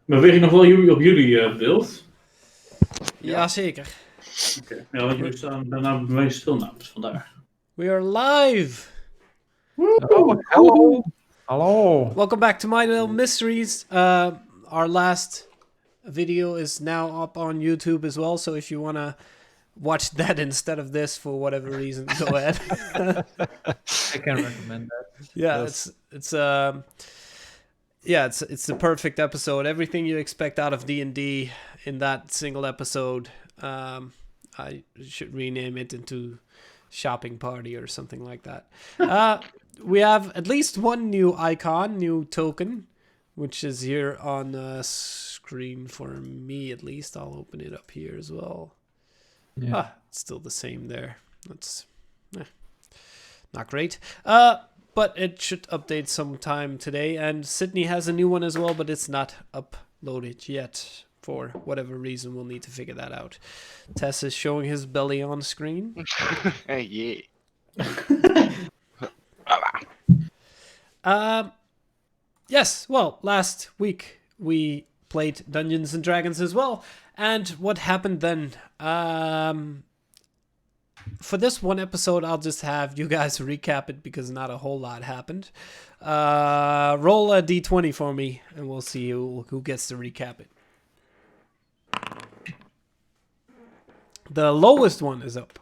Beweeg ik nog wel jullie op jullie beeld? Jazeker. Oké. Ja, want jullie staan daarna bewezen stil namens vandaar. We are live. Oh, hello. Hello. Welcome back to Mydel Mysteries. Our last video is now up on YouTube as well, so if you want to watch that instead of this for whatever reason, go ahead. I can recommend that. Yeah, Yes. it's the perfect episode. Everything you expect out of D&D in that single episode. I should rename it into Shopping Party or something like that. We have at least one new icon, new token, which is here on the screen for me at least. I'll open it up here as well. Yeah. It's still the same there. That's not great. But it should update sometime today. And Sydney has a new one as well, but it's not uploaded yet. For whatever reason, we'll need to figure that out. Tess is showing his belly on screen. Yeah. Yes, well, last week we played Dungeons and Dragons as well. And what happened then? For this one episode, I'll just have you guys recap it because not a whole lot happened. Roll a d20 for me, and we'll see who gets to recap it. The lowest one is up.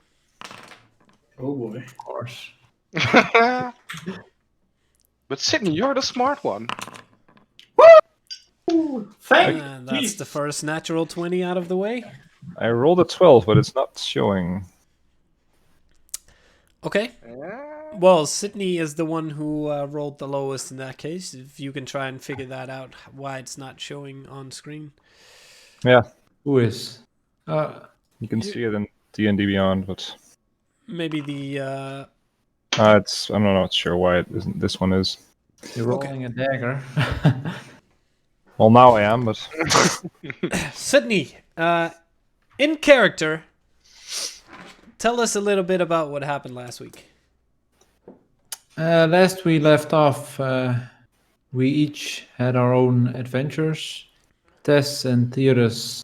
Oh boy. Of course. But Sydney, you're the smart one. Thank And that's the first natural 20 out of the way. I rolled a 12, but it's not showing. Okay. Well, Sydney is the one who rolled the lowest in that case. If you can try and figure that out, why it's not showing on screen. Yeah, Who is? you can see it in D&D Beyond, but Maybe the... I'm not sure why it isn't. This one is. You're rolling a dagger. Well, now I am, but Sydney, in character, tell us a little bit about what happened last week. Last we left off, we each had our own adventures. Tess and Theodus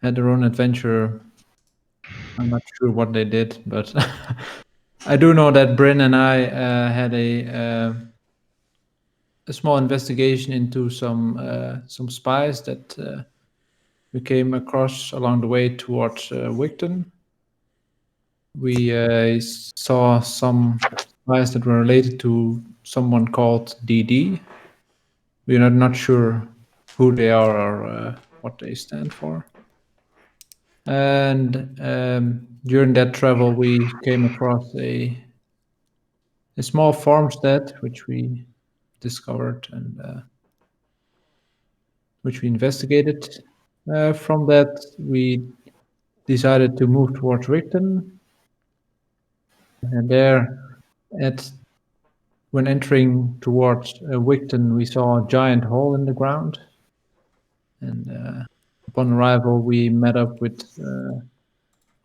had their own adventure. I'm not sure what they did, but I do know that Bryn and I had a small investigation into some spies that we came across along the way towards Wigton. We saw some spies that were related to someone called DD. We are not sure who they are or what they stand for. And during that travel, we came across a small farmstead, which we discovered and which we investigated. From that, we decided to move towards Rigton. And there, when entering towards Wigton, we saw a giant hole in the ground. And upon arrival, we met up with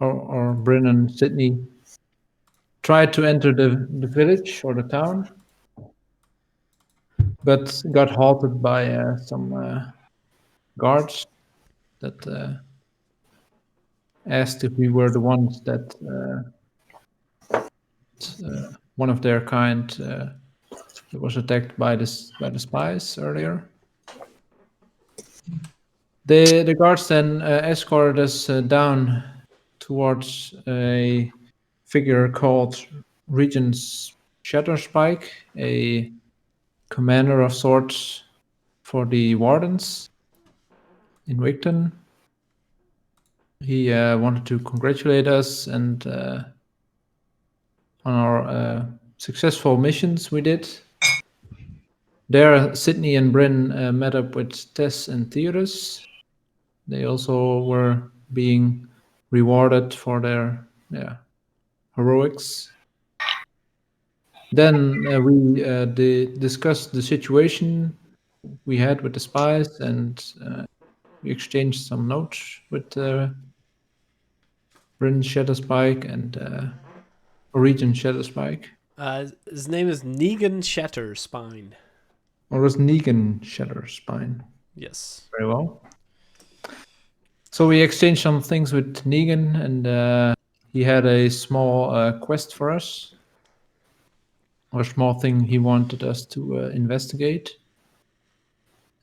our Bryn and Sydney. Tried to enter the village or the town, but got halted by some guards that asked if we were the ones that one of their kind was attacked by the spies earlier. The guards then escorted us down towards a figure called Regent Shatterspike, a commander of sorts for the wardens in Wigton. He wanted to congratulate us and on our successful missions we did. There, Sydney and Bryn met up with Tess and Theodus. They also were being rewarded for their heroics. Then we discussed the situation we had with the spies, and we exchanged some notes with Bryn Shatterspike and Regent Shatterspike. His name is Negan Shatterspine. Or was Negan Shatterspine? Yes. Very well. So we exchanged some things with Negan, and he had a small quest for us, or a small thing he wanted us to investigate.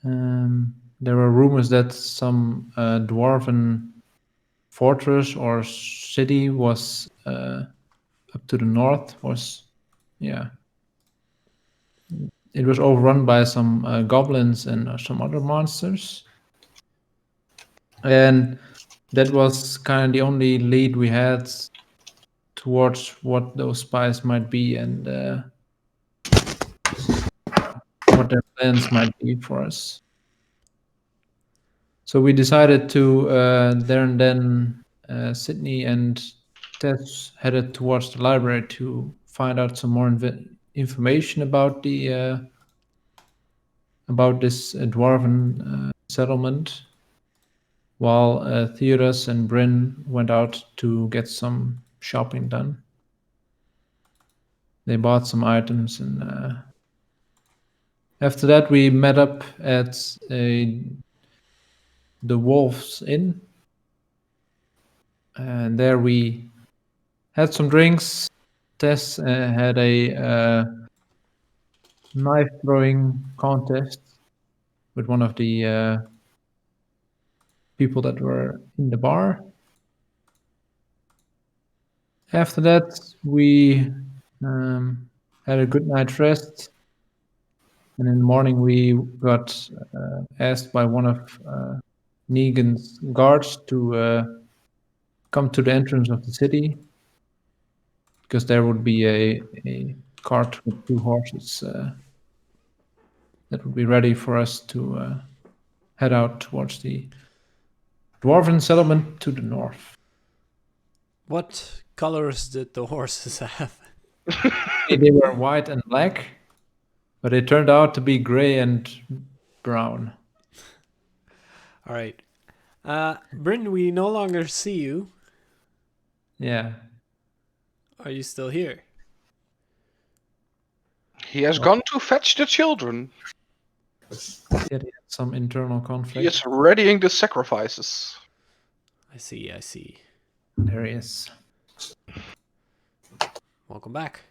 There were rumors that some dwarven fortress or city was up to the north. It was overrun by some goblins and some other monsters. And that was kind of the only lead we had towards what those spies might be and what their plans might be for us. So we decided to there and then Sydney and Tess headed towards the library to find out some more information about the about this dwarven settlement, while Theodus and Bryn went out to get some shopping done. They bought some items, and after that we met up at the Wolves Inn, and there we had some drinks. Tess had a knife throwing contest with one of the people that were in the bar. After that, we had a good night's rest, and in the morning we got asked by one of Negan's guards to come to the entrance of the city, because there would be a cart with 2 horses that would be ready for us to head out towards the dwarven settlement to the north. What colors did the horses have? They were white and black, but it turned out to be gray and brown. All right. Bryn, we no longer see you. Yeah. Are you still here? He has gone to fetch the children. Yeah, they had some internal He conflict. is readying the sacrifices. I see. There he is. Welcome back.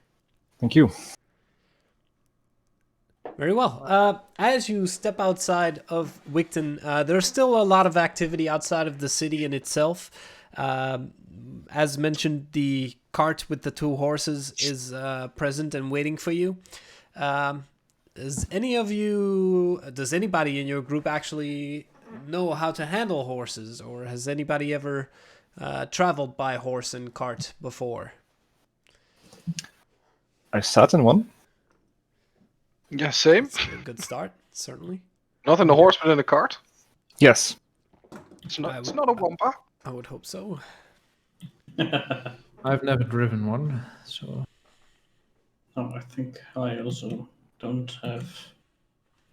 Thank you. Very well. As you step outside of Wigton, there's still a lot of activity outside of the city in itself. As mentioned, the cart with the 2 horses is present and waiting for you. Does anybody in your group actually know how to handle horses, or has anybody ever traveled by horse and cart before? I sat in one. Yeah, same. It's a good start, certainly. Not in the horse, but in the cart. Yes. It's not a wampa. I would hope so. I've never driven one, so I think I also don't have is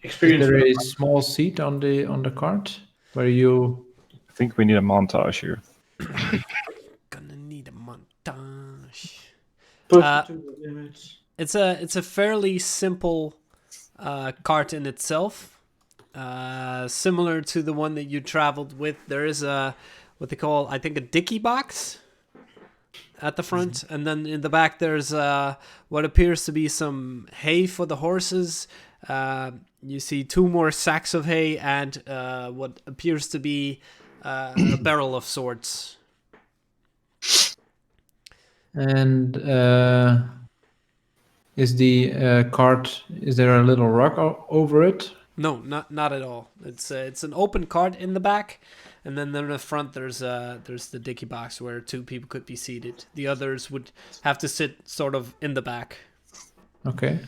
experience there with a small seat on the cart where you? I think we need a montage here. Gonna need a montage. put to the image. It's a fairly simple cart in itself, similar to the one that you traveled with. There is what they call, I think, a dicky box at the front, and then in the back there's what appears to be some hay for the horses. You see 2 more sacks of hay and what appears to be a barrel of sorts. And is the cart? Is there a little rock over it? No, not at all. It's an open cart in the back, and then in the front there's the dicky box where 2 people could be seated. The others would have to sit sort of in the back. Okay.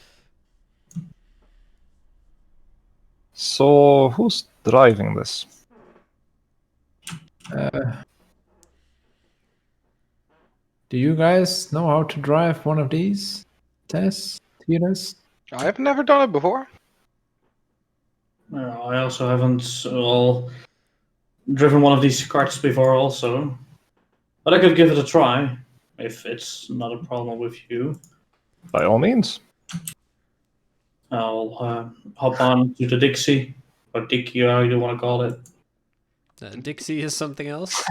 So, who's driving this? Do you guys know how to drive one of these? Tess, Tiras? I've never done it before. I also haven't driven one of these carts before also. But I could give it a try, if it's not a problem with you. By all means. I'll hop on to the Dixie, or Dickie, or how you want to call it. Dixie is something else.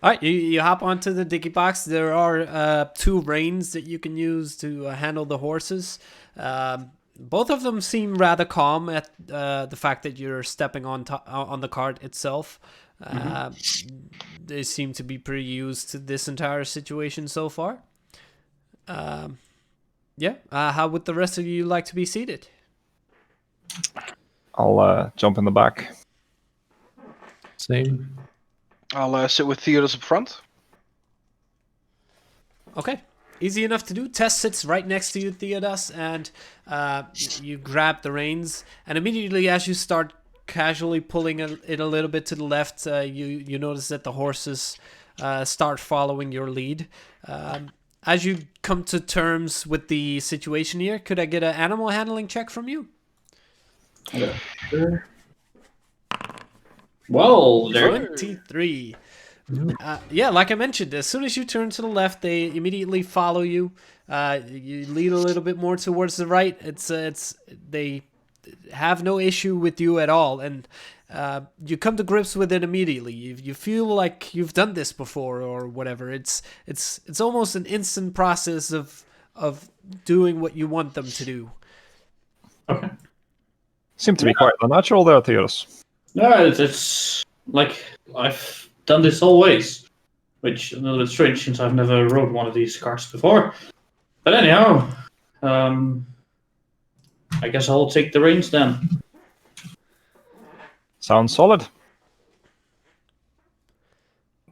All right, you hop onto the dicky box. There are 2 reins that you can use to handle the horses. Both of them seem rather calm at the fact that you're stepping on the cart itself. They seem to be pretty used to this entire situation so far. How would the rest of you like to be seated? I'll jump in the back. Same. I'll sit with Theodos up front. Okay, easy enough to do. Tess sits right next to you, Theodos, and you grab the reins. And immediately, as you start casually pulling it a little bit to the left, you notice that the horses start following your lead. As you come to terms with the situation here, could I get an animal handling check from you? Sure. Well, there. 23. Like I mentioned, as soon as you turn to the left, they immediately follow you. You lean a little bit more towards the right. They have no issue with you at all, and you come to grips with it immediately. You feel like you've done this before or whatever. It's almost an instant process of doing what you want them to do. Okay. Seem to be quite unnatural there, Theos. No, it's like I've done this always, which is a little bit strange since I've never rode one of these carts before. But anyhow, I guess I'll take the reins then. Sounds solid.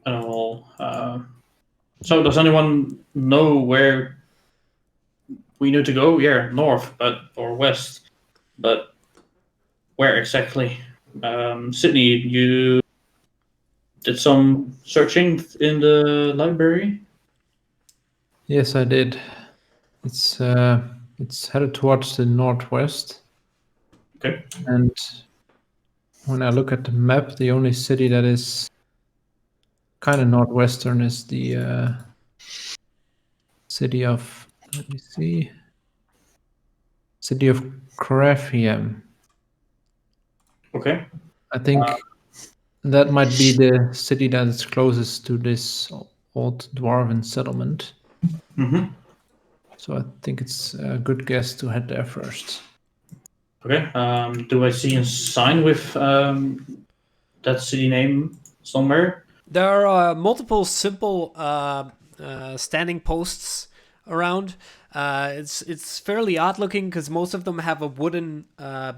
And so does anyone know where we need to go? Yeah, north, or west, but where exactly? Sydney, you did some searching in the library? Yes, I did. It's headed towards the northwest. Okay. And when I look at the map, the only city that is kind of northwestern is the city of, let me see, city of Craffiam. Okay. I think that might be the city that is closest to this old dwarven settlement. Mm-hmm. So I think it's a good guess to head there first. Okay. Do I see a sign with that city name somewhere? There are multiple simple standing posts around. It's fairly odd looking because most of them have a wooden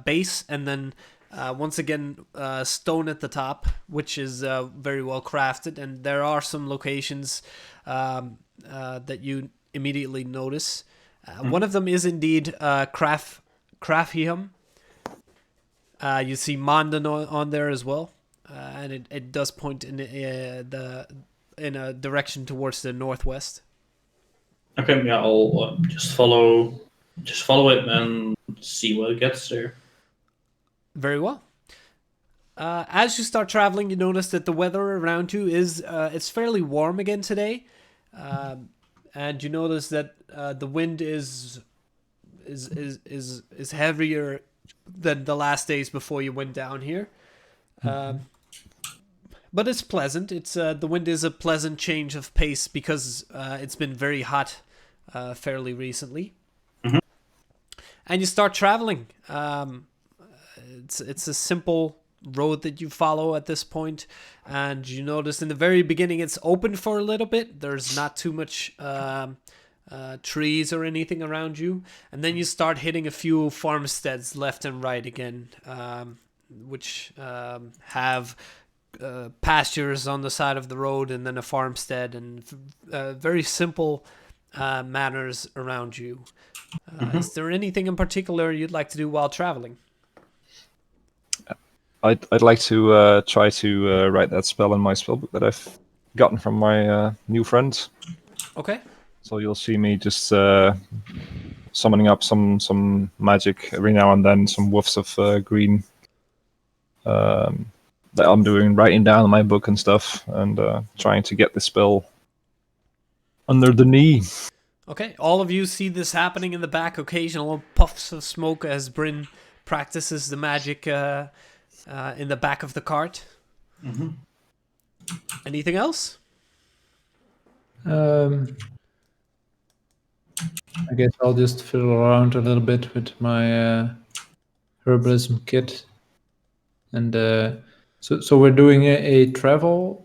base and then once again stone at the top, which is very well crafted. And there are some locations that you immediately notice. One of them is indeed Craffiam. You see Mydel on there as well. And it does point in a direction towards the northwest. Okay, yeah, I'll just follow it and see what it gets there. Very well. As you start traveling, you notice that the weather around you is it's fairly warm again today, and you notice that the wind is heavier than the last days before you went down here. But it's pleasant. It's the wind is a pleasant change of pace because it's been very hot fairly recently. Mm-hmm. And you start traveling. It's a simple road that you follow at this point, and you notice in the very beginning it's open for a little bit. There's not too much trees or anything around you, and then you start hitting a few farmsteads left and right again, which have pastures on the side of the road and then a farmstead and very simple manners around you. Is there anything in particular you'd like to do while traveling? I'd like to try to write that spell in my spellbook that I've gotten from my new friend. Okay. So you'll see me just summoning up some magic every now and then, some woofs of green that I'm doing, writing down in my book and stuff, and trying to get the spell under the knee. Okay, all of you see this happening in the back. Occasional puffs of smoke as Bryn practices the magic in the back of the cart. Mm-hmm. Anything else? I guess I'll just fiddle around a little bit with my herbalism kit. And so we're doing a travel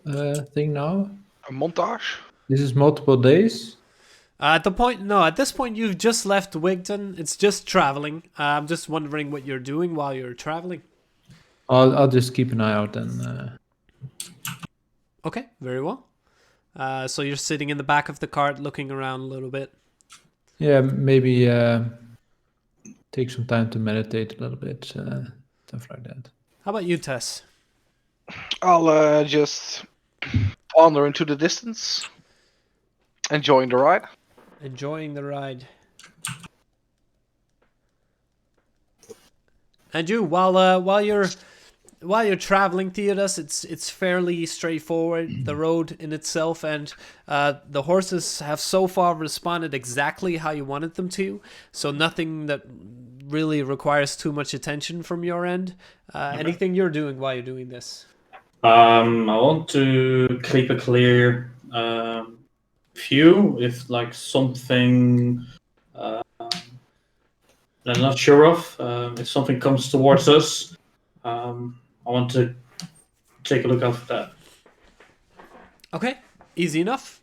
thing now. A montage? This is multiple days. At this point you've just left Wigton. It's just traveling. I'm just wondering what you're doing while you're traveling. I'll just keep an eye out then. Okay, very well. So you're sitting in the back of the cart looking around a little bit. Yeah, maybe take some time to meditate a little bit, stuff like that. How about you, Tess? I'll just wander into the distance, enjoying the ride. Enjoying the ride. And you, while you're traveling, Theodos, it's fairly straightforward, the road in itself, and the horses have so far responded exactly how you wanted them to, so nothing that really requires too much attention from your end. Anything you're doing while you're doing this? I want to keep a clear view if like something that I'm not sure of. If something comes towards us, I want to take a look out for that. Okay, easy enough.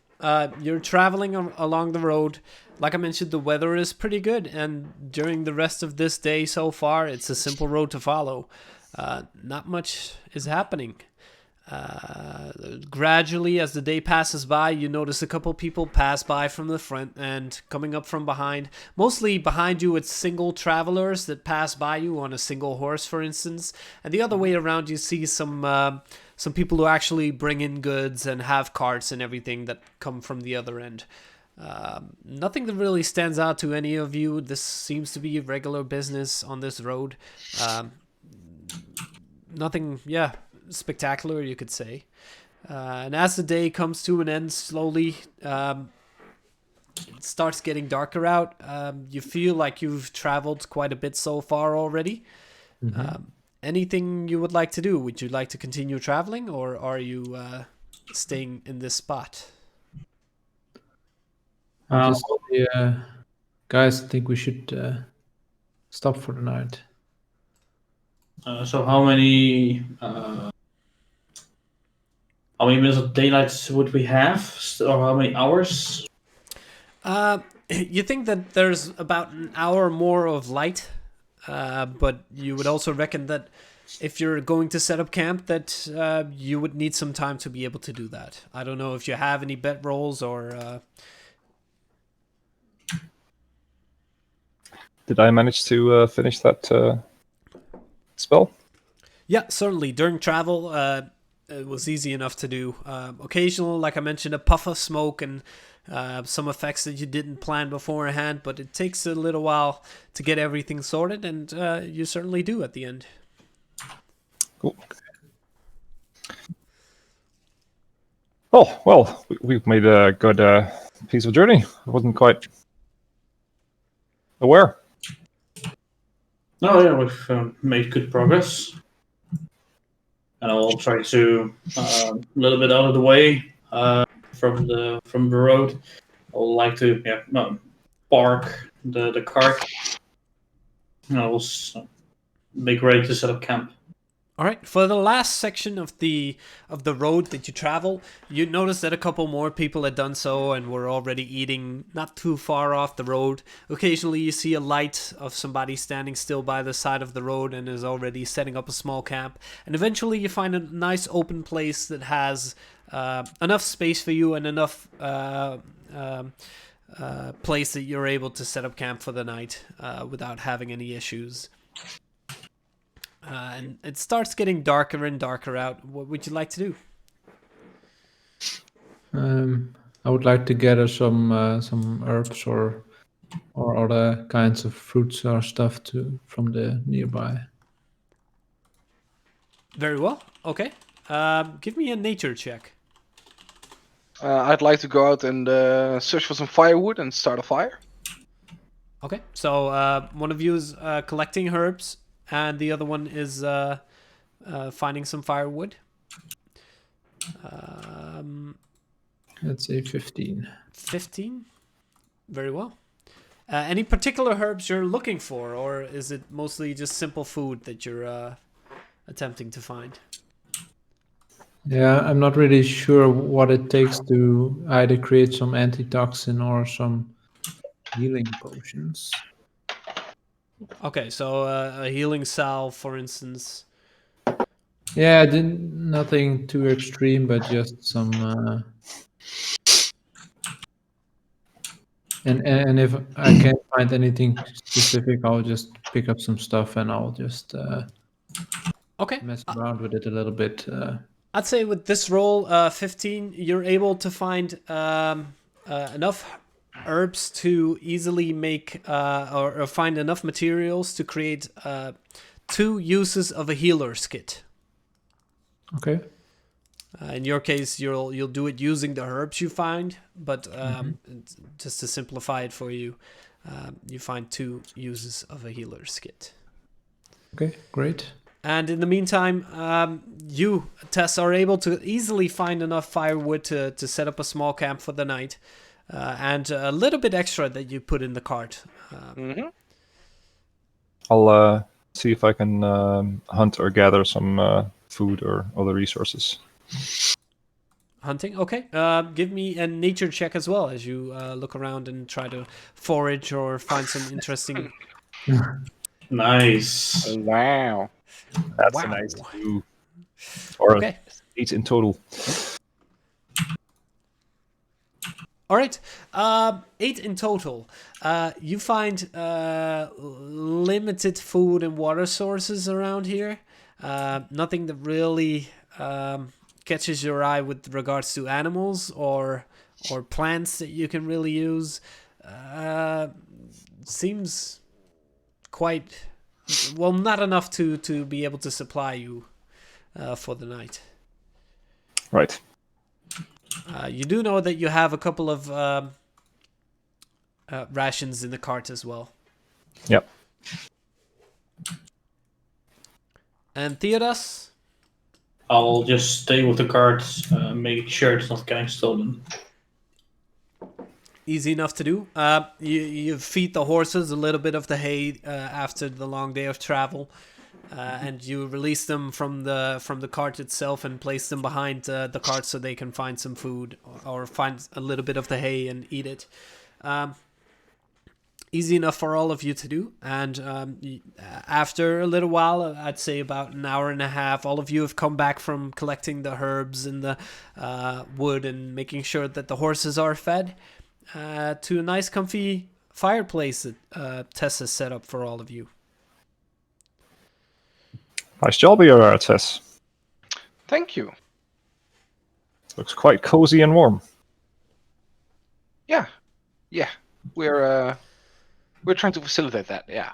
You're traveling along the road. Like I mentioned, the weather is pretty good, and during the rest of this day so far, it's a simple road to follow. Not much is happening. Gradually, as the day passes by, you notice a couple people pass by from the front and coming up from behind. Mostly behind you, it's single travelers that pass by you on a single horse, for instance. And the other way around, you see some people who actually bring in goods and have carts and everything that come from the other end. Nothing that really stands out to any of you. This seems to be regular business on this road. Nothing, spectacular, you could say. And as the day comes to an end, slowly, it starts getting darker out. You feel like you've traveled quite a bit so far already. Anything you would like to do? Would you like to continue traveling, or are you staying in this spot? I'll just say, guys, I think we should stop for the night. So how many minutes of daylight would we have, or how many hours? You think that there's about an hour more of light, but you would also reckon that if you're going to set up camp, that you would need some time to be able to do that. I don't know if you have any bet rolls or... Did I manage to finish that spell? Yeah, certainly. During travel, it was easy enough to do. Occasional, like I mentioned, a puff of smoke and some effects that you didn't plan beforehand, but it takes a little while to get everything sorted, and you certainly do at the end. Cool. Oh, well, we've made a good piece of journey. I wasn't quite aware. No, yeah, we've made good progress, and I'll try to a little bit out of the way from the road. I would like to park the cart, and I will make ready to set up camp. All right. For the last section of the road that you travel, you notice that a couple more people had done so and were already eating not too far off the road. Occasionally, you see a light of somebody standing still by the side of the road and is already setting up a small camp. And eventually, you find a nice open place that has enough space for you and enough place that you're able to set up camp for the night without having any issues. And it starts getting darker and darker out. What would you like to do? I would like to gather some herbs or other kinds of fruits or stuff from the nearby. Very well. Okay. Give me a nature check. I'd like to go out and search for some firewood and start a fire. Okay, so one of you is collecting herbs, and the other one is finding some firewood. Let's say 15. 15? Very well. Any particular herbs you're looking for, or is it mostly just simple food that you're attempting to find? Yeah, I'm not really sure what it takes to either create some antitoxin or some healing potions. Okay, so a healing salve, for instance. Yeah, I didn't nothing too extreme, but just some. And if I can't find anything specific, I'll just pick up some stuff and I'll just Okay, mess around with it a little bit. I'd say with this roll, 15, you're able to find enough herbs to easily make or find enough materials to create 2 uses of a healer's kit. Okay. In your case, you'll do it using the herbs you find, but just to simplify it for you, you find 2 uses of a healer's kit. Okay. Great. And in the meantime, you, Tess, are able to easily find enough firewood to set up a small camp for the night, and a little bit extra that you put in the cart. I'll see if I can hunt or gather some food or other resources. Hunting, okay. Give me a nature check as well as you look around and try to forage or find some interesting. Nice. Wow. That's Wow. a nice 2. Or Okay. 8 in total. All right, 8 in total. You find limited food and water sources around here. Nothing that really catches your eye with regards to animals or plants that you can really use. Seems quite well, not enough to be able to supply you for the night. Right. You do know that you have a couple of rations in the cart as well. Yep. And Theodas? I'll just stay with the cards, make sure it's not getting stolen. Easy enough to do. You feed the horses a little bit of the hay after the long day of travel, and you release them from the cart itself and place them behind the cart so they can find some food or find a little bit of the hay and eat it. Easy enough for all of you to do. And after a little while, I'd say about an hour and a half, all of you have come back from collecting the herbs and the wood and making sure that the horses are fed to a nice comfy fireplace that Tess has set up for all of you. Nice job here, Tess. Thank you. Looks quite cozy and warm. Yeah. We're trying to facilitate that. Yeah.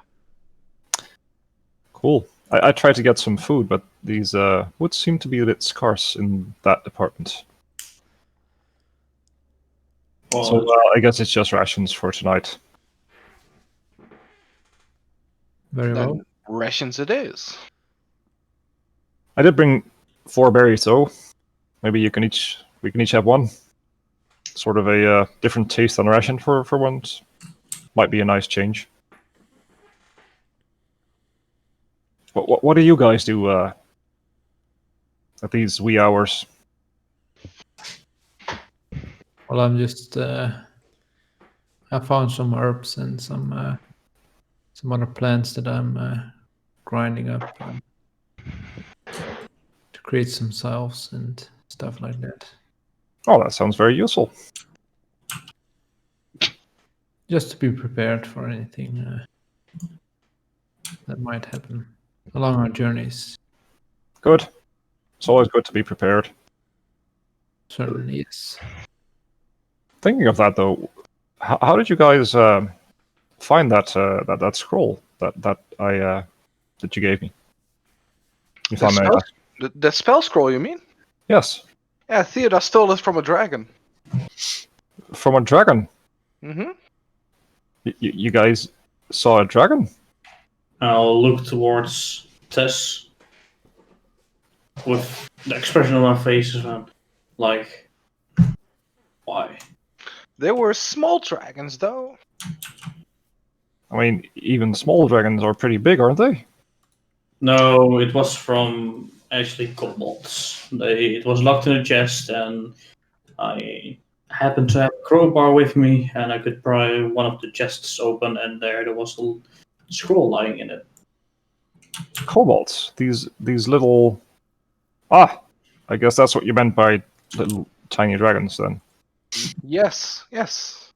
Cool. I tried to get some food, but these would seem to be a bit scarce in that department. Well, So I guess it's just rations for tonight. Very well. Then rations it is. I did bring 4 berries though. Maybe we can each have one. Sort of a different taste on ration for once. Might be a nice change. What do you guys do at these wee hours? Well, I'm just. I found some herbs and some other plants that I'm grinding up to create some salves and stuff like that. Oh, that sounds very useful. Just to be prepared for anything that might happen along our journeys. Good. It's always good to be prepared. Certainly, yes. Thinking of that though, how did you guys find that scroll that you gave me? If I may ask. The spell scroll, you mean? Yes. Yeah, Theodas stole it from a dragon. From a dragon. Mm-hmm. You guys saw a dragon? I'll look towards Tess with the expression on our faces, like, why? They were small dragons, though. I mean, even small dragons are pretty big, aren't they? No, it was from actually kobolds. It was locked in a chest, and I happened to have a crowbar with me, and I could pry one of the chests open, and there was a scroll lying in it. Kobolds. These little. Ah, I guess that's what you meant by little tiny dragons then. Yes, yes.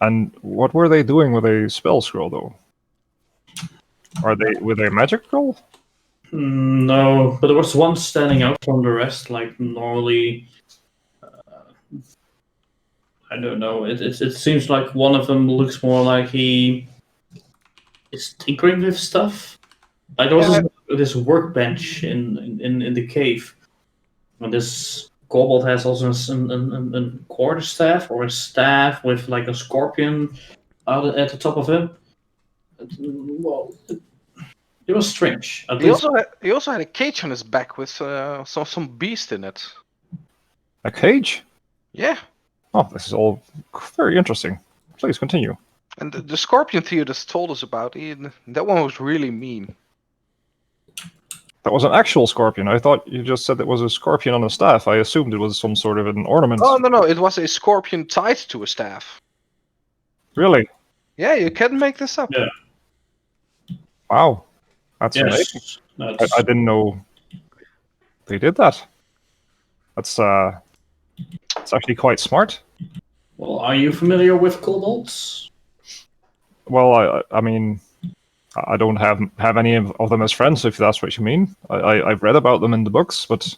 And what were they doing with a spell scroll though? Were they magical? No, but there was one standing out from the rest. Like normally, I don't know. It seems like one of them looks more like he is tinkering with stuff. Like there was Yeah. this workbench in the cave. And this kobold has also a quarterstaff or a staff with like a scorpion out at the top of him. Well, it was strange. At He least also had a cage on his back with some beast in it. A cage? Yeah. Oh, this is all very interesting. Please continue. And the scorpion Theodus told us about, that one was really mean. That was an actual scorpion. I thought you just said it was a scorpion on a staff. I assumed it was some sort of an ornament. Oh, no, it was a scorpion tied to a staff. Really? Yeah, you can't make this up. Yeah. Wow. That's amazing. Yes, I didn't know they did that. That's it's actually quite smart. Well, are you familiar with kobolds? Well, I mean, I don't have any of them as friends, if that's what you mean. I've read about them in the books, but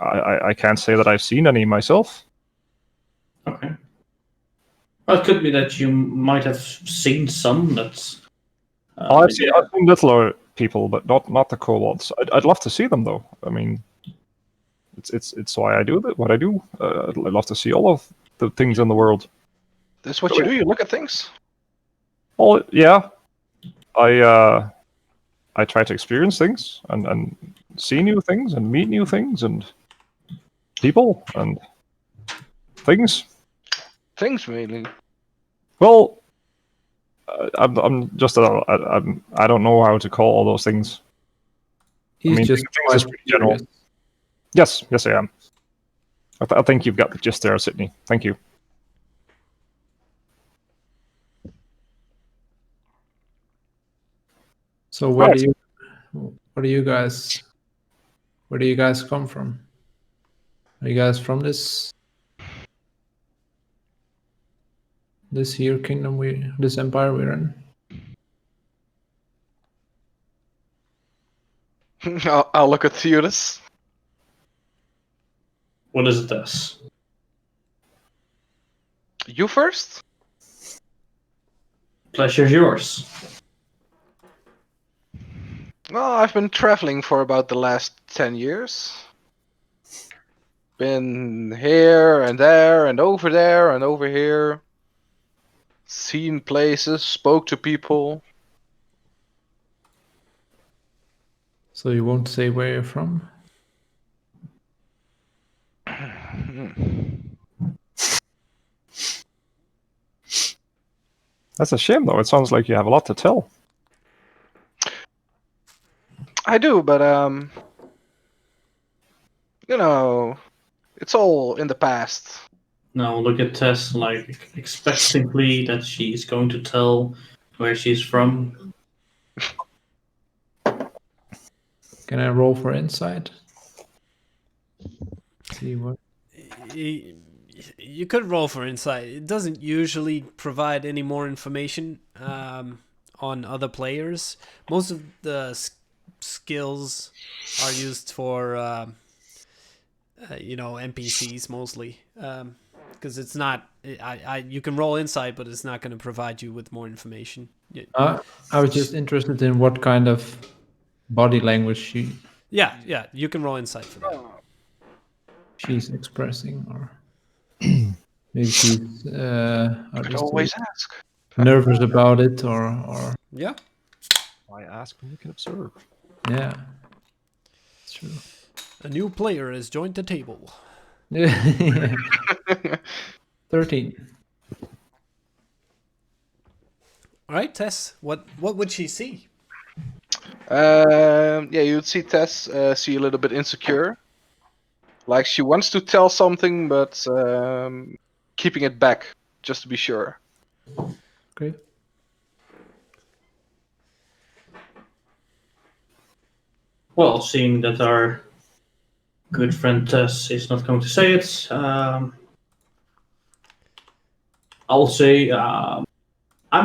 I can't say that I've seen any myself. Okay. Well, it could be that you might have seen some. That's. I've seen littler people, but not the kobolds. I'd love to see them though. I mean, it's why I do what I do. I'd love to see all of the things in the world. That's what you do. You look at things. Well, yeah, I try to experience things and see new things and meet new things and people and things. Things mainly. Well, I'm just I don't know how to call all those things. He's just things is pretty general. Yes, I am. I think you've got the gist there, Sydney. Thank you. So where do you guys come from? Are you guys from this here kingdom this empire we're in? I'll look at Theodus. What is this? You first? Pleasure's yours. Well, I've been traveling for about the last 10 years. Been here and there and over here. Seen places, spoke to people. So you won't say where you're from? That's a shame, though. It sounds like you have a lot to tell. I do, but it's all in the past. Now look at Tess, like expectantly that she's going to tell where she's from. Can I roll for insight? See what? You could roll for insight. It doesn't usually provide any more information on other players. Most of the skills are used for NPCs mostly, because it's not. You can roll insight, but it's not going to provide you with more information. I was just interested in what kind of body language she. Yeah, you can roll insight for that. she's expressing, or maybe she's how Could to say, always ask. nervous about it, or Yeah. Why ask when you can observe? yeah, it's true. A new player has joined the table. Yeah. 13. All right, Tess. What would she see? Yeah, you'd see Tess see a little bit insecure. Like she wants to tell something, but keeping it back just to be sure. Okay. Well, seeing that our good friend Tess is not going to say it, I'll say I'm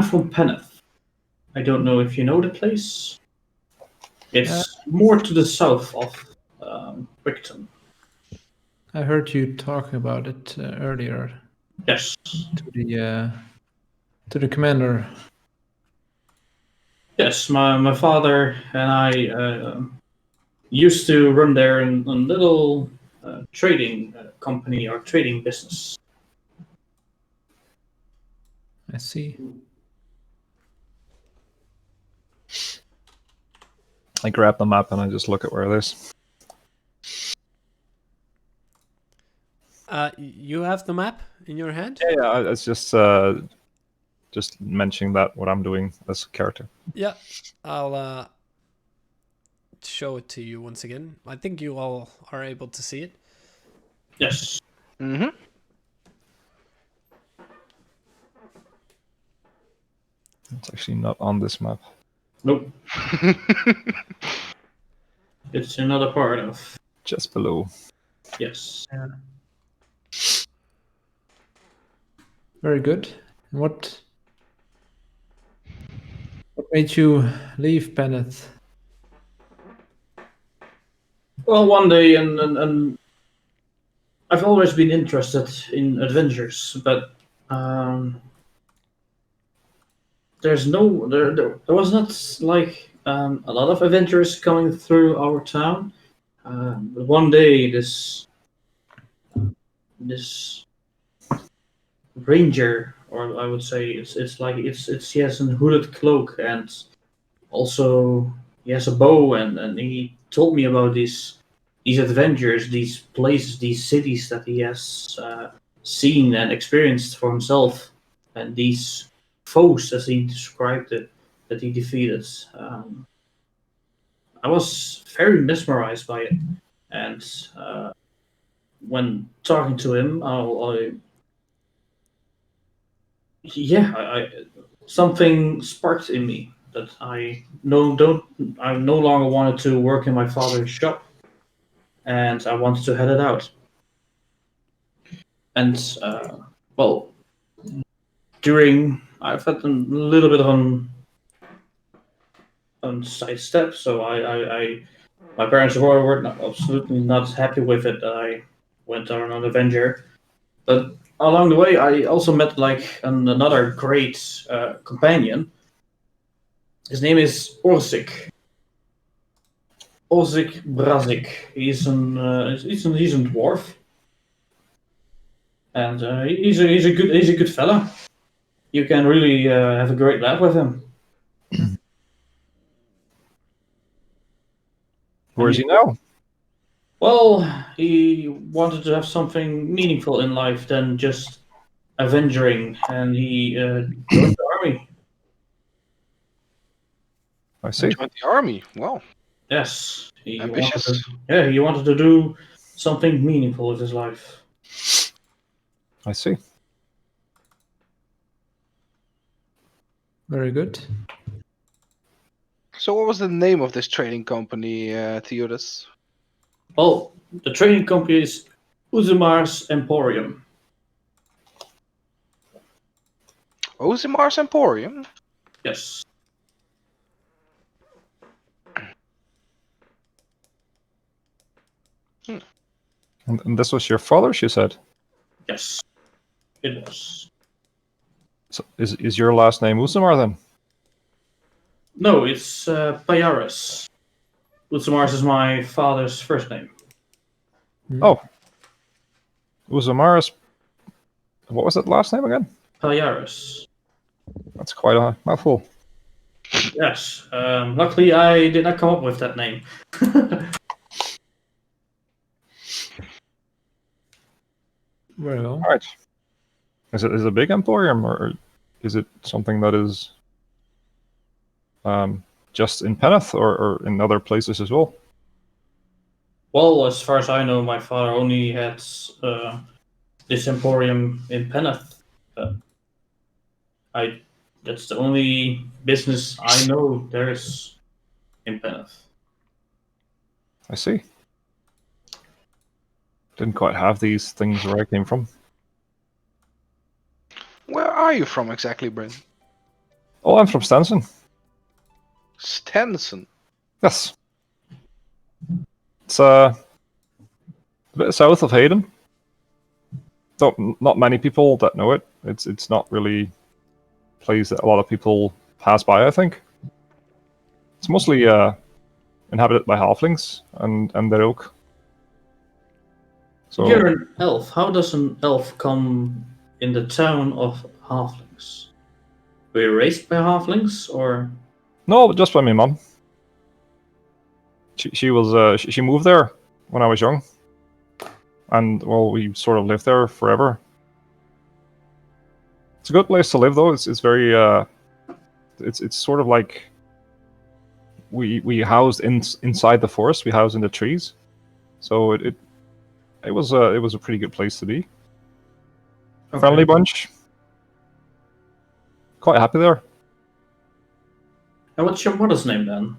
from Peneth. I don't know if you know the place. It's more to the south of Brickton. I heard you talk about it earlier Yes. to the commander. Yes, my father and I used to run there in a little trading company or trading business. I see. I grab the map and I just look at where it is. You have the map in your hand? Yeah, it's just mentioning that what I'm doing as a character. Yeah. I'll show it to you once again. I think you all are able to see it. Yes. Mm-hmm. It's actually not on this map. Nope. It's another part of. Just below. Yes. Yeah. Very good. What made you leave Peneth? Well, one day, and I've always been interested in adventures, but there was not like a lot of adventures coming through our town. But one day, this ranger, or I would say he has a hooded cloak, and also he has a bow, and he told me about these adventures, these places, these cities that he has seen and experienced for himself, and these foes, as he described it, that he defeated. I was very mesmerized by it, and when talking to him, something sparked in me that I no longer wanted to work in my father's shop, and I wanted to head it out. And well, during I've had a little bit of on sidestep, so I my parents were absolutely not happy with it that I went on an adventure. But along the way, I also met like another great companion. His name is Orsik. Orsik Brazik. He's a dwarf, and he's a good fella. You can really have a great laugh with him. Where is he now? Well, he wanted to have something meaningful in life than just avenging, and he joined the army. I see. Joined the army. Well, Yes, ambitious. he wanted to do something meaningful with his life. I see. Very good. So, what was the name of this trading company, Theodus? Well, the trading company is Uzumar's Emporium. Ozimar's Emporium. Yes. And this was your father's, you said? Yes, it was. So is your last name Usamar then? No, it's Payaris. Uzumars is my father's first name. Oh. Uzumara's. What was that last name again? Peliaris. That's quite a mouthful. Yes. Luckily, I did not come up with that name. Very well. All right. Is it a big emporium, or is it something that is just in Peneth, or in other places as well? Well, as far as I know, my father only had this emporium in Peneth. That's the only business I know there is in Peneth. I see. Didn't quite have these things where I came from. Where are you from exactly, Bryn? Oh, I'm from Stanson. Stanson. Yes. It's a bit south of Hayden. Not many people that know it. It's not really a place that a lot of people pass by, I think. It's mostly inhabited by halflings and their ilk. So You're an elf. How does an elf come in the town of halflings? Were you raised by halflings, or? no, just by my mum. She was she moved there when I was young, and well, we sort of lived there forever. It's a good place to live, though. It's very it's sort of like we housed inside the forest. We housed in the trees, so it was a pretty good place to be. Okay. Friendly bunch. Quite happy there. And what's your mother's name then?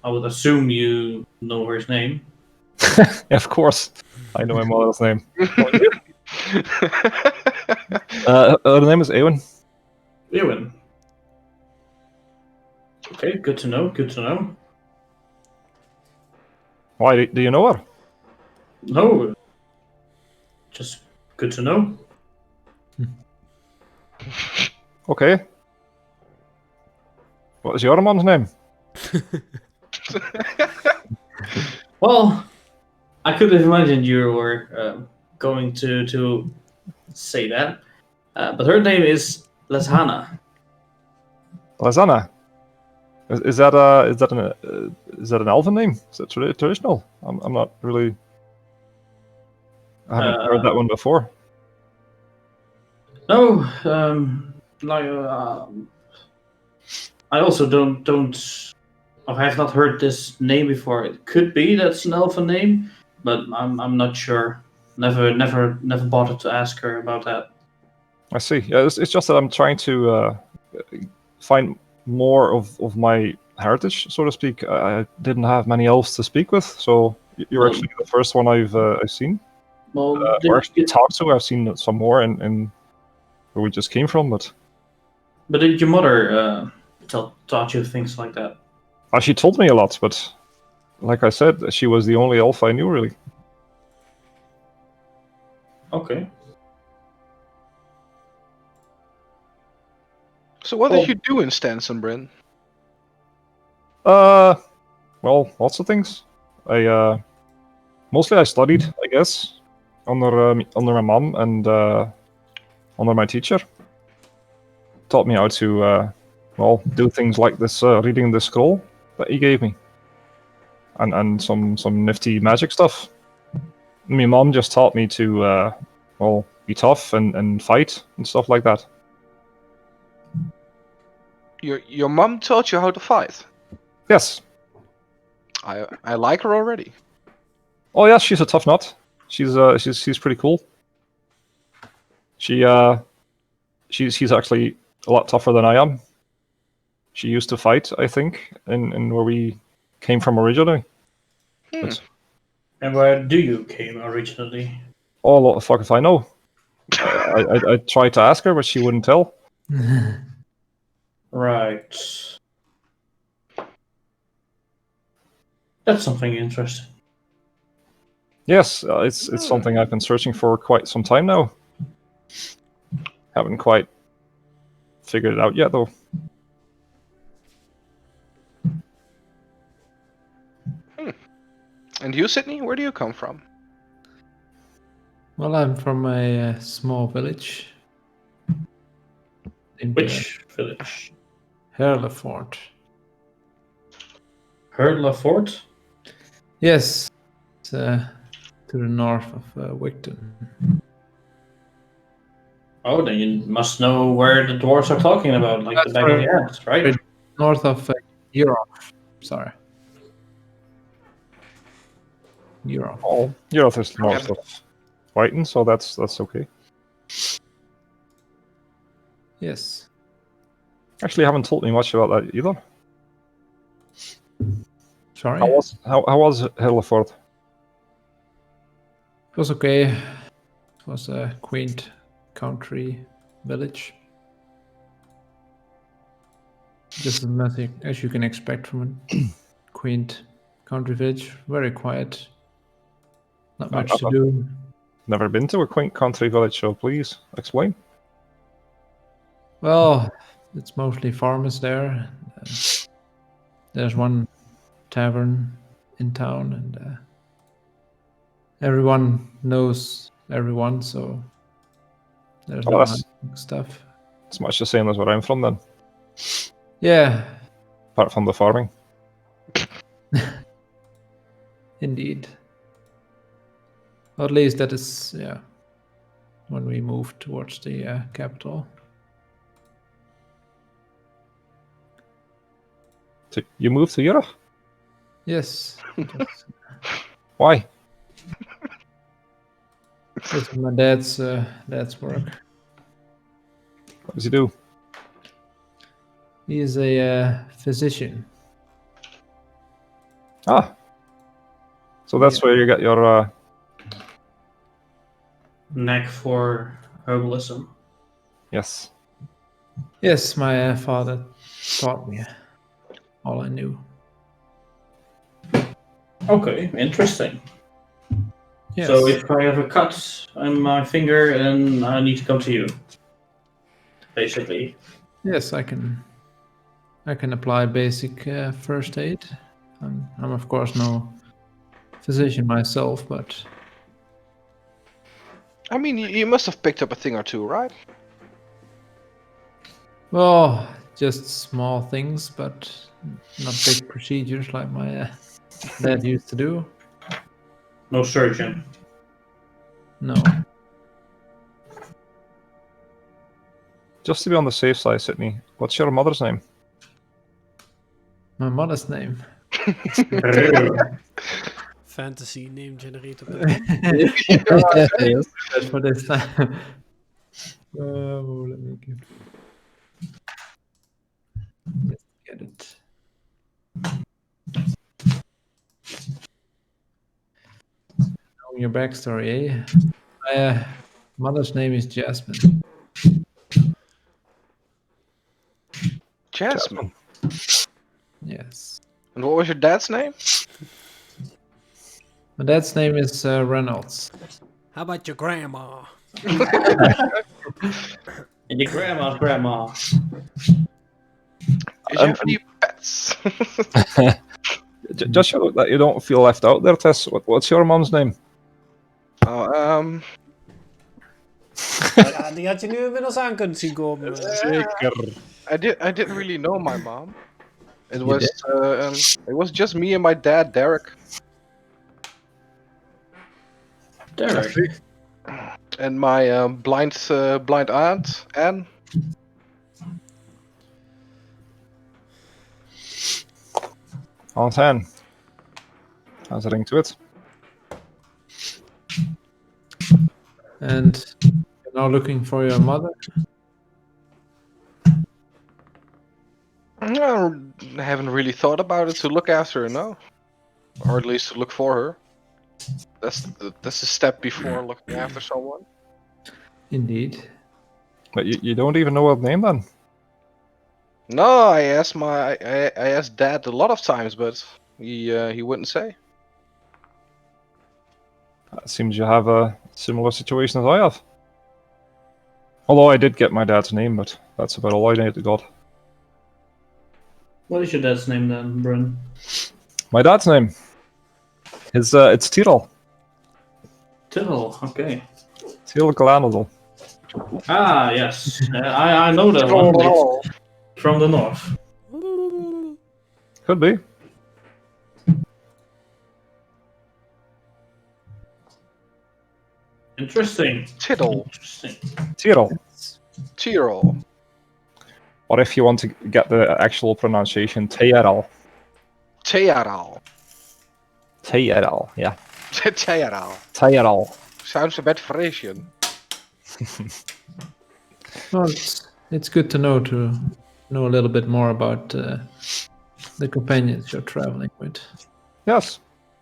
I would assume you know her name. Yeah, of course, I know my mother's name. Her name is Ewan. Ewan. Okay, good to know. Good to know. Why do you know her? No, just good to know. Okay. What is your mom's name? Well, I could have imagined you were going to say that, but her name is Lashana. Lasana. Is that an elven name? Is that traditional? I'm not really. I haven't heard that one before. No, like I also don't. I have not heard this name before. It could be that's an elfin name, but I'm not sure. Never bothered to ask her about that. I see. Yeah, it's just that I'm trying to find more of my heritage, so to speak. I didn't have many elves to speak with, so you're Well, actually the first one I've seen. well, Or actually talked to. I've seen some more in where we just came from, but did your mother taught you things like that? she told me a lot. But like I said, she was the only elf I knew, really. Okay. So what Well- did you do in Stanson, Bryn? Well, lots of things. I mostly I studied, I guess, under my mom and under my teacher. Taught me how to well do things like this, reading the scroll that he gave me, and some nifty magic stuff. My mom just taught me to well be tough and fight and stuff like that. Your mom taught you how to fight. Yes. I like her already. Oh yes, she's a tough nut. She's pretty cool. She's actually a lot tougher than I am. She used to fight, I think, in where we came from originally. But, And where do you came originally? oh, what the fuck if I know? I tried to ask her, but she wouldn't tell. Right. That's something interesting. Yes, it's something I've been searching for quite some time now. Haven't quite figured it out yet, though. And you, Sydney, where do you come from? Well, I'm from a small village. In Which village? Herlefort. Herdla Fort? Yes, it's to the north of Wigton. Oh, then you must know where the dwarves are talking about, like the back of your hand, right? North of Europe. Sorry. Europe. Oh, Europe is north of Brighton, so that's okay. Yes. Actually, you haven't told me much about that either. Sorry. How was Herleford? It was okay. It was a quaint country village. Just as much as you can expect from a quaint country village. Very quiet. Not much to do. Never been to a quaint country village, so please explain. Well, it's mostly farmers there. There's one tavern in town, and everyone knows everyone, so there's no that's stuff. It's much the same as where I'm from then, Yeah, apart from the farming. indeed. Or at least that is, yeah, when we move towards the capital. You moved to Europe? Yes. Why? This is my dad's work. What does he do? He is a physician. Ah, so that's where you get your Knack for herbalism. yes. Yes, my father taught me all I knew. Okay, interesting. Yes. So if I have a cut on my finger, then I need to come to you, basically. Yes, I can apply basic first aid. I'm of course no physician myself, but I mean, you must have picked up a thing or two, right? well, just small things, but not big procedures like my dad used to do. No surgeon. No. Just to be on the safe side, Sydney, what's your mother's name? My mother's name. Fantasy name generator. Yes, that's for this time. Let me get it. Knowing your backstory, eh? My mother's name is Jasmine. Jasmine. Yes. And what was your dad's name? My dad's name is Reynolds. How about your grandma? And your grandma's grandma. Did you have any pets? Just so that you don't feel left out there, Tess. What's your mom's name? Oh, Ja, die had je nu inmiddels aan kunnen zien komen. Zeker. I didn't really know my mom. It was just me and my dad, Derek. Derek. And my blind aunt, Anne. Aunt Anne. How's a ring to it? And you're now looking for your mother? I haven't really thought about it to look after her, no. Or at least to look for her. That's the step before looking after someone. Indeed. But you don't even know her name then? No, I asked Dad a lot of times, but he wouldn't say. It seems you have a similar situation as I have. Although I did get my dad's name, but that's about all I got. What is your dad's name then, Bryn? My dad's name is it's Tyrrell. Tyrrell, okay. Tilglanadal. Ah, yes. I know that one. It's from the north. Could be. Interesting. Tiddle. Interesting. Tyrol. Tyrol. Or if you want to get the actual pronunciation, Tyrol. Tearal. Tyrol, yeah. Tearal. Tyrol. Sounds a bit Frisian. Well, it's good to know a little bit more about the companions you're traveling with. Yes.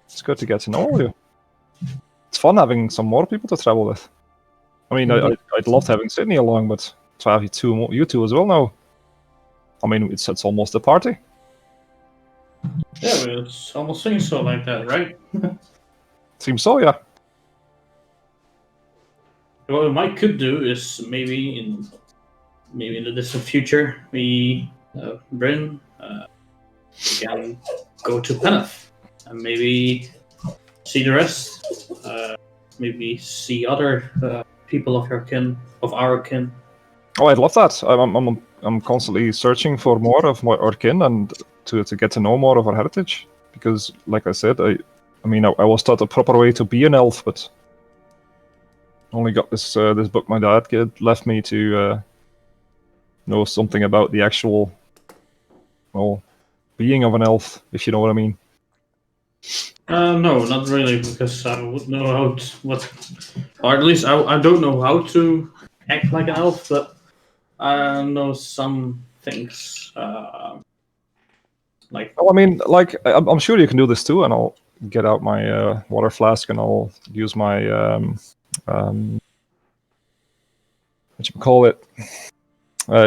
It's good to get to know all you. It's fun having some more people to travel with. I mean, I'd loved having Sydney along, but to have you two as well now. I mean, it's almost a party. Yeah, well, it's almost seems so like that, right? Seems so, yeah. What we might could do is maybe in the distant future, we Bryn can go to Peneth and maybe see the rest. Maybe see other people of our kin. Oh, I'd love that. I'm constantly searching for more of our kin and to get to know more of our heritage. Because, like I said, I was taught a proper way to be an elf, but only got this book my dad left me to know something about the actual, well, being of an elf, if you know what I mean. No, not really, because I would know or at least I don't know how to act like an elf, but I know some things. Like, Well, I mean, like I'm sure you can do this too, and I'll get out my water flask and I'll use my what you call it,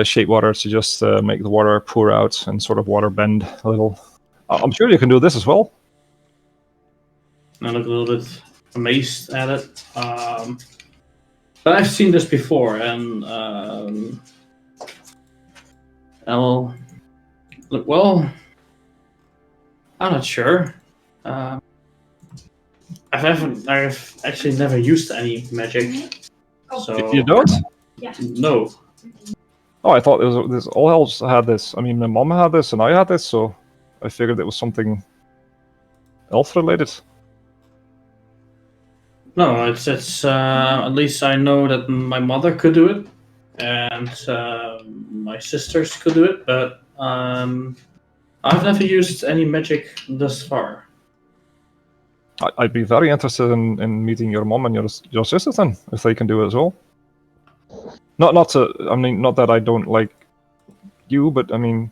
shape water to just make the water pour out and sort of water bend a little. I'm sure you can do this as well. I look a little bit amazed at it. But I've seen this before, and I'll look. Well, I'm not sure. I've actually never used any magic. So You don't? no. Oh, I thought this all elves had this. I mean, my mom had this and I had this, so I figured it was something elf related. No, it's at least I know that my mother could do it, and my sisters could do it, but I've never used any magic thus far. I'd be very interested in meeting your mom and your sisters then, if they can do it as well. Not that I don't like you, but I mean,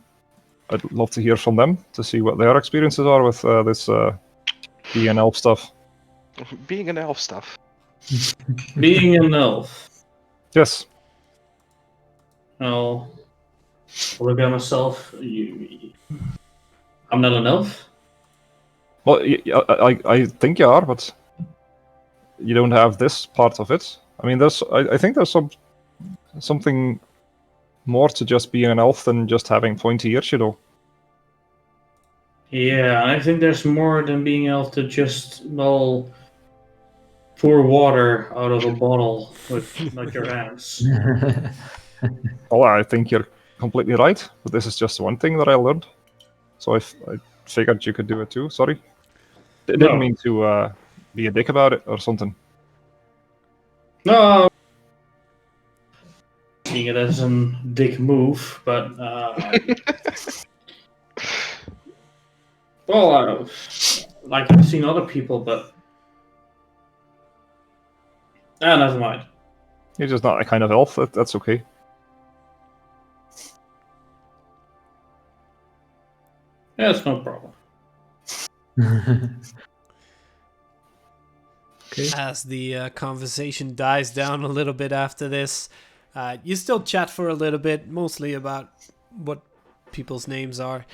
I'd love to hear from them to see what their experiences are with this being an elf stuff. Being an elf stuff. Being an elf, Yes. I'll look at myself. I'm not an elf. Well, I think you are, but you don't have this part of it. I mean, I think there's something more to just being an elf than just having pointy ears, you know. Yeah, I think there's more than being elf to just pour water out of a bottle with not your hands. Well, I think you're completely right, but this is just one thing that I learned. So I figured you could do it too. Sorry. Didn't mean to be a dick about it or something. No, seeing it as a dick move, but well, like I've seen other people, but never mind. You're just not a kind of elf. That's okay. Yeah, it's no problem. Okay. As the conversation dies down a little bit after this, you still chat for a little bit, mostly about what people's names are.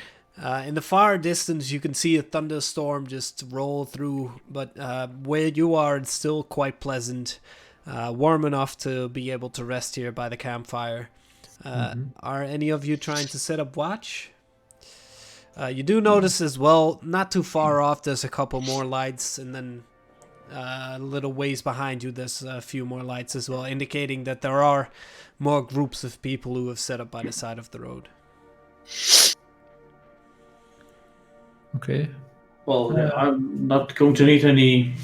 In the far distance, you can see a thunderstorm just roll through, but where you are, it's still quite pleasant, warm enough to be able to rest here by the campfire. Are any of you trying to set up watch? You do notice as well, not too far off, there's a couple more lights, and then a little ways behind you, there's a few more lights as well, indicating that there are more groups of people who have set up by the side of the road. Okay. Well, I'm not going to need any.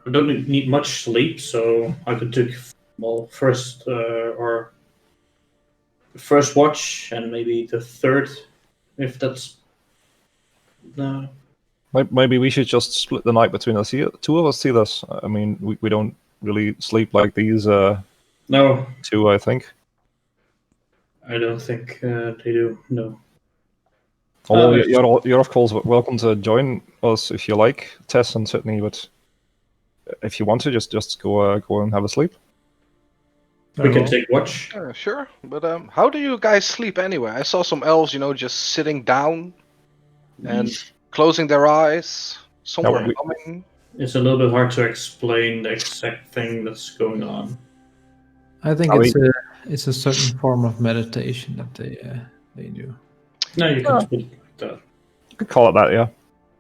I don't need much sleep, so I could take first or first watch and maybe the third, if that's no. Maybe we should just split the night between us. Two of us see this. I mean, we don't really sleep like these No, two, I think. I don't think they do. No. Although there's- you're of course welcome to join us if you like, Tess and Sydney. But if you want to, just go and have a sleep. we can take watch. Sure, but how do you guys sleep anyway? I saw some elves, just sitting down and closing their eyes, somewhere we- humming. It's a little bit hard to explain the exact thing that's going on. I think I it's a certain form of meditation that they do. No, you can put it like that. You could call it that, yeah.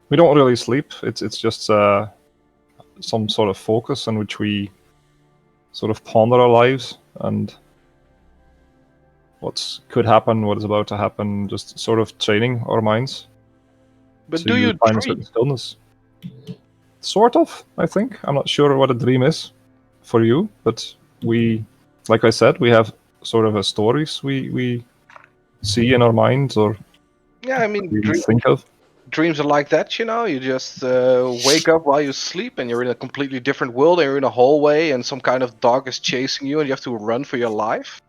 We don't really sleep. It's just some sort of focus in which we sort of ponder our lives and what could happen, what is about to happen, just sort of training our minds. But to do you find a dream? certain stillness? Sort of, I think. I'm not sure what a dream is for you, but we, like I said, we have sort of a stories we see in our minds or Yeah, I mean, we think of. dreams are like that, You just wake up while you sleep and you're in a completely different world and you're in a hallway and some kind of dog is chasing you and you have to run for your life.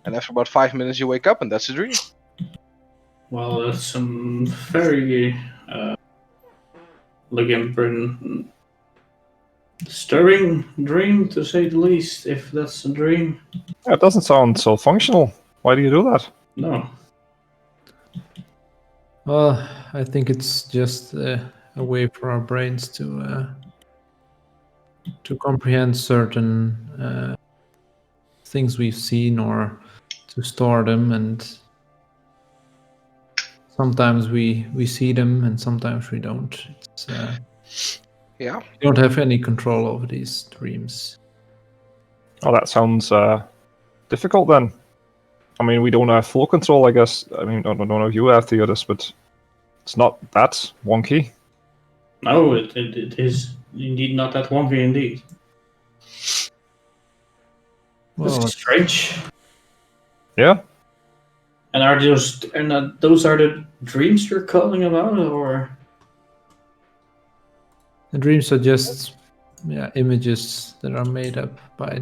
And after about 5 minutes, you wake up and that's a dream. Well, that's some very disturbing dream, to say the least, if that's a dream. Yeah, it doesn't sound so functional. Why do you do that? No. Well, I think it's just a way for our brains to comprehend certain things we've seen or to store them, and sometimes we see them and sometimes we don't. Yeah. We don't have any control over these dreams. Oh, that sounds difficult then. I mean, we don't have full control, I guess. I mean, I don't know if you have, Theodis, but it's not that wonky. No, it is indeed not that wonky indeed. This Well, is strange. Yeah? And those are the dreams you're calling about, or? the dreams are just images that are made up by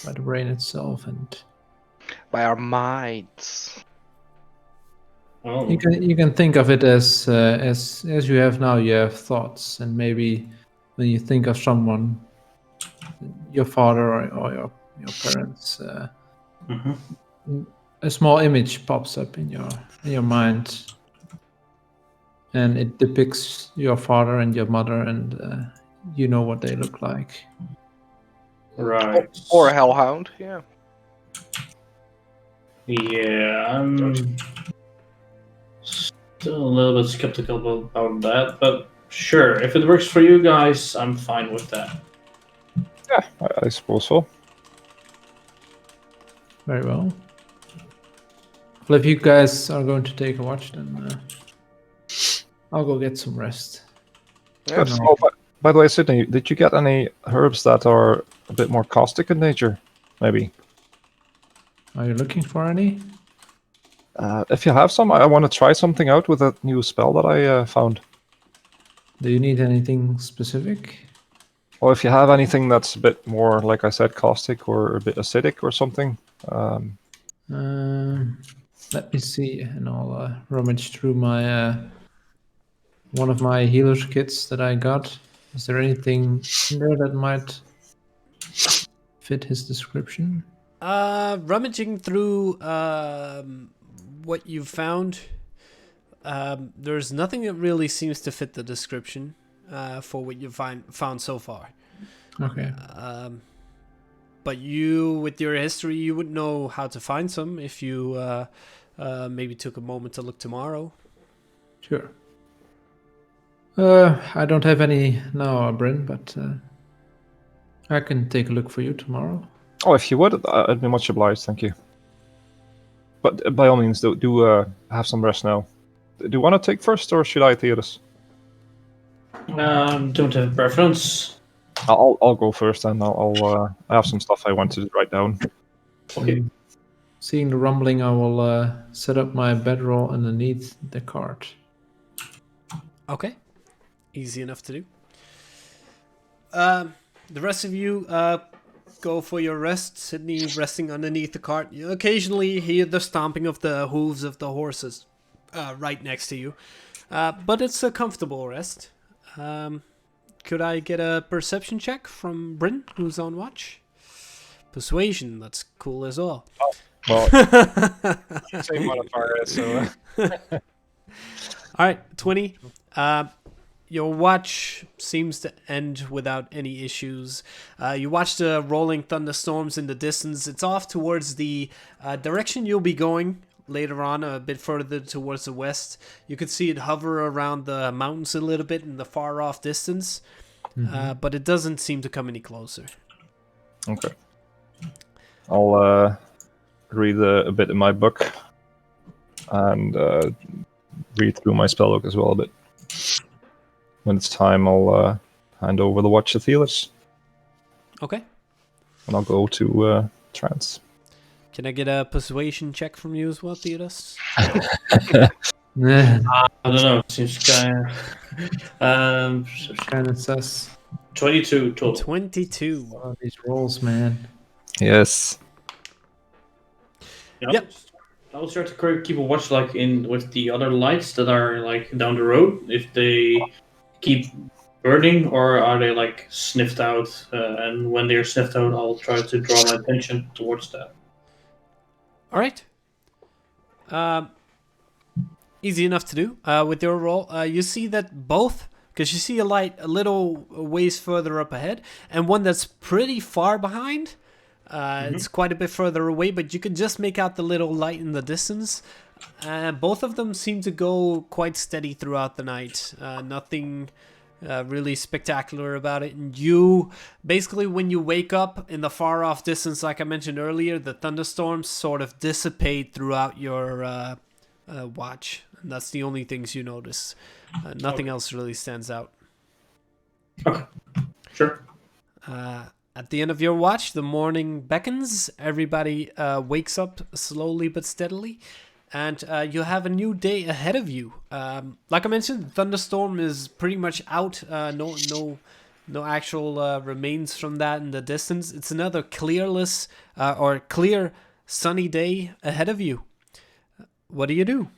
the brain itself, and By our minds. Oh. you can think of it as you have now. You have thoughts, and maybe when you think of someone, your father or your parents, a small image pops up in your mind, and it depicts your father and your mother, and you know what they look like. Right. Or a hellhound, yeah. Yeah, I'm still a little bit skeptical about that, but sure, if it works for you guys, I'm fine with that. Yeah, I suppose so. Very well. Well, if you guys are going to take a watch, then I'll go get some rest. Yeah, No. Oh, by the way, Sydney, did you get any herbs that are a bit more caustic in nature? Maybe. Are you looking for any? If you have some, I want to try something out with that new spell that I found. Do you need anything specific? Or if you have anything that's a bit more, like I said, caustic or a bit acidic or something. Let me see, and I'll rummage through my one of my healer's kits that I got. Is there anything in there that might fit his description? Rummaging through what you found, there's nothing that really seems to fit the description for what you found so far. Okay. But you, with your history, you would know how to find some if you maybe took a moment to look tomorrow. Sure. I don't have any now, Bryn, but I can take a look for you tomorrow. Oh, if you would, I'd be much obliged. Thank you. But by all means, do have some rest now. Do you want to take first, or should I, Theodus? Don't have a preference. I'll go first, and I have some stuff I want to write down. Okay. Seeing the rumbling, I will set up my bedroll underneath the cart. Okay. Easy enough to do. The rest of you go for your rest. Sydney resting underneath the cart. You occasionally hear the stomping of the hooves of the horses right next to you. But it's a comfortable rest. Could I get a perception check from Bryn, who's on watch? Persuasion, that's cool as well. Well, same modifier, so. Alright, 20. Your watch seems to end without any issues. You watch the rolling thunderstorms in the distance. It's off towards the direction you'll be going later on, a bit further towards the west. You could see it hover around the mountains a little bit in the far off distance, but it doesn't seem to come any closer. Okay. I'll read a bit in my book and read through my spellbook as well a bit. When it's time, I'll hand over the watch to Theodus. Okay. And I'll go to trance. Can I get a persuasion check from you as well, Theodus? Yeah, I don't know. Seems kind of. kind of sus. 22 total. 22. Oh, these rolls, man. Yes. Yep. I will start to keep a watch, like in with the other lights that are like down the road. If they keep burning, or are they like sniffed out? And when they're sniffed out, I'll try to draw my attention towards that. All right. Easy enough to do. With your roll, you see that both, because you see a light a little ways further up ahead, and one that's pretty far behind. It's quite a bit further away, but you can just make out the little light in the distance. Both of them seem to go quite steady throughout the night. Nothing really spectacular about it. And you, basically, when you wake up in the far off distance, like I mentioned earlier, the thunderstorms sort of dissipate throughout your watch. And that's the only things you notice. Nothing else really stands out. Okay. Sure. At the end of your watch, the morning beckons. Everybody wakes up slowly but steadily. And you have a new day ahead of you. Like I mentioned, the thunderstorm is pretty much out. No actual remains from that in the distance. It's another clearless or clear sunny day ahead of you. What do you do?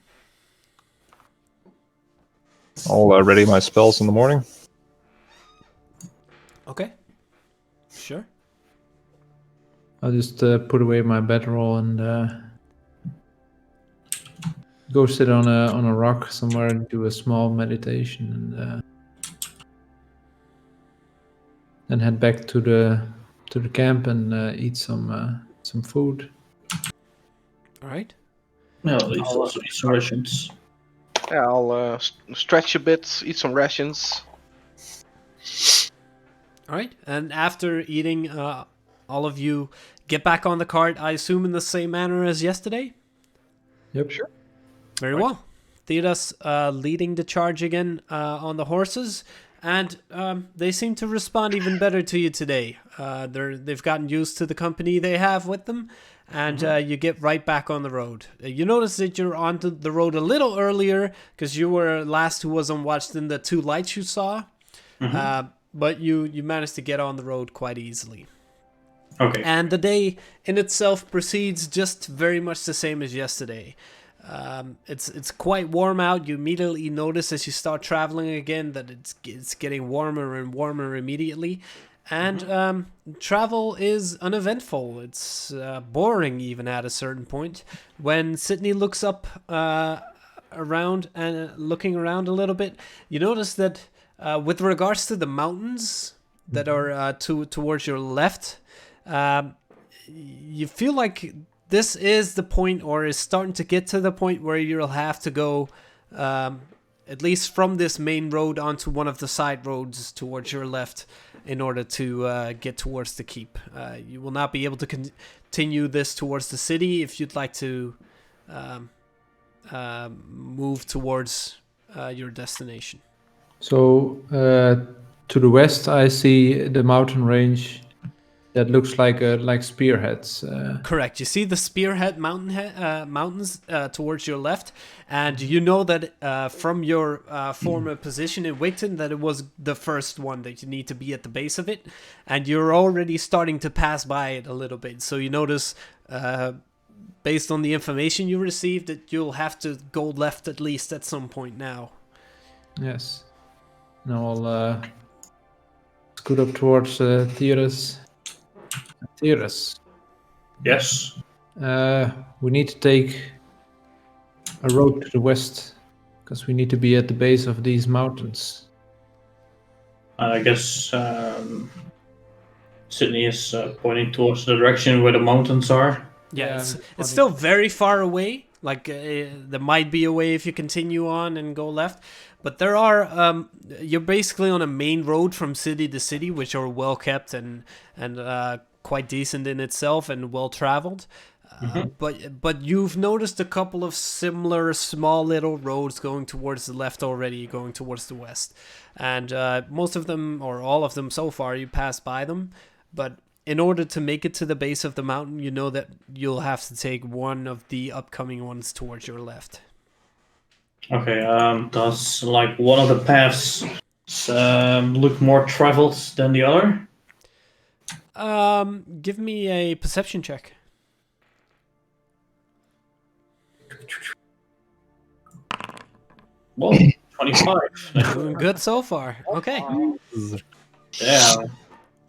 I'll ready my spells in the morning. Okay. Sure. I'll just put away my bedroll and go sit on a rock somewhere and do a small meditation, and then head back to the camp and eat some food. All right. No, it's also eat rations. Yeah, I'll stretch a bit, eat some rations. All right. And after eating, all of you get back on the cart, I assume in the same manner as yesterday? Yep. Sure. Very well. Theodas leading the charge again on the horses, and they seem to respond even better to you today. They've gotten used to the company they have with them, and you get right back on the road. You notice that you're on the road a little earlier because you were last who was on watch than the two lights you saw, but you managed to get on the road quite easily. Okay. And the day in itself proceeds just very much the same as yesterday. It's quite warm out. You immediately notice as you start traveling again that it's getting warmer and warmer immediately, and travel is uneventful. It's boring even at a certain point. When Sydney looks up around and looking around a little bit, you notice that with regards to the mountains that are towards your left, you feel like this is the point, or is starting to get to the point where you'll have to go at least from this main road onto one of the side roads towards your left in order to get towards the keep. You will not be able to continue this towards the city if you'd like to move towards your destination. So to the west, I see the mountain range that looks like spearheads. Correct. You see the Spearhead mountains towards your left, and you know that from your former position in Wigton that it was the first one that you need to be at the base of it, and you're already starting to pass by it a little bit. So you notice, based on the information you received, that you'll have to go left at least at some point now. Yes. Now I'll scoot up towards Theodus. Theodus. Yes. We need to take a road to the west because we need to be at the base of these mountains. I guess Sydney is pointing towards the direction where the mountains are. Yeah, it's still very far away. Like there might be a way if you continue on and go left, but there are. You're basically on a main road from city to city, which are well kept and quite decent in itself and well traveled. But you've noticed a couple of similar small little roads going towards the left already, going towards the west, and most of them or all of them so far you pass by them, but in order to make it to the base of the mountain, you know that you'll have to take one of the upcoming ones towards your left. Okay, does like one of the paths look more traveled than the other? Give me a perception check. Well, 25. Doing good so far. Okay. Yeah.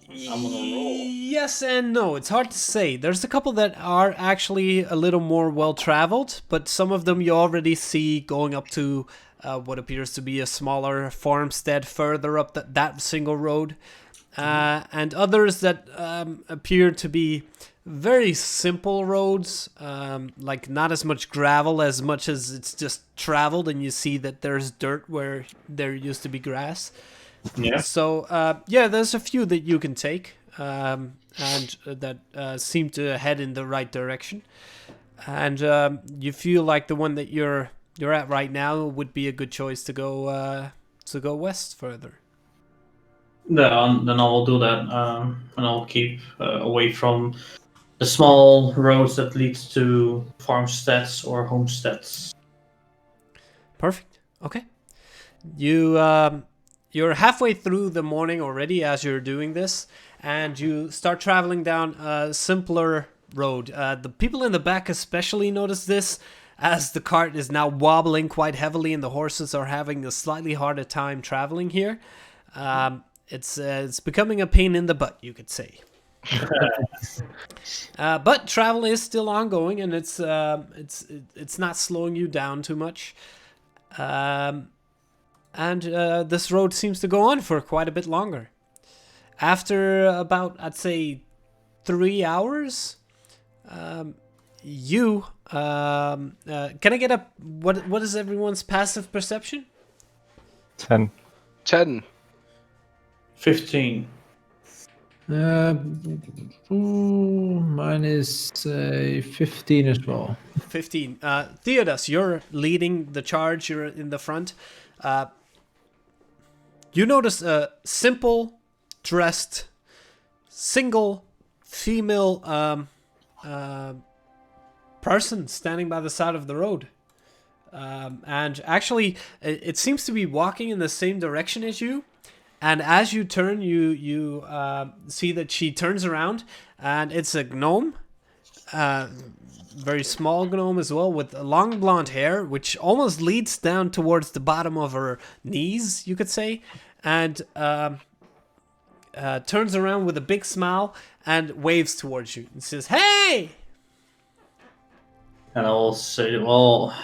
I'm on a roll. Yes and no. It's hard to say. There's a couple that are actually a little more well-traveled, but some of them you already see going up to what appears to be a smaller farmstead further up that single road. And others that appear to be very simple roads, like not as much gravel as much as it's just traveled, and you see that there's dirt where there used to be grass. Yeah. So, there's a few that you can take, and that seem to head in the right direction. And you feel like the one that you're at right now would be a good choice to go west further. Then I will do that, and I'll keep away from the small roads that lead to farmsteads or homesteads. Perfect. Okay. You're halfway through the morning already as you're doing this, and you start traveling down a simpler road. The people in the back especially notice this, as the cart is now wobbling quite heavily and the horses are having a slightly harder time traveling here. It's becoming a pain in the butt, you could say. But travel is still ongoing, and it's not slowing you down too much. And this road seems to go on for quite a bit longer. After about, I'd say, 3 hours, can I get a what is everyone's passive perception? 10. 15. Mine is 15 as well. 15. Theodos, you're leading the charge. You're in the front. You notice a simple dressed single female person standing by the side of the road. And actually, it seems to be walking in the same direction as you. And as you turn, you see that she turns around, and it's a gnome. Very small gnome as well, with long blonde hair, which almost leads down towards the bottom of her knees, you could say, and turns around with a big smile and waves towards you and says, "Hey!" And I'll say, well,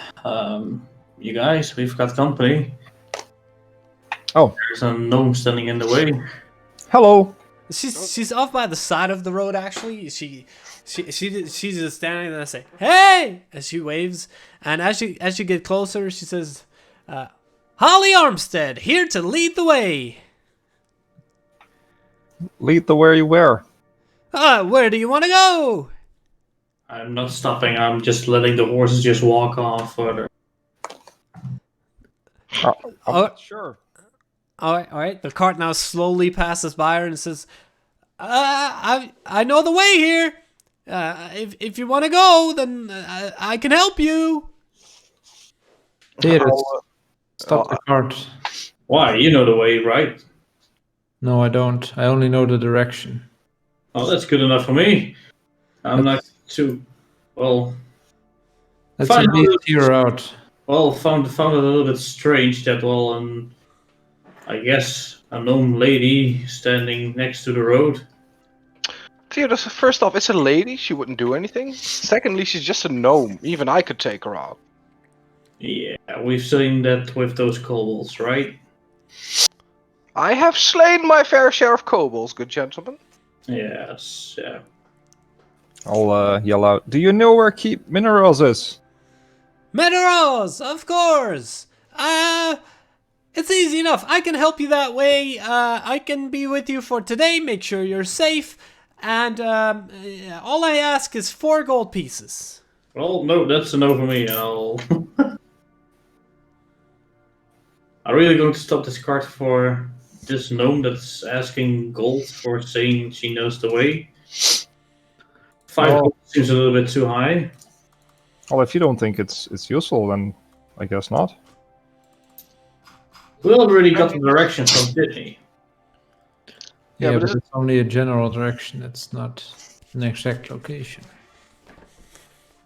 you guys, we've got company. Oh, There's a gnome standing in the way. hello. She's off by the side of the road. Actually, she's just standing there and say, "Hey!" as she waves, and as you get closer, she says, Holly Armstead, here to lead the way. Lead the way you were. Where do you want to go? I'm not stopping. I'm just letting the horses just walk on further. I'm Oh. not sure. All right. The cart now slowly passes by her and says, I know the way here. If you want to go, then I can help you. Theodis, stop the cart. Why? You know the way, right? No, I don't. I only know the direction. Oh, that's good enough for me. I'm not too well. Let's Fine. at least hear her out. Well, found it a little bit strange that I guess a gnome lady standing next to the road. Theodis, first off, it's a lady. She wouldn't do anything. Secondly, she's just a gnome. Even I could take her out. Yeah, we've seen that with those kobolds, right? I have slain my fair share of kobolds, good gentlemen. Yes, yeah. I'll yell out. Do you know where Keep Minerals is? Minerals, of course. It's easy enough. I can help you that way. I can be with you for today. Make sure you're safe. And all I ask is 4 gold pieces. Well, no, that's a no for me. I'm really going to stop this cart for this gnome that's asking gold for saying she knows the way. 5 gold seems a little bit too high. Well, if you don't think it's useful, then I guess not. We already got the direction from Sydney. Yeah, but but it's only a general direction. It's not an exact location.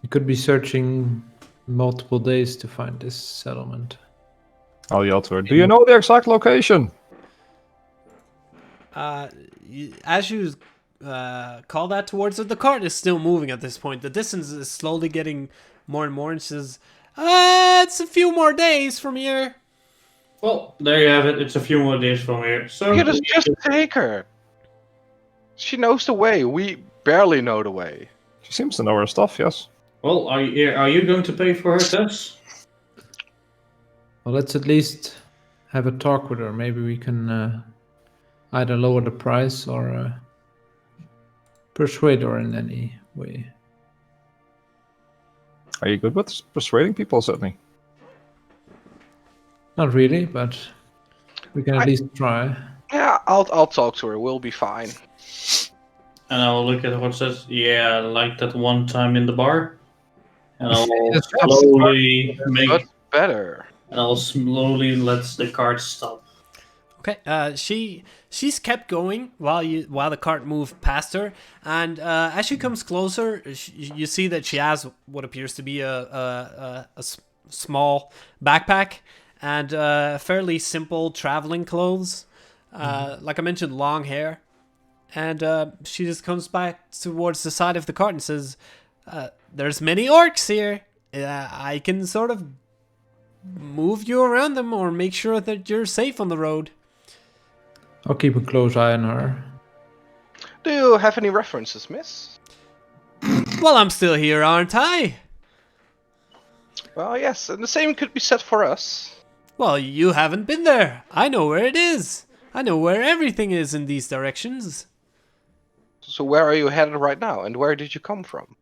You could be searching multiple days to find this settlement. I'll yell to her. Do you know the exact location? As you call that towards her, the cart is still moving at this point. The distance is slowly getting more and more, and she says, it's a few more days from here. Well, there you have it. It's a few more days from here. So Just take her. She knows the way. We barely know the way. She seems to know her stuff, yes. Well, are you going to pay for her test? Well, let's at least have a talk with her. Maybe we can either lower the price or persuade her in any way. Are you good with persuading people, Sydney? Not really, but we can at least try. Yeah, I'll talk to her. We'll be fine. And I'll look at what it says. Yeah, like that one time in the bar. And I'll Yes, slowly But better. And I'll slowly let the cart stop. Okay. She's kept going while the cart moved past her, and as she comes closer, you see that she has what appears to be a small backpack and fairly simple traveling clothes. Like I mentioned, long hair, and she just comes back towards the side of the cart and says, "There's many orcs here. I can sort of move you around them or make sure that you're safe on the road." I'll keep a close eye on her. Do you have any references, miss? Well, I'm still here, aren't I? Well, yes, and the same could be said for us. Well, you haven't been there. I know where it is. I know where everything is in these directions. So where are you headed right now, and where did you come from?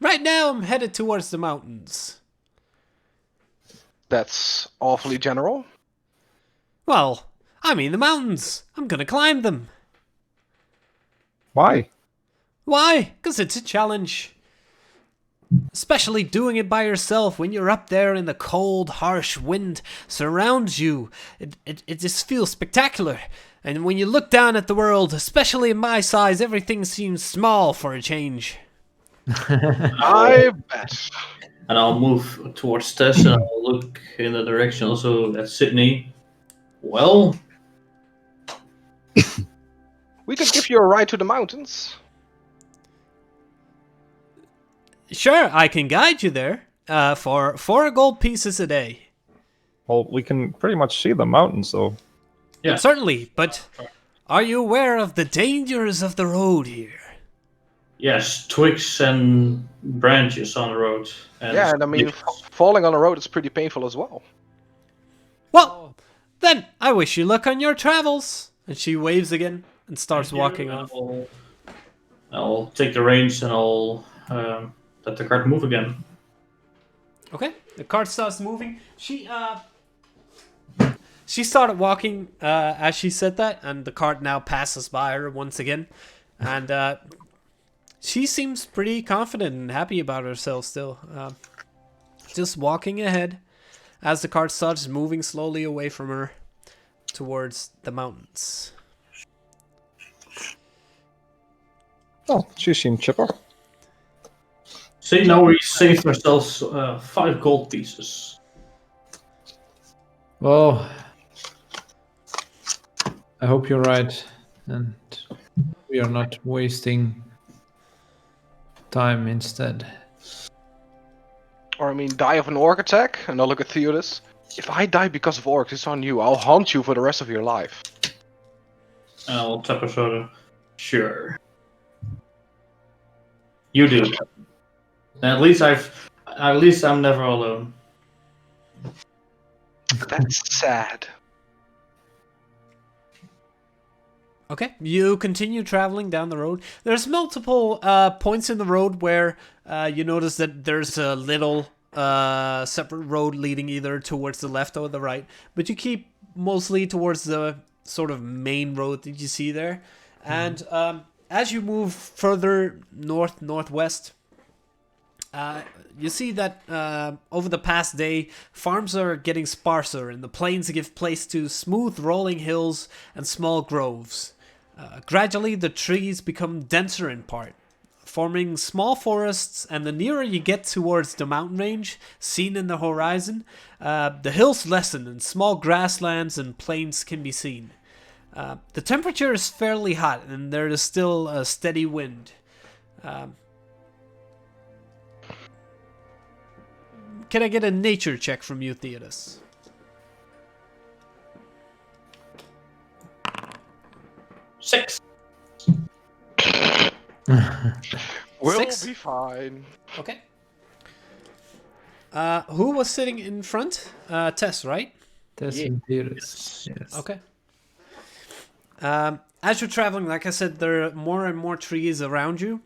Right now, I'm headed towards the mountains. That's awfully general. Well, I mean the mountains. I'm gonna climb them. Why? Why? 'Cause it's a challenge. Especially doing it by yourself when you're up there and the cold, harsh wind surrounds you. It just feels spectacular. And when you look down at the world, especially in my size, everything seems small for a change. I bet. And I'll move towards Tess and I'll look in the direction also at Sydney. Well, We could give you a ride to the mountains. Sure, I can guide you there for 4 gold pieces a day. Well, we can pretty much see the mountains, though. yeah. Certainly, but are you aware of the dangers of the road here? Yes, twigs and branches on the road. Yeah, and I mean, falling on the road is pretty painful as well. Well, then I wish you luck on your travels. And she waves again and starts walking off. I'll take the reins and I'll let the cart move again. Okay, the cart starts moving. She started walking as she said that, and the cart now passes by her once again, and she seems pretty confident and happy about herself still. Just walking ahead as the cart starts moving slowly away from her towards the mountains. Oh, she seemed chipper. See, now we saved ourselves 5 gold pieces. Well, I hope you're right, and we are not wasting time instead. Or I mean, die of an orc attack, and I'll look at Theodis. If I die because of orcs, it's on you. I'll haunt you for the rest of your life. And I'll tap her shoulder. Sure. You do. At least I'm never alone. That's sad. Okay, you continue traveling down the road. There's multiple points in the road where you notice that there's a little separate road leading either towards the left or the right, but you keep mostly towards the sort of main road that you see there. And as you move further northwest, you see that over the past day, farms are getting sparser and the plains give place to smooth rolling hills and small groves. Gradually, the trees become denser in part, forming small forests, and the nearer you get towards the mountain range seen in the horizon, the hills lessen and small grasslands and plains can be seen. The temperature is fairly hot and there is still a steady wind. Can I get a nature check from you, Theodis? Six. We'll 6? be fine. Okay. Who was sitting in front? Tess, right? Tess and Iris. Yes. Okay. As you're traveling, like I said, there are more and more trees around you.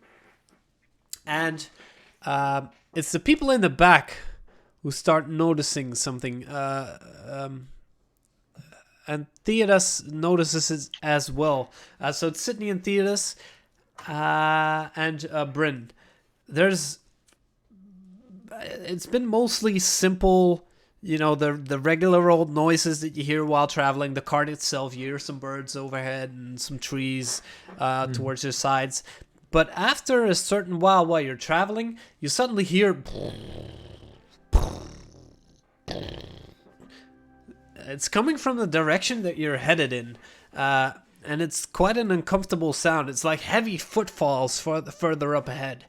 And it's the people in the back who start noticing something. And Theodis notices it as well. So it's Sydney and Theodis and Bryn. It's been mostly simple, the regular old noises that you hear while traveling. The cart itself, you hear some birds overhead and some trees towards your sides. But after a certain while you're traveling, you suddenly hear... It's coming from the direction that you're headed in, and it's quite an uncomfortable sound. It's like heavy footfalls further up ahead.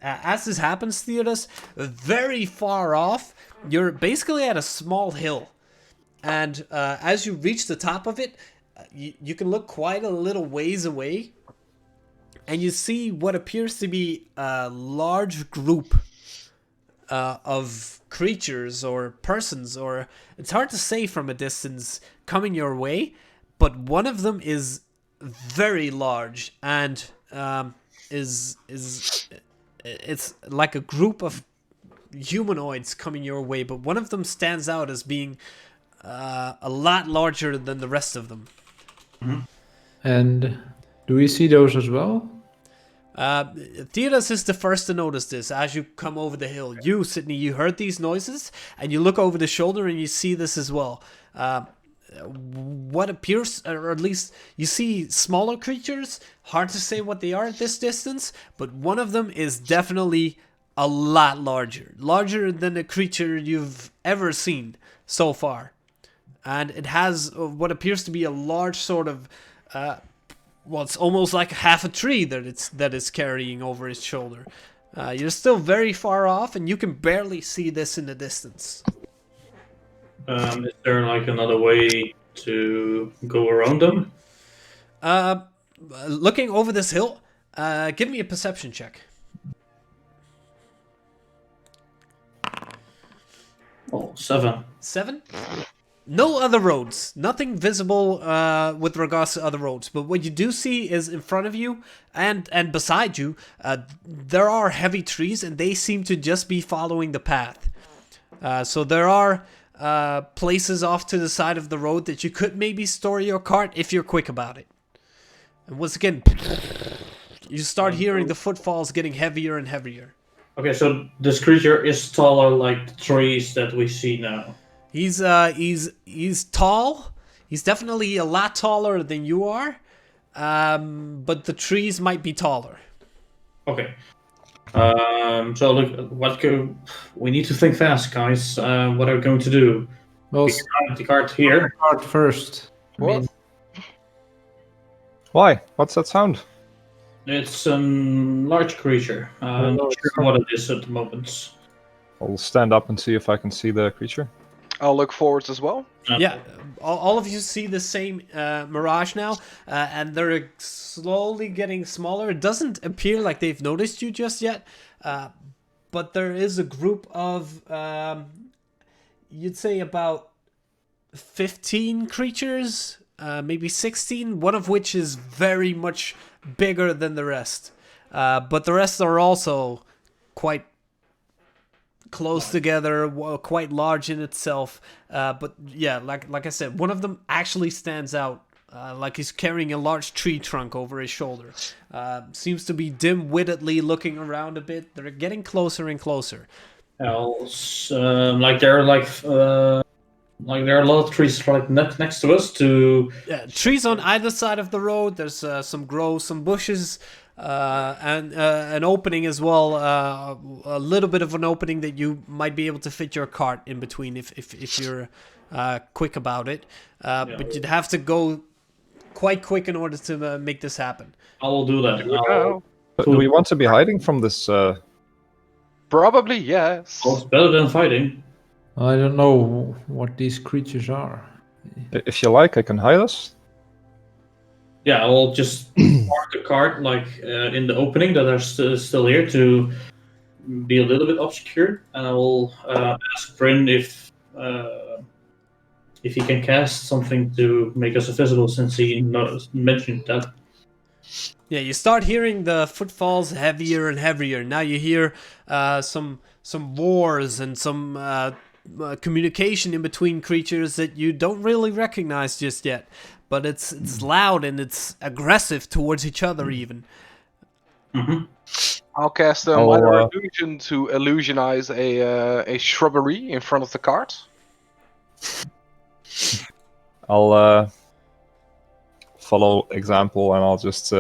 As this happens, Theodis, very far off, you're basically at a small hill. And as you reach the top of it, you can look quite a little ways away, and you see what appears to be a large group of creatures or persons, or it's hard to say from a distance, coming your way, but one of them is very large and it's like a group of humanoids coming your way, but one of them stands out as being a lot larger than the rest of them. Mm-hmm. And do we see those as well? Theodis is the first to notice this as you come over the hill. You, Sydney, you heard these noises, and you look over the shoulder and you see this as well. What appears, or at least you see smaller creatures, hard to say what they are at this distance, but one of them is definitely a lot larger than a creature you've ever seen so far. And it has what appears to be a large sort of... it's almost like half a tree that is carrying over his shoulder. You're still very far off, and you can barely see this in the distance. Is there like another way to go around them? Looking over this hill, give me a perception check. Oh, 7. 7? no other roads, nothing visible with regards to other roads. But what you do see is in front of you and beside you, there are heavy trees, and they seem to just be following the path. So there are places off to the side of the road that you could maybe store your cart if you're quick about it. And once again, you start hearing the footfalls getting heavier and heavier. Okay, so this creature is taller like the trees that we see now. He's tall. He's definitely a lot taller than you are. But the trees might be taller. Okay. So look, we need to think fast, guys. What are we going to do? Well, We can hide the cart here. start first. I What? mean, Why? What's that sound? It's a large creature. I'm not sure what it is at the moment. I'll stand up and see if I can see the creature. I'll look forwards as well. Yeah, all of you see the same mirage now, and they're slowly getting smaller. It doesn't appear like they've noticed you just yet, but there is a group of, you'd say about 15 creatures, maybe 16, one of which is very much bigger than the rest. But the rest are also quite close together, quite large in itself. But yeah, like I said, one of them actually stands out, like he's carrying a large tree trunk over his shoulder. Seems to be dim-wittedly looking around a bit. They're getting closer and closer. Else, there are a lot of trees like next to us. Yeah, trees on either side of the road. There's some groves, some bushes, and an opening as well. A little bit of an opening that you might be able to fit your cart in between if you're quick about it. But you'd have to go quite quick in order to make this happen. I will do that. But do we want to be hiding from this? Probably yes. It's better than fighting. I don't know what these creatures are. If you like, I can hide us. Yeah, I will just park the cart in the opening that are still here to be a little bit obscured, and I will ask Bryn if he can cast something to make us invisible, since he mentioned that. Yeah, you start hearing the footfalls heavier and heavier. Now you hear some roars and some communication in between creatures that you don't really recognize just yet. But it's loud and it's aggressive towards each other even. Mm-hmm. I'll cast a minor illusion to illusionize a shrubbery in front of the cart. I'll follow example, and I'll just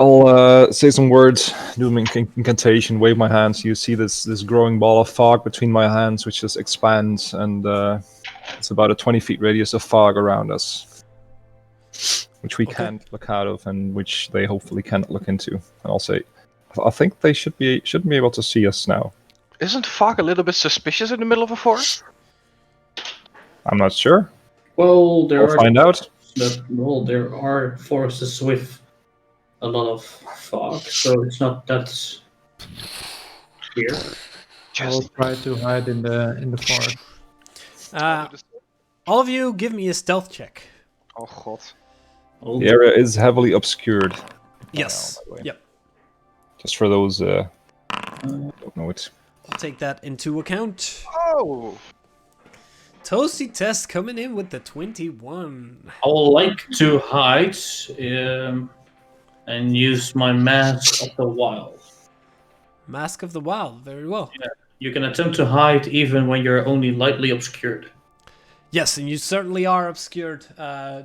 I'll say some words, do an incantation, wave my hands. You see this growing ball of fog between my hands, which just expands, and it's about a 20 feet radius of fog around us, which we can't look out of, and which they hopefully can't look into. And I'll say, I think they shouldn't be able to see us now. Isn't fog a little bit suspicious in the middle of a forest? I'm not sure. Well, We'll find out. There are forests with a lot of fog, so it's not that weird. I'll try to hide in the forest. All of you, give me a stealth check. Oh god. The area is heavily obscured. Yes. by the way. Yep. Just for those don't know it. I'll take that into account. Oh! Toasty Test coming in with the 21. I would like to hide and use my Mask of the Wild. Mask of the Wild, very well. Yeah. You can attempt to hide even when you're only lightly obscured. Yes, and you certainly are obscured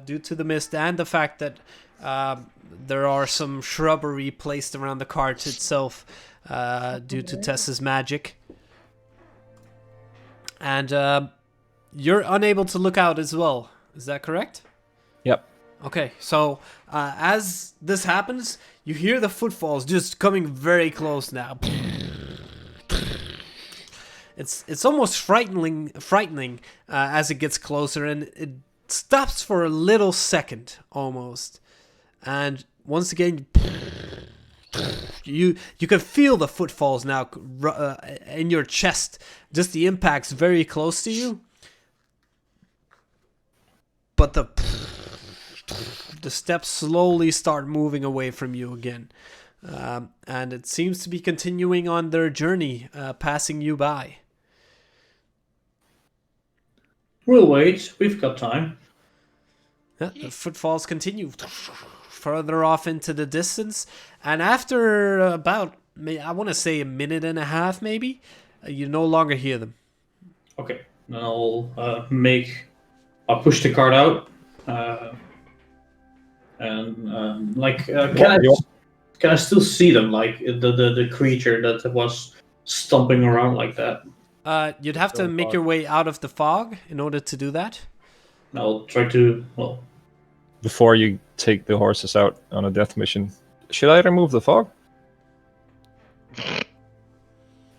due to the mist and the fact that there are some shrubbery placed around the cart itself due to Tess's magic. And you're unable to look out as well. Is that correct? Yep. Okay, so as this happens, you hear the footfalls just coming very close now. It's almost frightening as it gets closer, and it stops for a little second almost, and once again you can feel the footfalls now in your chest. Just the impact's very close to you, but the steps slowly start moving away from you again, and it seems to be continuing on their journey, passing you by. We'll wait. We've got time. Yeah, the footfalls continue further off into the distance, and after about, I want to say, a minute and a half, maybe, you no longer hear them. Okay. Then I'll push the cart out, and can I still see them? Like the creature that was stomping around like that. You'd have to make your way out of the fog in order to do that. I'll try to. Well, Before you take the horses out on a death mission, should I remove the fog?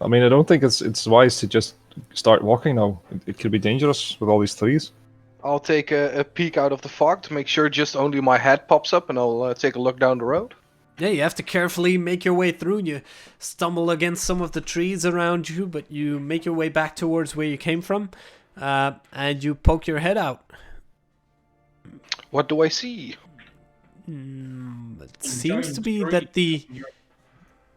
I mean, I don't think it's wise to just start walking now. It could be dangerous with all these trees. I'll take a peek out of the fog to make sure just only my head pops up, and I'll take a look down the road. Yeah, you have to carefully make your way through. You stumble against some of the trees around you, but you make your way back towards where you came from, and you poke your head out. What do I see? It seems to be that the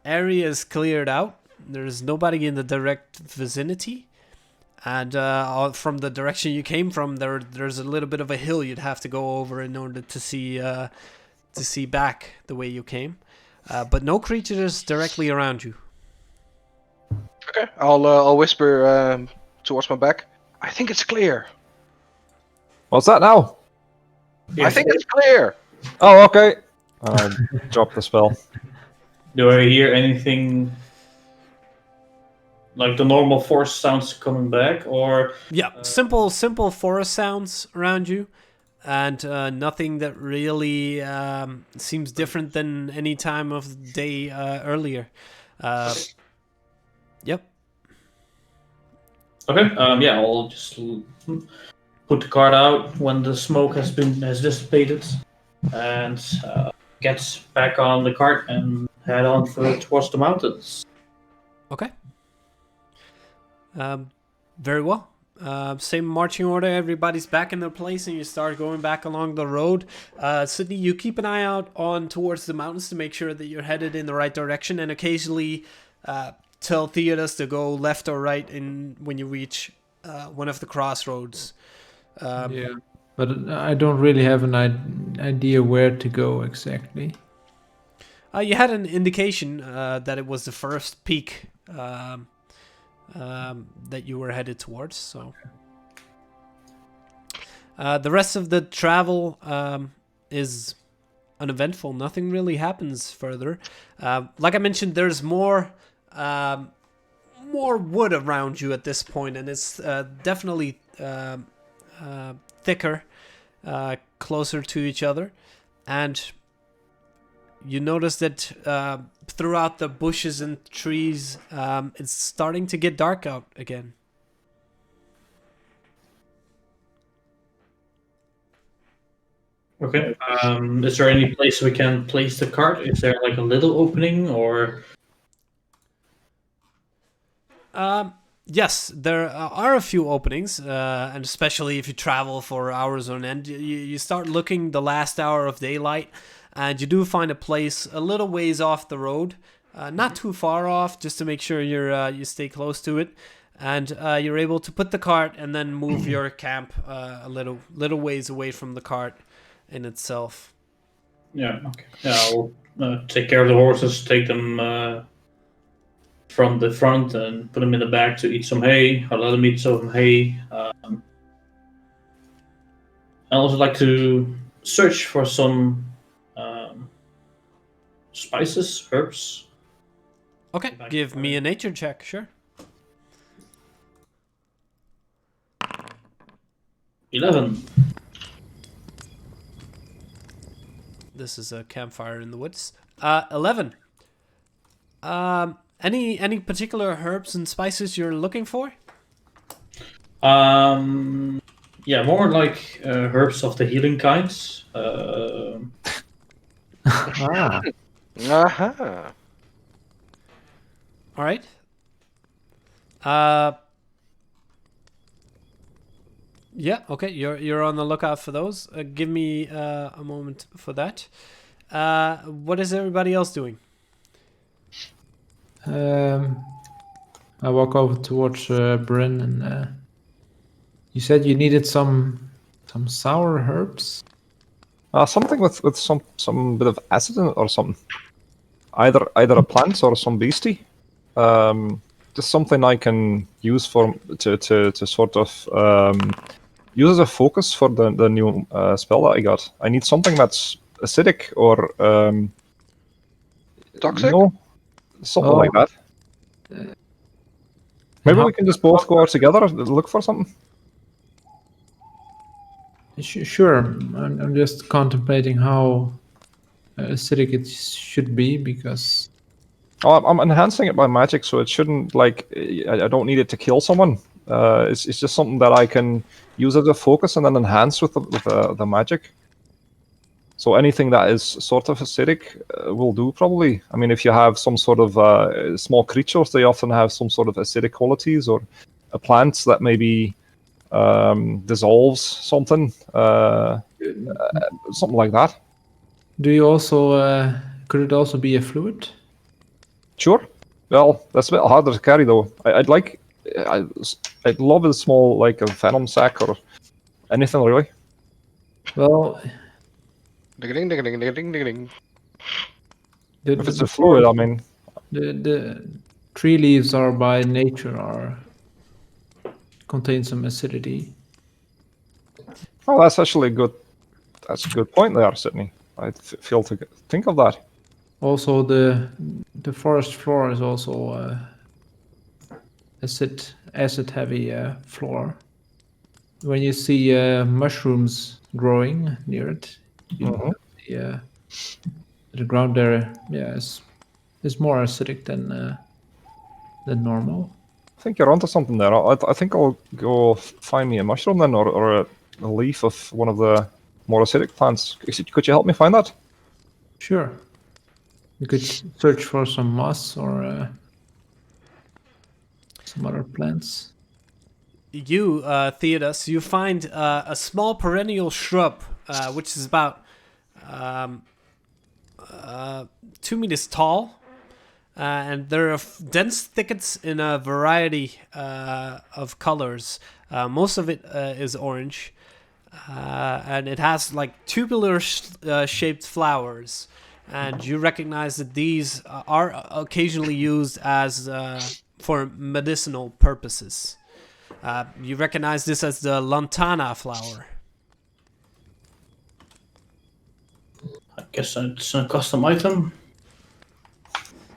area is cleared out. There's nobody in the direct vicinity. And from the direction you came from, there's a little bit of a hill you'd have to go over in order to see back the way you came. But no creatures directly around you. Okay, I'll whisper towards my back. I think it's clear. What's that now? I think it's clear. Oh, okay. Drop the spell. do I hear anything like the normal forest sounds coming back, or? Yeah, simple forest sounds around you, and nothing that really seems different than any time of the day earlier. Yep. Okay. Yeah, I'll just put the cart out when the smoke has dissipated, and get back on the cart and head on towards the mountains. Okay. Very well. Same marching order. Everybody's back in their place, and you start going back along the road. Sydney, you keep an eye out on towards the mountains to make sure that you're headed in the right direction, and occasionally tell Theodos to go left or right when you reach one of the crossroads. Yeah, but I don't really have an idea where to go exactly. You had an indication that it was the first peak that you were headed towards. So the rest of the travel is uneventful. Nothing really happens further. Like I mentioned, there's more wood around you at this point, and it's definitely thicker, closer to each other, and you notice that throughout the bushes and trees, it's starting to get dark out again. Okay. Is there any place we can place the cart? Is there like a little opening, or? Yes, there are a few openings, and especially if you travel for hours on end, you start looking the last hour of daylight, and you do find a place a little ways off the road, not too far off, just to make sure you stay close to it, and you're able to put the cart and then move your camp a little ways away from the cart in itself. Yeah. Okay. Yeah, I'll take care of the horses. Take them from the front and put them in the back to eat some hay. I'll let them eat some hay. I also like to search for some spices, herbs. Okay, give me a nature check, sure. 11. This is a campfire in the woods. 11. Any particular herbs and spices you're looking for? Yeah, more like herbs of the healing kinds. Ah, Uh-huh. All right. Yeah. Okay. You're on the lookout for those. Give me a moment for that. What is everybody else doing? I walk over towards Bryn and you said you needed some sour herbs. Something with some bit of acid in it or something. Either a plant or some beastie. Just something I can use to sort of use as a focus for the new spell that I got. I need something that's acidic or Toxic? something like that. Maybe we can just both go out together and look for something. Sure. I'm just contemplating how acidic it should be because. Oh, I'm enhancing it by magic, so it shouldn't I don't need it to kill someone. It's just something that I can use as a focus and then enhance with the magic. So anything that is sort of acidic will do probably. I mean, if you have some sort of small creatures, they often have some sort of acidic qualities, or a plant that maybe dissolves something, something like that. Do you also? Could it also be a fluid? Sure. Well, that's a bit harder to carry though. I'd love a small like a venom sac or anything really. Well, Ding, ding, ding, ding, ding, ding, ding. If it's a fluid, I mean, the tree leaves are by nature contain some acidity. oh, that's actually good. That's a good point there, Sydney. I feel to think of that. Also, the forest floor is also acid heavy floor. When you see mushrooms growing near it, you know the ground there, is more acidic than normal. I think you're onto something there. I think I'll go find me a mushroom then, or a leaf of one of the more acidic plants. Could you help me find that? Sure. You could search for some moss or some other plants. You, Theodos, you find a small perennial shrub, which is about 2 meters tall, and there are dense thickets in a variety of colors. Most of it is orange, and it has like tubular shaped flowers. And you recognize that these are occasionally used as for medicinal purposes. You recognize this as the lantana flower. I guess it's a custom item.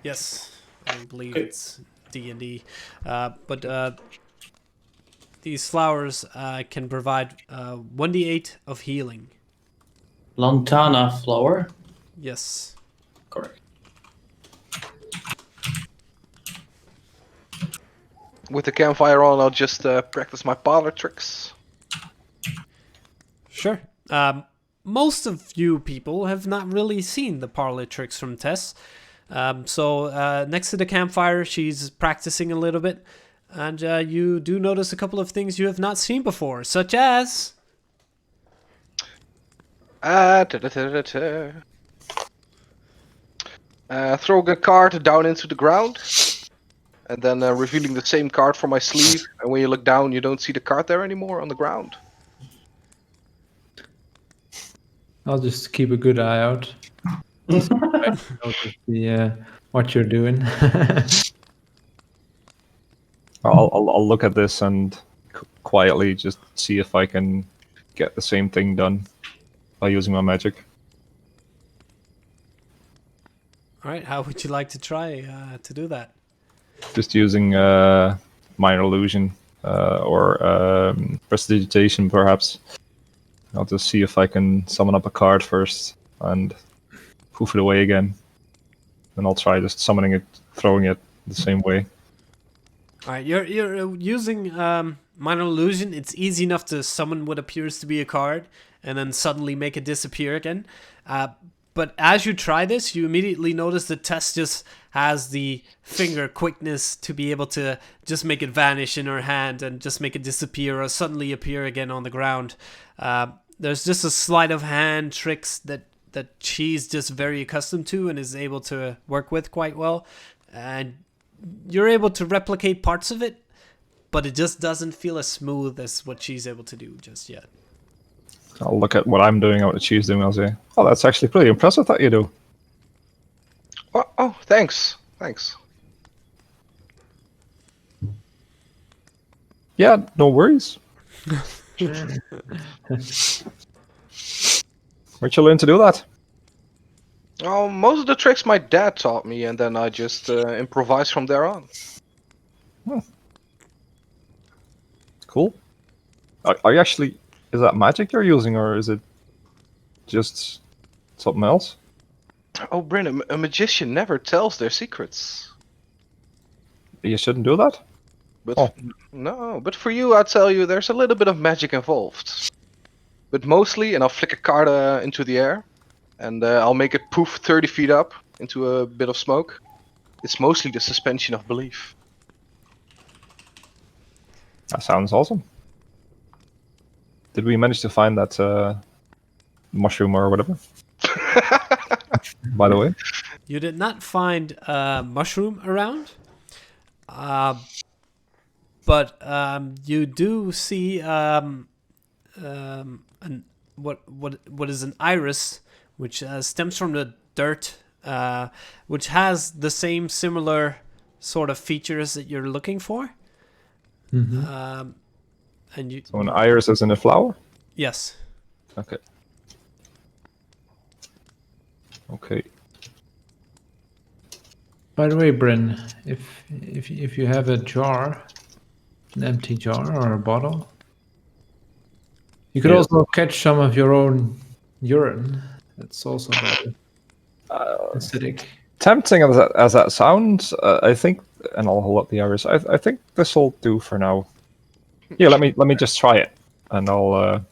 Yes, I believe Okay. it's D&D. But these flowers can provide 1d8 of healing. Lantana flower. Yes. Correct. With the campfire on, I'll just practice my parlor tricks. Sure. Most of you people have not really seen the parlor tricks from Tess. So next to the campfire, she's practicing a little bit. And you do notice a couple of things you have not seen before, such as... Throwing a card down into the ground, and then revealing the same card from my sleeve. And when you look down, you don't see the card there anymore on the ground. I'll just keep a good eye out. Just notice what you're doing. I'll look at this and quietly just see if I can get the same thing done by using my magic. All right, how would you like to try to do that? Just using minor illusion or prestidigitation, perhaps. I'll just see if I can summon up a card first and poof it away again. Then I'll try just summoning it, throwing it the same way. All right, you're using minor illusion. It's easy enough to summon what appears to be a card and then suddenly make it disappear again. But as you try this, you immediately notice that Tess just has the finger quickness to be able to just make it vanish in her hand and just make it disappear or suddenly appear again on the ground. There's just a sleight of hand tricks that she's just very accustomed to and is able to work with quite well. And you're able to replicate parts of it, but it just doesn't feel as smooth as what she's able to do just yet. I'll look at what I'm doing and what she's doing. I'll say, oh, that's actually pretty impressive that you do. Oh, thanks. Thanks. Yeah, no worries. Where'd you learn to do that? Oh, most of the tricks my dad taught me, and then I just improvised from there on. Cool. Are you actually... Is that magic you're using, or is it just something else? Oh, Bryn, a magician never tells their secrets. You shouldn't do that? But no, but for you, I'll tell you, there's a little bit of magic involved. But mostly, and I'll flick a card into the air, and I'll make it poof 30 feet up into a bit of smoke. It's mostly the suspension of belief. That sounds awesome. Did we manage to find that mushroom or whatever? By the way, You did not find a mushroom around, but you do see what is an iris, which stems from the dirt, which has the same similar sort of features that you're looking for. Mm-hmm. And you, so an iris is in a flower? yes. Okay. Okay. By the way, Bryn, if you have a jar, an empty jar or a bottle, you could Yeah. also catch some of your own urine. That's also very acidic. Tempting as that sounds, I think, and I'll hold up the iris. I think this will do for now. Yeah, let me just try it, and I'll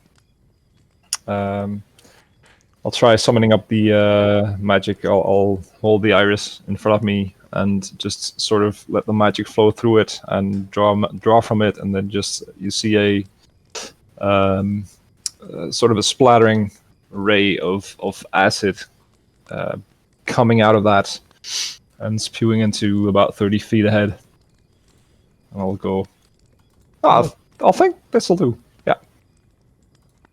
try summoning up the magic. I'll hold the iris in front of me and just sort of let the magic flow through it and draw from it, and then just you see a sort of a splattering ray of acid coming out of that and spewing into about 30 feet ahead. And I'll go, I think this will do. Yeah.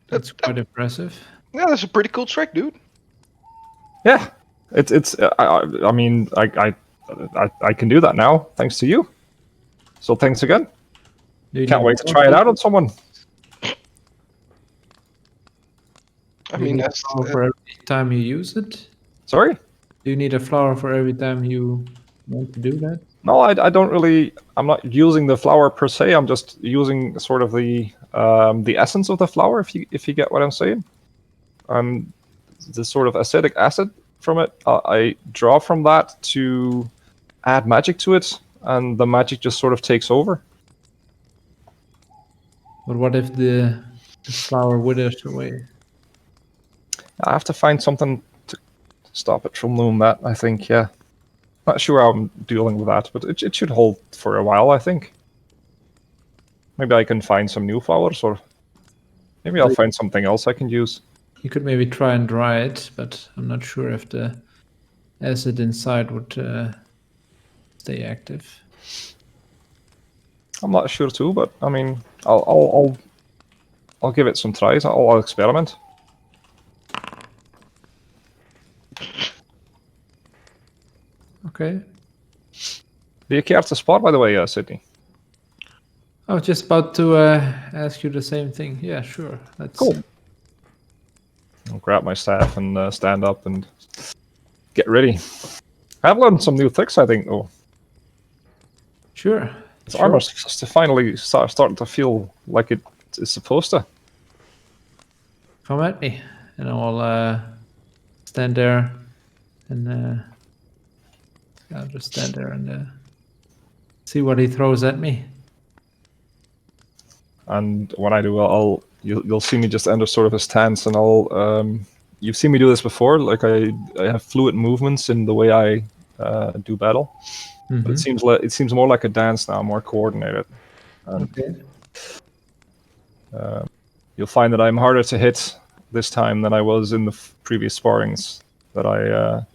That's quite impressive. Yeah, that's a pretty cool trick, dude. Yeah. It's. I mean, I can do that now thanks to you. So thanks again. Do you Can't need wait to more try it out on someone. I Do you mean, need a that's flower for every time you use it? Sorry. Do you need a flower for every time you want to do that? No, I don't really. I'm not using the flower per se. I'm just using sort of the essence of the flower. If you get what I'm saying, the sort of acidic acid from it. I draw from that to add magic to it, and the magic just sort of takes over. But what if the flower withers away? I have to find something to stop it from doing that. I think, yeah. Not sure how I'm dealing with that, but it should hold for a while, I think. Maybe I can find some new flowers, or maybe I'll find something else I can use. You could maybe try and dry it, but I'm not sure if the acid inside would stay active. I'm not sure too, but I mean, I'll give it some tries. I'll experiment. Okay. Do you care to spot, by the way, Sydney? I was just about to ask you the same thing. Yeah, sure. Let's. Cool. I'll grab my staff and stand up and get ready. I've learned some new tricks, I think, though. Sure. This armor's just finally starting to feel like it is supposed to. Come at me, and I'll stand there, and I'll just stand there and see what he throws at me. And when I do, you'll see me just enter sort of a stance, and you've seen me do this before. Like I have fluid movements in the way I do battle. But it seems more like a dance now, more coordinated. And Okay. you'll find that I'm harder to hit this time than I was in the previous sparrings. That I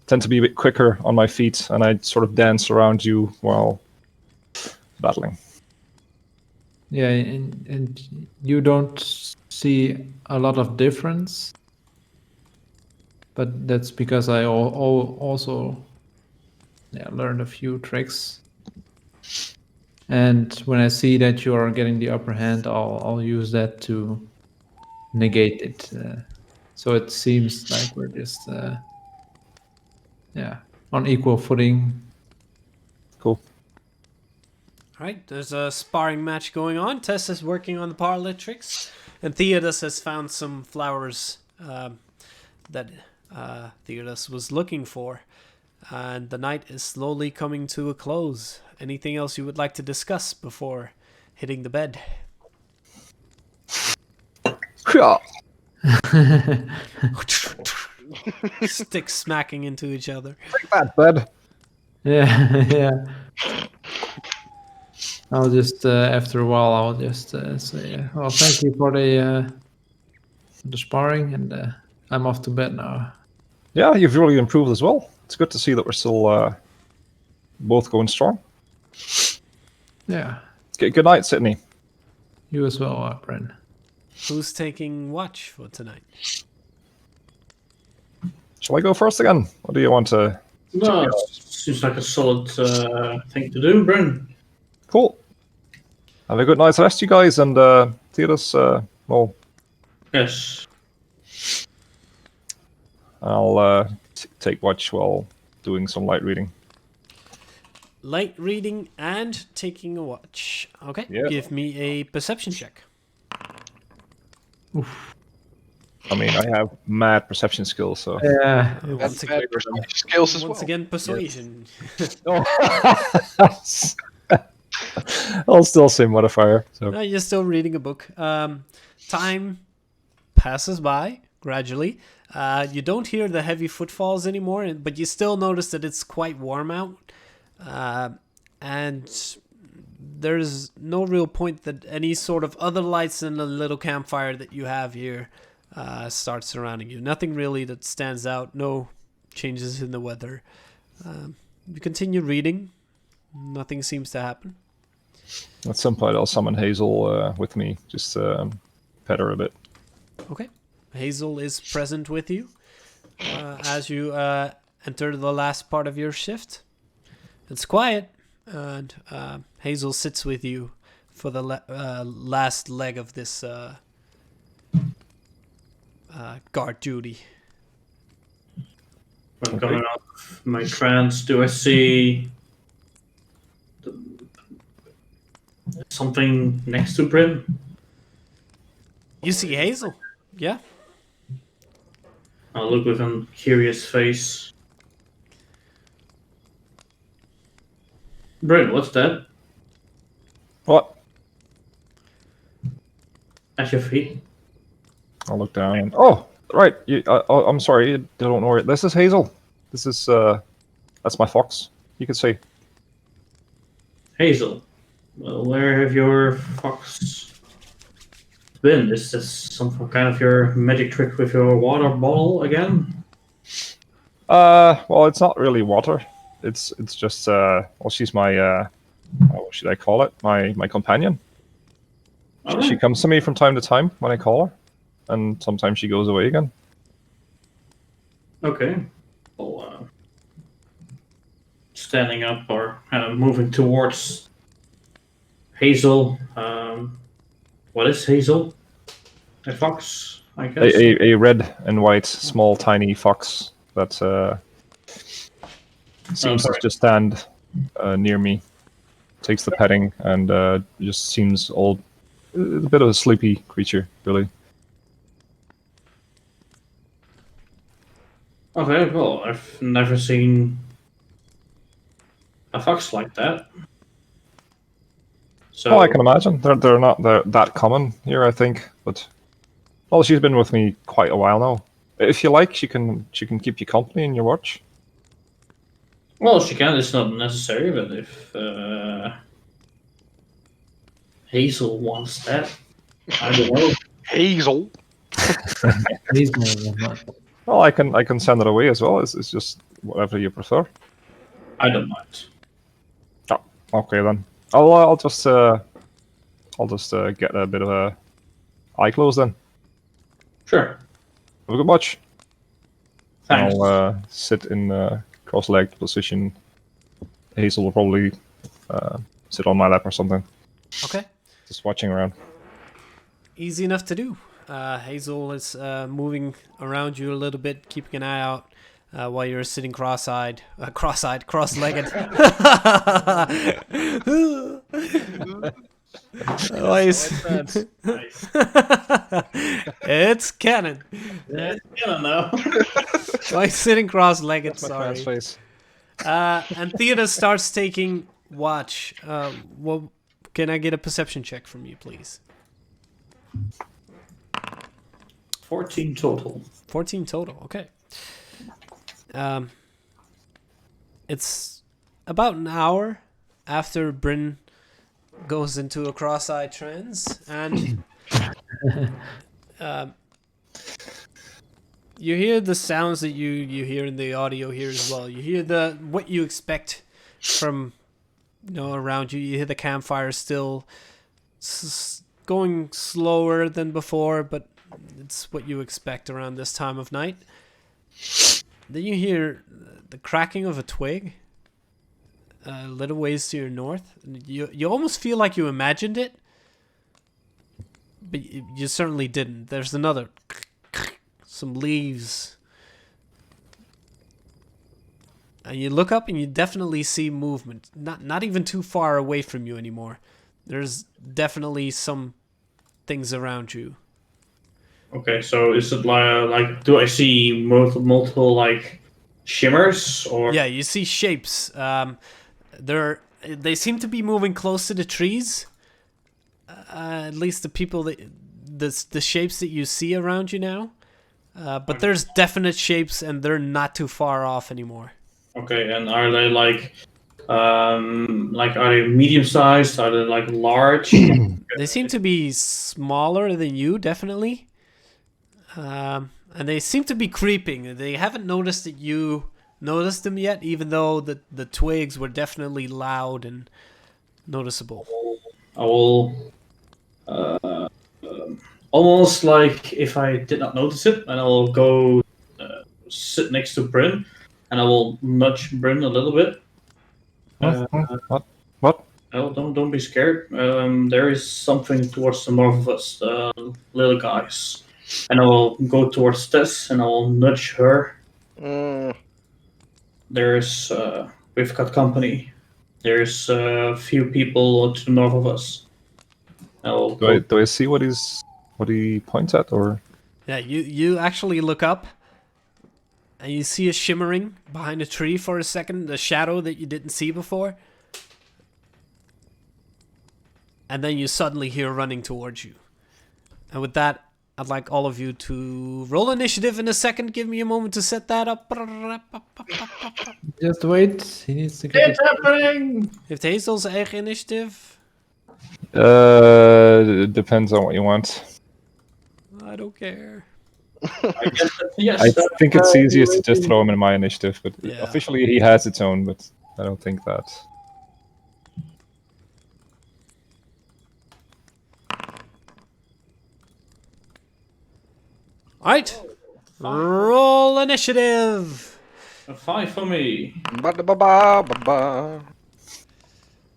tend to be a bit quicker on my feet, and I sort of dance around you while battling. Yeah, and you don't see a lot of difference, but that's because I also learned a few tricks. And when I see that you are getting the upper hand, I'll use that to negate it. So it seems like we're just on equal footing. Cool. All right, there's a sparring match going on. Tess is working on the parlor tricks, and Theodos has found some flowers that Theodos was looking for. And the night is slowly coming to a close. Anything else you would like to discuss before hitting the bed? Yeah. Sticks smacking into each other. Take that, bed. Yeah, yeah. I'll just after a while I'll just say, well, thank you for the sparring, and I'm off to bed now. Yeah, you've really improved as well. It's good to see that we're still both going strong. Yeah, Good night, Sydney. you as well, Bren. Who's taking watch for tonight? Shall I go first again? Or do you want to? No, it seems like a solid thing to do, Bryn. Cool. Have a good night's rest, you guys, and Theodos, well, Yes. I'll take watch while doing some light reading. Light reading and taking a watch. Okay, Yeah. give me a perception check. I mean, I have mad perception skills, so. Yeah, Once That's again, bad skills as once well. again persuasion. I'll still say modifier. So. No, you're still reading a book. Time passes by gradually. You don't hear the heavy footfalls anymore, but you still notice that it's quite warm out. And there's no real point that any sort of other lights than the little campfire that you have here start surrounding you. Nothing really that stands out. No changes in the weather. You continue reading. Nothing seems to happen. At some point, I'll summon Hazel with me. Just pet her a bit. Okay. Hazel is present with you as you enter the last part of your shift. It's quiet, and Hazel sits with you for the last leg of this guard duty. I'm coming off my trance. Do I see something next to Bryn? You see Hazel? Yeah. I'll look with a curious face. Bryn, what's that What? at your feet? I'll look down. And, oh, right. I'm sorry. You don't know. This is Hazel. This is that's my fox. You can see. Hazel. Well, where have your fox been? Is this some kind of your magic trick with your water bottle again? Well, it's not really water. It's just well, she's my what should I call it? My companion. She comes to me from time to time when I call her, and sometimes she goes away again. Okay. Well, standing up or kind of moving towards Hazel. What is Hazel? A fox, I guess. A red and white, small, tiny fox that seems to just stand near me, takes the petting, and just seems a bit of a sleepy creature, really. Okay, well, I've never seen a fox like that. So, Oh, I can imagine. They're not that common here, I think. But well, she's been with me quite a while now. If you like, she can keep you company in your watch. Well, she can. It's not necessary, but if Hazel wants that, I don't know. Hazel. Hazel will not. Well, I can send it away as well. It's just whatever you prefer. I don't mind. Oh, okay then. I'll just get a bit of a eye close then. Sure. Have a good watch. Thanks. I'll sit in cross-legged position. Hazel will probably sit on my lap or something. Okay. Just watching around. Easy enough to do. Hazel is moving around you a little bit, keeping an eye out while you're sitting cross-legged. Nice. It's canon. Yeah, I don't know. Why sitting cross-legged? That's my Sorry. trans face. And Theodore starts taking watch. Well, can I get a perception check from you, please? 14 total. 14 total. Okay. It's about an hour after Bryn goes into a cross-eyed trance, and you hear the sounds that you hear in the audio here as well. You hear what you expect from around you. You hear the campfire still going slower than before, but it's what you expect around this time of night. Then you hear the cracking of a twig a little ways to your north. You almost feel like you imagined it, but you certainly didn't. There's another some leaves, and you look up and you definitely see movement. Not even too far away from you anymore. There's definitely some things around you. Okay, so is it like do I see multiple like shimmers or? Yeah, you see shapes. They seem to be moving close to the trees. At least the people the shapes that you see around you now. But there's definite shapes, and they're not too far off anymore. Okay, and are they like are they medium sized? Are they like large? They seem to be smaller than you, definitely. And they seem to be creeping. They haven't noticed that you noticed them yet, even though the twigs were definitely loud and noticeable. I will almost like if I did not notice it, and I will go sit next to Bryn, and I will nudge Bryn a little bit. What? Oh, don't be scared. There is something towards the north of us, little guys. And I will go towards Tess, and I will nudge her. There's we've got company. There's a few people to the north of us. Do I see what he points at, or? Yeah, you actually look up, and you see a shimmering behind a tree for a second, the shadow that you didn't see before. And then you suddenly hear running towards you. And with that, I'd like all of you to roll initiative in a second. Give me a moment to set that up. Just wait. He needs to get It's happening! Heeft Hazel's eigen initiative? It depends on what you want. I don't care. I guess yes. I think it's easiest to just throw him in my initiative, but Yeah. officially he has its own, but I don't think that. Alright. Roll initiative. A 5 for me. Ba-da-ba-ba-ba-ba.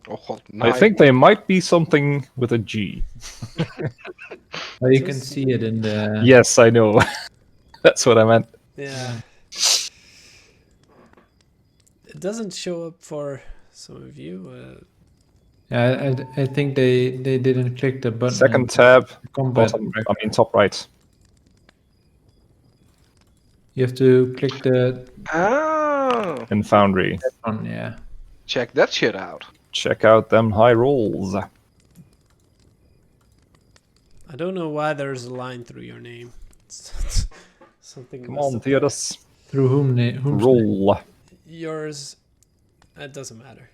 Oh god, I think they might be something with a G. Oh, you can see it in the. Yes, I know. That's what I meant. Yeah. It doesn't show up for some of you. Yeah, I think they didn't click the button. Second tab, Combat. top right. You have to click the Oh, In Foundry. one. Yeah. check that shit out. Check out them high rolls. I don't know why there's a line through your name. Something. Come must on, have- Theodus. Through whom? Roll. Yours It doesn't matter.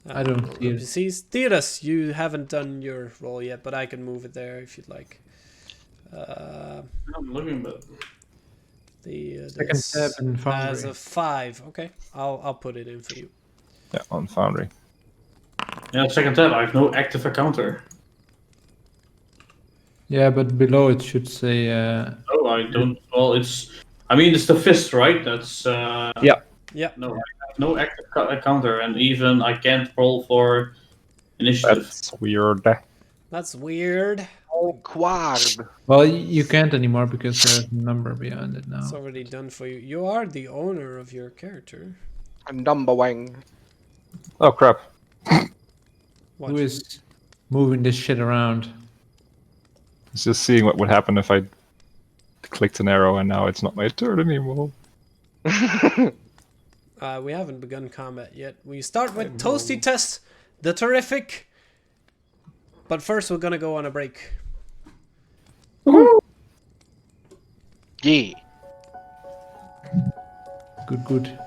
I don't see it. NPCs. Theodas, you haven't done your roll yet, but I can move it there if you'd like. I'm looking, but Second tab in Theodas has Foundry. a 5. Okay, I'll put it in for you. Yeah, on Foundry. yeah, second tab. I have no active encounter. Yeah, but below it should say. Oh, I don't. Well, it's. I mean, it's the fist, right? That's. Yeah. Yeah, No, I have no active encounter, and even I can't roll for initiative. That's weird. that's weird. Quad. Well, you can't anymore because there's a number behind it now. It's already done for you. You are the owner of your character. Number one. Oh crap. What? Who is moving this shit around? It's just seeing what would happen if I clicked an arrow and now it's not my turn anymore. We haven't begun combat yet. We start with Toasty Test, the terrific. But first, we're gonna go on a break. Yeah. Good, good.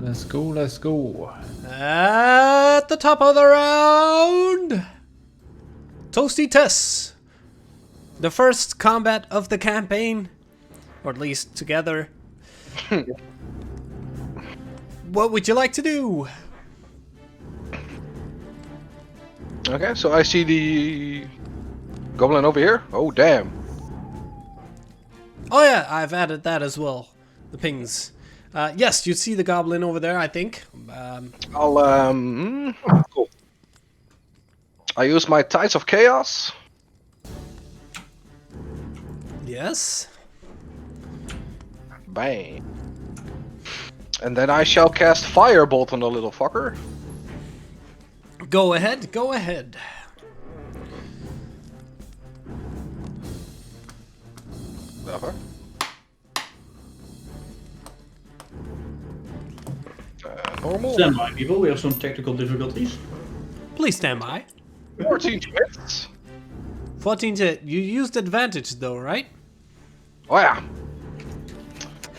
Let's go, let's go. At the top of the round, Toasty Tess. The first combat of the campaign, or at least together. What would you like to do? Okay, so I see the goblin over here. Oh, damn. Oh yeah, I've added that as well. The pings. Yes, you see the goblin over there, I think. I'll, cool. I use my Tides of Chaos. Yes. Bang. And then I shall cast Firebolt on the little fucker. Go ahead, go ahead. Uh-huh. Normal. Stand by, people. We have some technical difficulties. Please stand by. 14 hits. 14 to... You used advantage though, right? Oh yeah.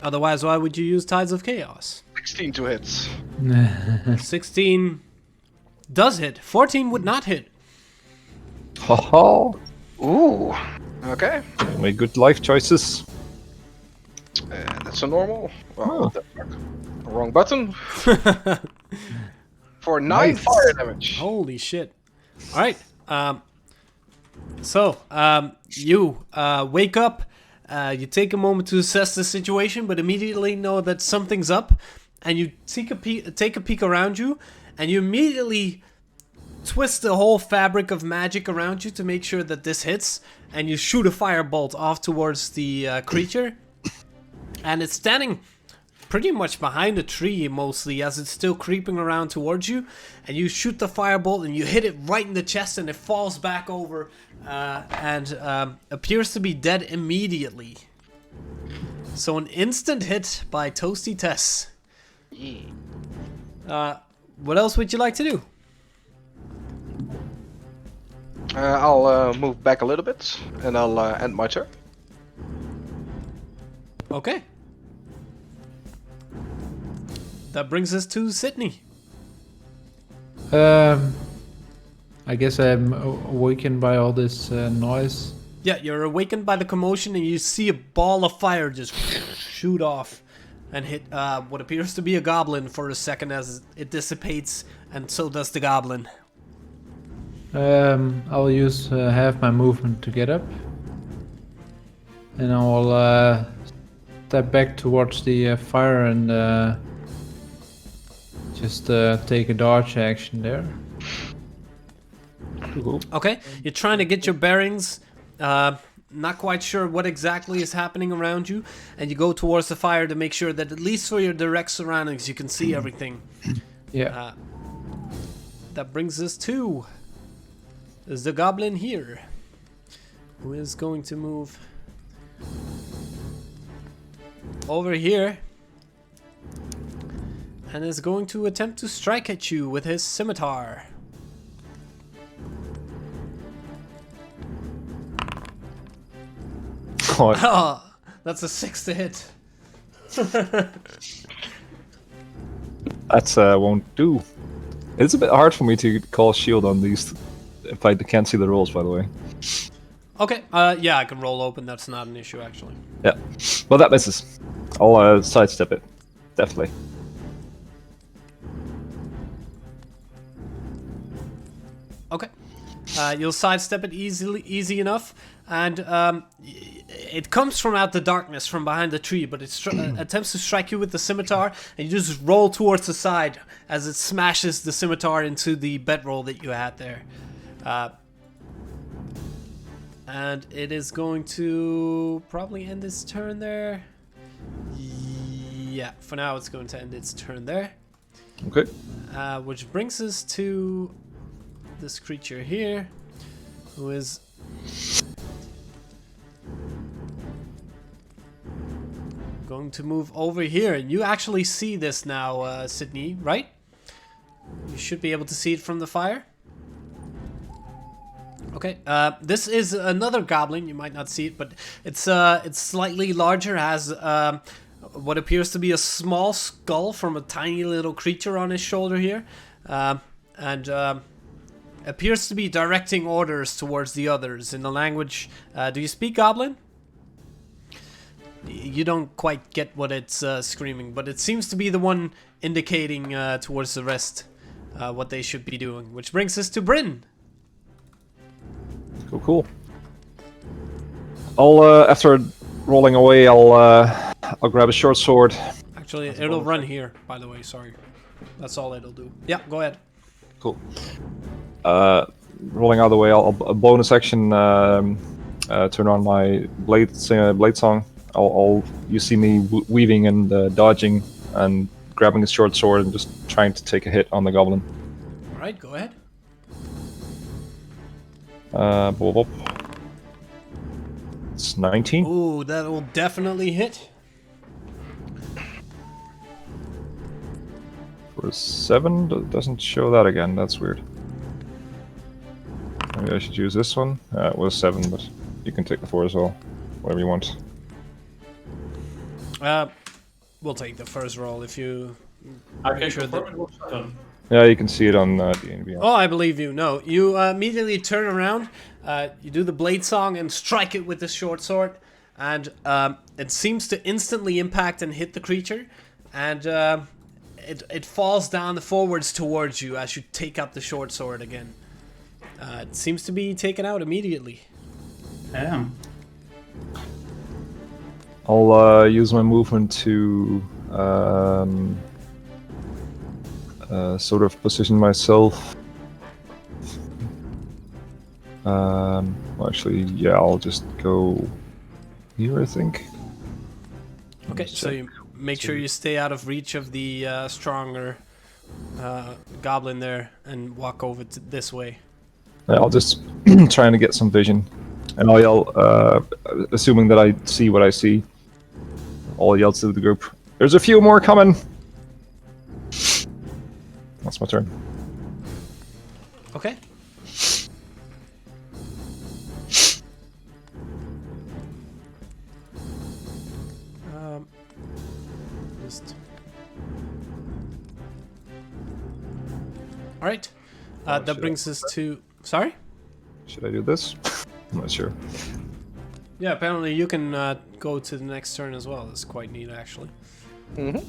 Otherwise, why would you use Tides of Chaos? 16 to hits. 16 does hit. 14 would not hit. Haha. Ooh. Okay. Made good life choices. That's a normal. Well, Oh. what the fuck? Wrong button. For 9 fire damage. Holy shit. Alright. You wake up. You take a moment to assess the situation, but immediately know that something's up. And you take a peek around you. And you immediately twist the whole fabric of magic around you to make sure that this hits. And you shoot a firebolt off towards the creature. And it's standing pretty much behind a tree mostly, as it's still creeping around towards you. And you shoot the firebolt and you hit it right in the chest, and it falls back over and appears to be dead immediately. So an instant hit by Toasty Tess. What else would you like to do? I'll move back a little bit, and I'll end my turn. Okay. That brings us to Sydney. I guess I'm awakened by all this noise. Yeah, you're awakened by the commotion and you see a ball of fire just shoot off and hit what appears to be a goblin for a second as it dissipates, and so does the goblin. I'll use half my movement to get up. And I'll step back towards the fire and just take a dodge action there. Okay, you're trying to get your bearings, not quite sure what exactly is happening around you, and you go towards the fire to make sure that at least for your direct surroundings you can see everything. Yeah. That brings us to is the goblin here, who is going to move over here and is going to attempt to strike at you with his scimitar. Oh, Oh, that's a 6 to hit. that won't do. It's a bit hard for me to call shield on these if I can't see the rolls, by the way. Okay, yeah, I can roll open. That's not an issue, actually. Yeah. Well, that misses. I'll sidestep it. Definitely. Okay. You'll sidestep it easy enough, and it comes from out the darkness from behind the tree, but it attempts to strike you with the scimitar, and you just roll towards the side as it smashes the scimitar into the bedroll that you had there. And it is going to probably end its turn there. Yeah, for now it's going to end its turn there. Okay. Which brings us to this creature here, who is going to move over here. And you actually see this now, Sydney, right? You should be able to see it from the fire. Okay, this is another goblin. You might not see it, but it's slightly larger, has what appears to be a small skull from a tiny little creature on his shoulder here, and appears to be directing orders towards the others in the language. Do you speak Goblin? You don't quite get what it's screaming, but it seems to be the one indicating towards the rest what they should be doing. Which brings us to Bryn. Cool. I'll after rolling away, I'll grab a short sword. Actually, it'll run here, by the way, sorry. That's all it'll do. Yeah, go ahead. Cool. Rolling out of the way, I'll bonus action turn on my blade song. You see me weaving and dodging and grabbing a short sword and just trying to take a hit on the goblin. Alright, go ahead. It's 19. Ooh, that'll definitely hit. For a 7, doesn't show that again. That's weird. Maybe I should use this one. It was 7, but you can take the 4 as well. Whatever you want. We'll take the first roll if you... Okay, sure confirm it was done. Yeah, you can see it on D&B. Oh, I believe you. No, you immediately turn around, you do the blade song and strike it with the short sword, and it seems to instantly impact and hit the creature, and it falls down forwards towards you as you take up the short sword again. It seems to be taken out immediately. Damn. I'll use my movement to sort of position myself. Well, actually, yeah, I'll just go here, I think. Okay, so you make sure you stay out of reach of the stronger goblin there and walk over to this way. Yeah, I'll just trying to get some vision, and I'll yell, assuming that I see what I see. I'll yell to the group, "There's a few more coming!" That's my turn. Okay. Just... All right. That brings us to... Sorry? Should I do this? I'm not sure. Yeah, apparently you can go to the next turn as well. That's quite neat, actually. Mm-hmm.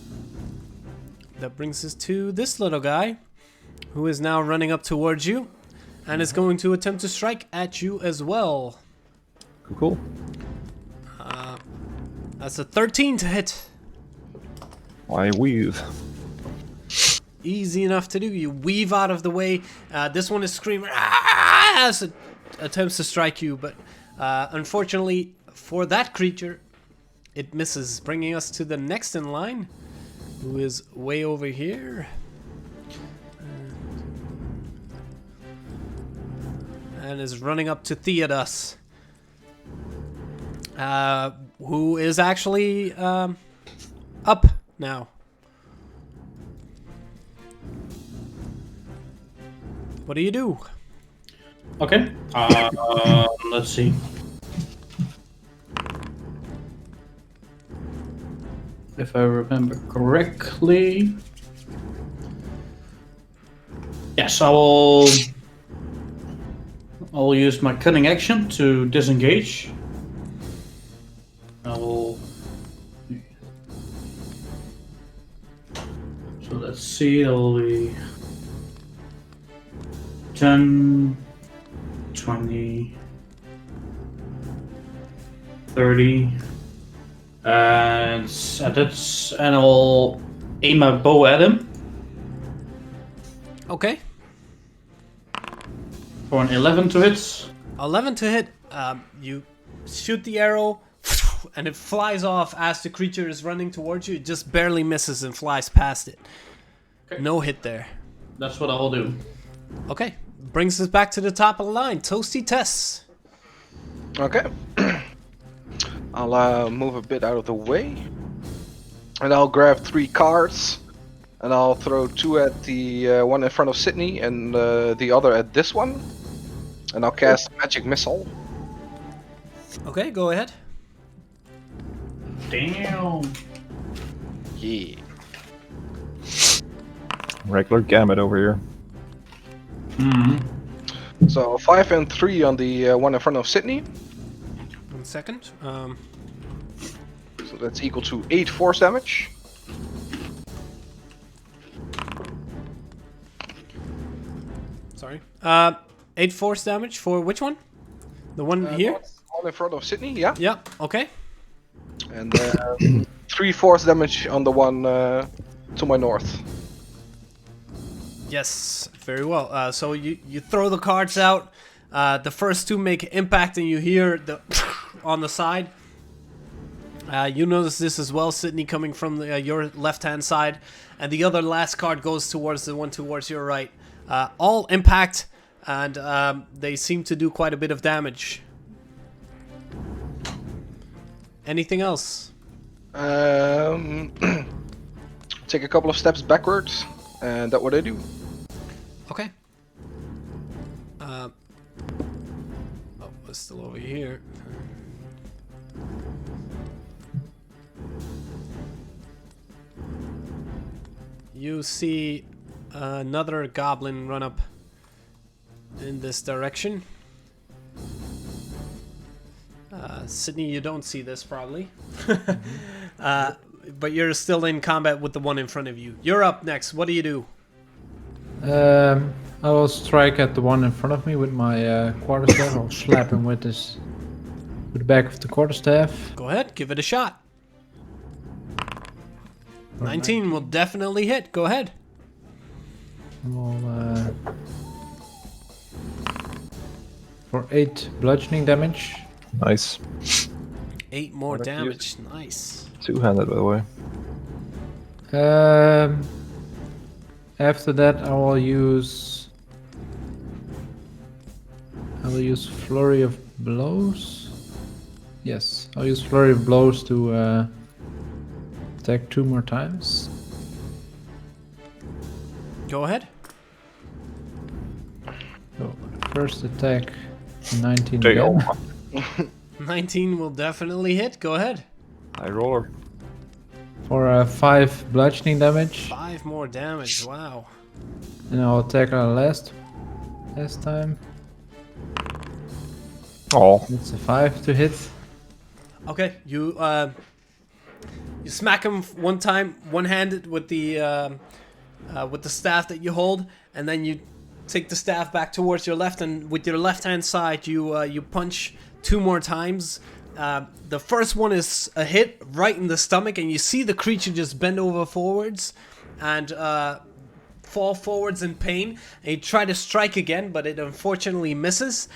That brings us to this little guy, who is now running up towards you, and is going to attempt to strike at you as well. Cool. That's a 13 to hit. I weave. Easy enough to do. You weave out of the way. This one is screaming "Ah!" as it attempts to strike you, but unfortunately for that creature, it misses, bringing us to the next in line, who is way over here. And is running up to Theodos, who is actually up now. What do you do? Okay. Let's see. If I remember correctly. Yes, I'll use my cunning action to disengage. So let's see, it'll be 10, 20, 30, and I'll aim my bow at him Okay. for an 11 to hit. 11 to hit. You shoot the arrow, and it flies off as the creature is running towards you. It just barely misses and flies past it. Okay. No hit there. That's what I'll do. Okay. Brings us back to the top of the line. Toasty Tess. Okay. I'll move a bit out of the way. And I'll grab 3 cards. And I'll throw 2 at the one in front of Sydney and the other at this one. And I'll cast Magic Missile. Okay, go ahead. Damn. Yeah. Regular gamut over here. So 5 and 3 on the one in front of Sydney. 1 second. So that's equal to 8 force damage. Sorry. 8 force damage for which one? The one here? One in front of Sydney, yeah. Yeah, okay. And 3 force damage on the one to my north. Yes, very well. So you throw the cards out. The first two make impact, and you hear the on the side. You notice this as well, Sydney, coming from your left-hand side, and the other last card goes towards the one towards your right. All impact, and they seem to do quite a bit of damage. Anything else? Take a couple of steps backwards, and that's what I do. Okay. Oh, it's still over here. You see another goblin run up in this direction. Sydney, you don't see this probably. But you're still in combat with the one in front of you. You're up next. What do you do? I will strike at the one in front of me with my quarterstaff. I'll slap him with the back of the quarterstaff. Go ahead, give it a shot. 19 will definitely hit. Go ahead. I'll, for 8 bludgeoning damage. Nice. 8 more What a damage. Nice. Two-handed, by the way. After that, I will use flurry of blows. Yes, I'll use flurry of blows to attack 2 more times. Go ahead. So first attack, 19 There you again. go. 19 will definitely hit. Go ahead. High roller. For 5 bludgeoning damage, 5 more damage. Wow. and I'll attack last time. Oh, It's a 5 to hit. Okay, you smack him one time, one-handed with the staff that you hold, and then you take the staff back towards your left, and with your left-hand side, you punch 2 more times. The first one is a hit right in the stomach, and you see the creature just bend over forwards and fall forwards in pain. And you try to strike again, but it unfortunately misses.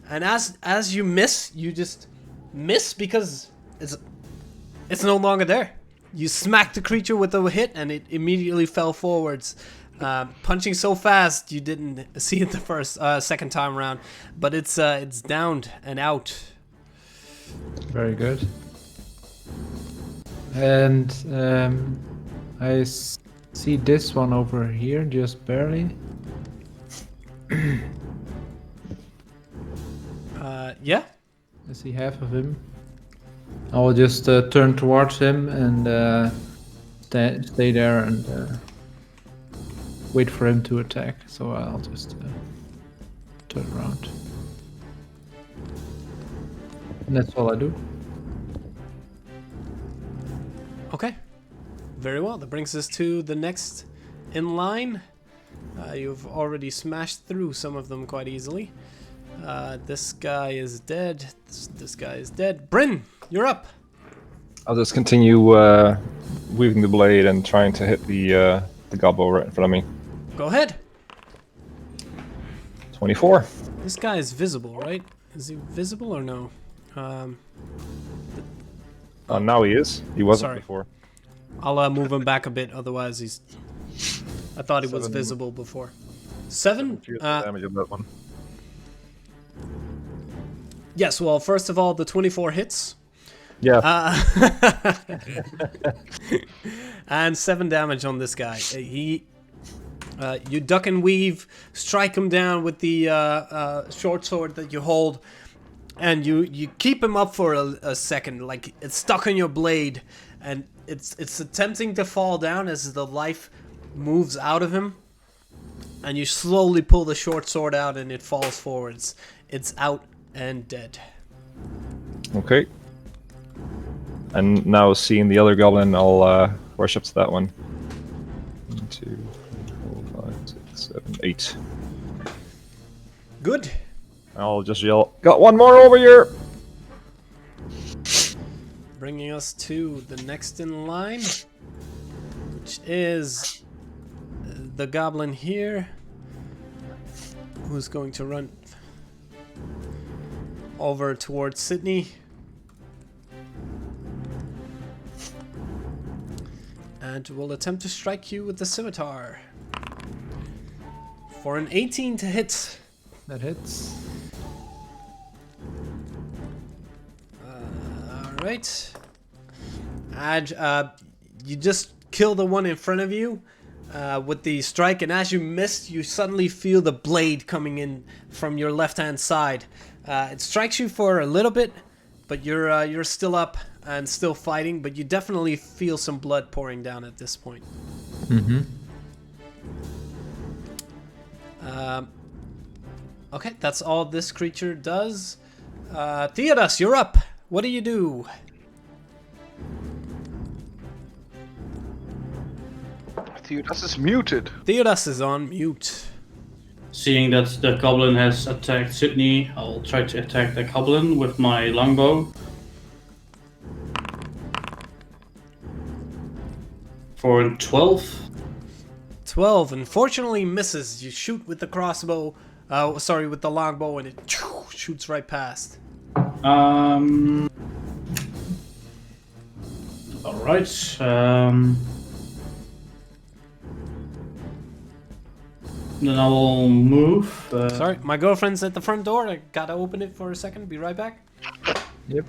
And as you miss, you just miss because it's no longer there. You smack the creature with a hit, and it immediately fell forwards. Punching so fast, you didn't see it the second time around, but it's downed and out. Very good. And I see this one over here, just barely. Yeah. I see half of him. I will just turn towards him and stay there and wait for him to attack. So I'll just turn around. And that's all I do. Okay. Very well. That brings us to the next in line. You've already smashed through some of them quite easily. This guy is dead. This guy is dead. Bryn, you're up. I'll just continue weaving the blade and trying to hit the gobbo right in front of me. Go ahead. 24. This guy is visible, right? Is he visible or no? Now he is. He wasn't Sorry. before. I'll move him back a bit, otherwise he's... I thought he was 7. visible before. 7? Damage of that one. Yes, well, first of all, the 24 hits. Yeah. And 7 damage on this guy. You duck and weave, strike him down with the short sword that you hold, and you keep him up for a second, like it's stuck on your blade, and It's attempting to fall down as the life moves out of him, and you slowly pull the short sword out, and it falls forwards. It's out and dead. Okay. And now seeing the other goblin, I'll rush up to that one. 1, 2, 3, 4, 5, 6, 7, 8. Good. I'll just yell, "Got one more over here!" Bringing us to the next in line, which is the goblin here, who's going to run over towards Sydney. And will attempt to strike you with the scimitar. For an 18 to hit. That hits. Alright. And you just kill the one in front of you with the strike, and as you miss, you suddenly feel the blade coming in from your left-hand side. It strikes you for a little bit, but you're still up and still fighting, but you definitely feel some blood pouring down at this point. Mm-hmm. Okay, that's all this creature does. Theodos, you're up. What do you do? Theodos is muted. Theodos is on mute. Seeing that the goblin has attacked Sydney, I'll try to attack the goblin with my longbow. For 12. 12, unfortunately misses. You shoot with the crossbow, with the longbow, and it shoots right past. Alright. Then I will move. Sorry, my girlfriend's at the front door. I gotta open it for a second. Be right back. Yep.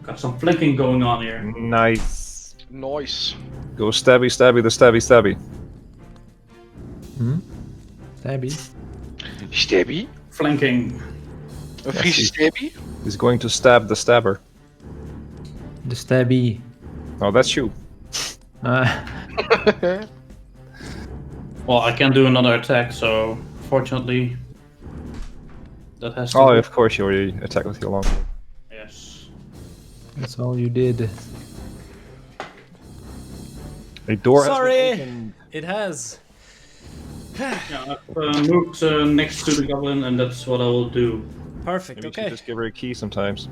Got some flanking going on here. Nice. Nice. Go stabby, stabby, the stabby, stabby. Hmm? Stabby. Stabby. Flanking. A Friese stabby. He's going to stab the stabber. The stabby. Oh, that's you. Well, I can do another attack, so fortunately that has to Oh, work. of course you already attack with your longbow. Yes. That's all you did. A door Sorry, has been opened. it has. Yeah, I've moved next to the goblin, and that's what I will do. Perfect. Maybe you should Okay. just give her a key sometimes.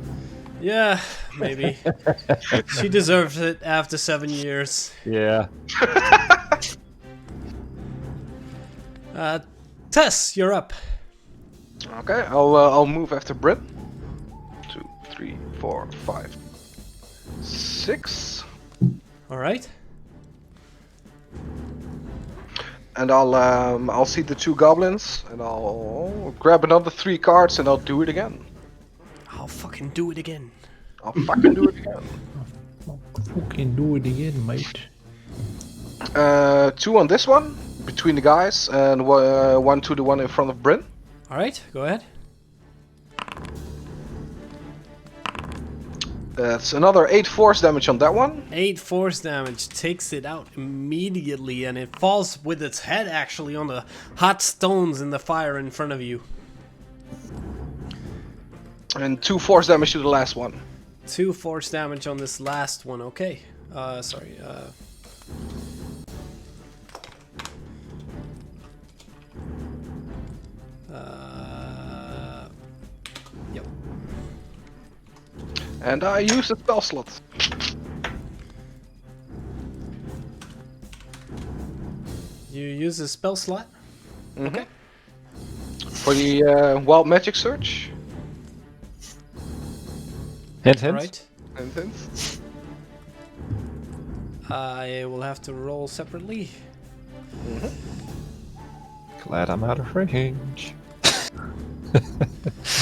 Yeah, maybe. She deserves it after 7 years. Yeah. Tess, you're up. Okay, I'll move after Bryn. 2, 3, 4, 5, 6, All right. and I'll see the 2 goblins, and I'll grab another 3 cards, and I'll do it again. I'll fucking do it again. I'll fucking do it again. Fucking do it again, mate. 2 on this one between the guys, and 1 to the one in front of Bryn. All right, go ahead. That's another 8 force damage on that one. 8 force damage takes it out immediately, and it falls with its head actually on the hot stones in the fire in front of you. And 2 force damage to the last one. 2 force damage on this last one. Okay. Sorry. Yep. And I use the spell slot. You use a spell slot. Okay. For the wild magic search. Hint, All hint. And right. then I will have to roll separately. Glad I'm out of range.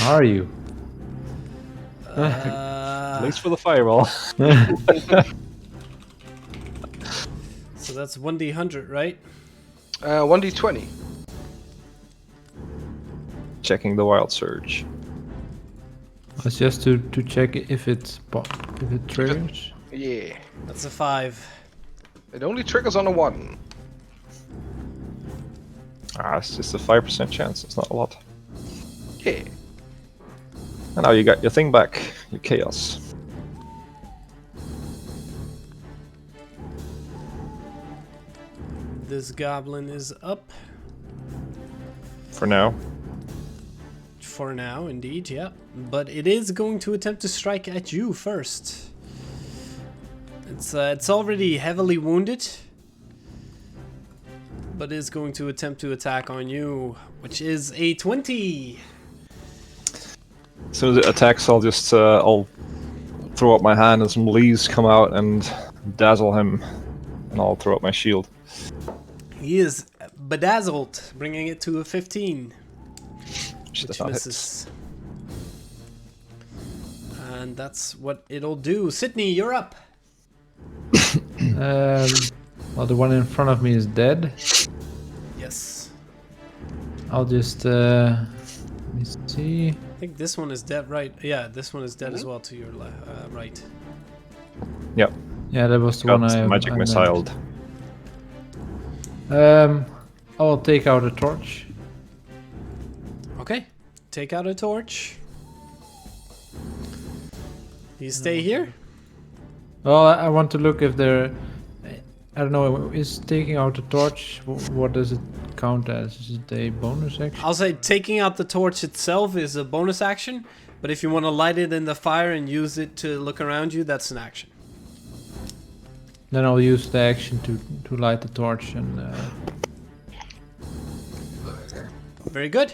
Are you? Thanks for the fireball. So that's 1d100, right? 1d20. Checking the wild surge. It's just to check if it triggers. Yeah. That's a 5. It only triggers on a 1. It's just a 5% chance. It's not a lot. Yeah. And now you got your thing back. Your chaos. This goblin is up. For now. For now, indeed, yeah. But it is going to attempt to strike at you first. It's already heavily wounded, but is going to attempt to attack on you, which is a 20. As soon as it attacks, I'll throw up my hand and some leaves come out and dazzle him, and I'll throw up my shield. He is bedazzled, bringing it to a 15, Which which not hit. misses. And that's what it'll do. Sydney, you're up. Well, the one in front of me is dead. Yes. I'll just let me see. I think this one is dead, right? Yeah, this one is dead as well to your right. Yep. Yeah, that was the Got one I magic I missiled. I'll take out a torch. Okay, take out a torch. You stay here? Well, I want to look if there. I don't know. Is taking out the torch? What does it count as? Is it a bonus action? I'll say taking out the torch itself is a bonus action, but if you want to light it in the fire and use it to look around you, that's an action. Then I'll use the action to light the torch Very good.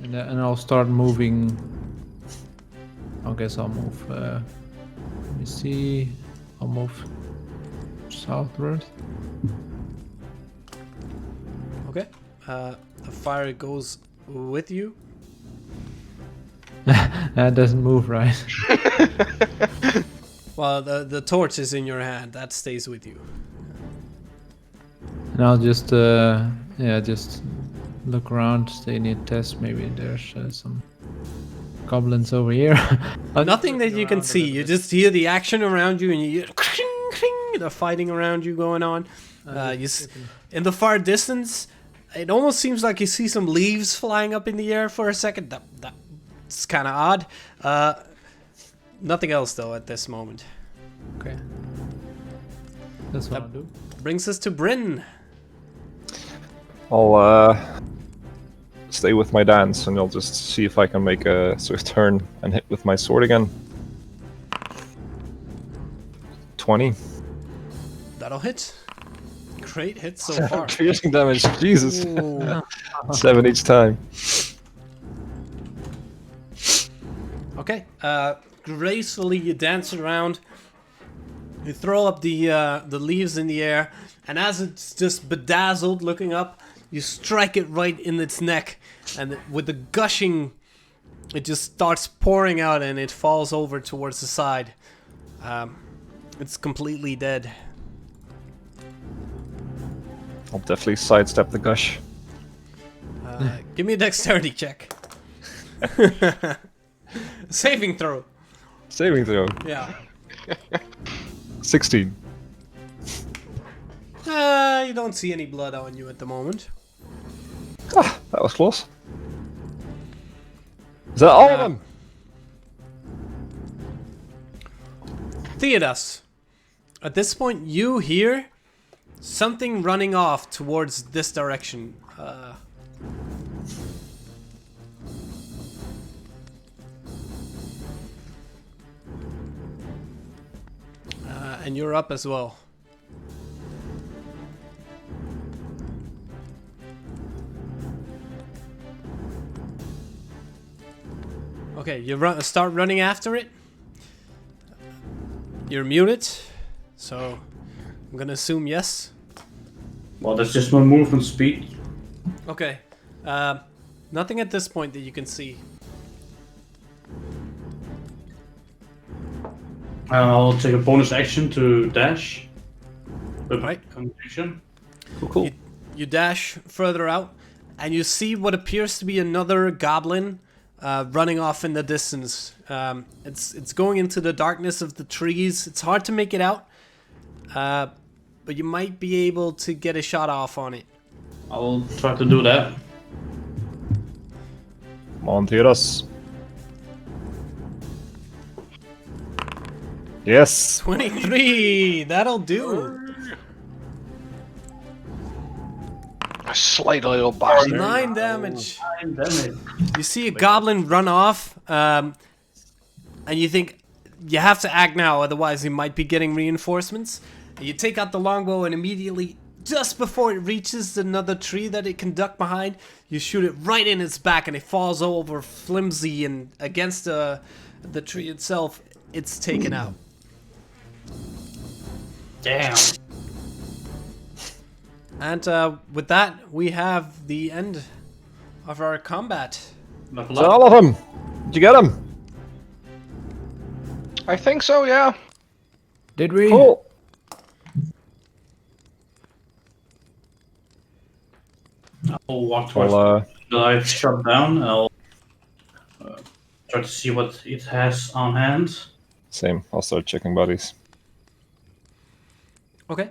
and I'll start moving. I guess I'll move. Let me see. I'll move southward. Okay. The fire goes with you. That doesn't move, right? Well, the torch is in your hand. That stays with you. And I'll just just look around, stay near Tess. Maybe there's some goblins over here. Nothing that you can see. You just hear the action around you, and you hear the fighting around you going on. In the far distance, it almost seems like you see some leaves flying up in the air for a second. That's kind of odd. Nothing else though at this moment. Okay. That's what I'll do. Brings us to Bryn. I'll stay with my dance, and I'll just see if I can make a swift turn and hit with my sword again. 20. That'll hit. Great hit so far. Piercing damage, Jesus. Ooh. 7 each time. Okay. Gracefully you dance around. You throw up the leaves in the air, and as it's just bedazzled looking up, you strike it right in its neck, and with the gushing, it just starts pouring out, and it falls over towards the side. It's completely dead. I'll definitely sidestep the gush. Give me a dexterity check. Saving throw. Saving throw. Yeah. 16. You don't see any blood on you at the moment. Ah, that was close. Is that all of them? Theodas, at this point you hear something running off towards this direction. And you're up as well. Okay, you start running after it. You're muted, so I'm gonna assume yes. Well, that's just my movement speed. Okay. Nothing at this point that you can see. I'll take a bonus action to dash. Right. Condition. Cool. You dash further out, and you see what appears to be another goblin running off in the distance. It's going into the darkness of the trees. It's hard to make it out, but you might be able to get a shot off on it. I'll try to do that. Come on, Tiras. Yes. 23. That'll do. A slight little bastard. 9 damage. 9 damage. You see a goblin run off, and you think you have to act now, otherwise he might be getting reinforcements. And you take out the longbow, and immediately, just before it reaches another tree that it can duck behind, you shoot it right in its back, and it falls over flimsy and against the tree itself. It's taken out. Damn. And with that, we have the end of our combat. Level Is that up. all of them? Did you get them? I think so, yeah. Did we? Cool. I'll walk towards Well, the I've shot down. I'll try to see what it has on hand. same. I'll start checking bodies. Okay.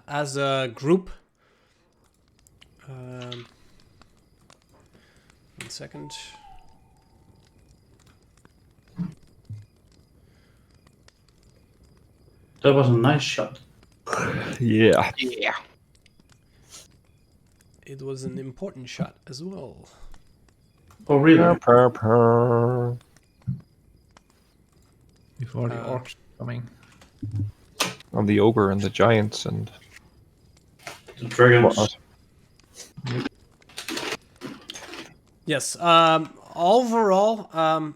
As a group, 1 second. That was a nice shot. Yeah. Yeah. It was an important shot as well. Oh, really? Purr. Before the orcs coming. And the ogre and the giants and The dragons. whatnot. Yes. Overall,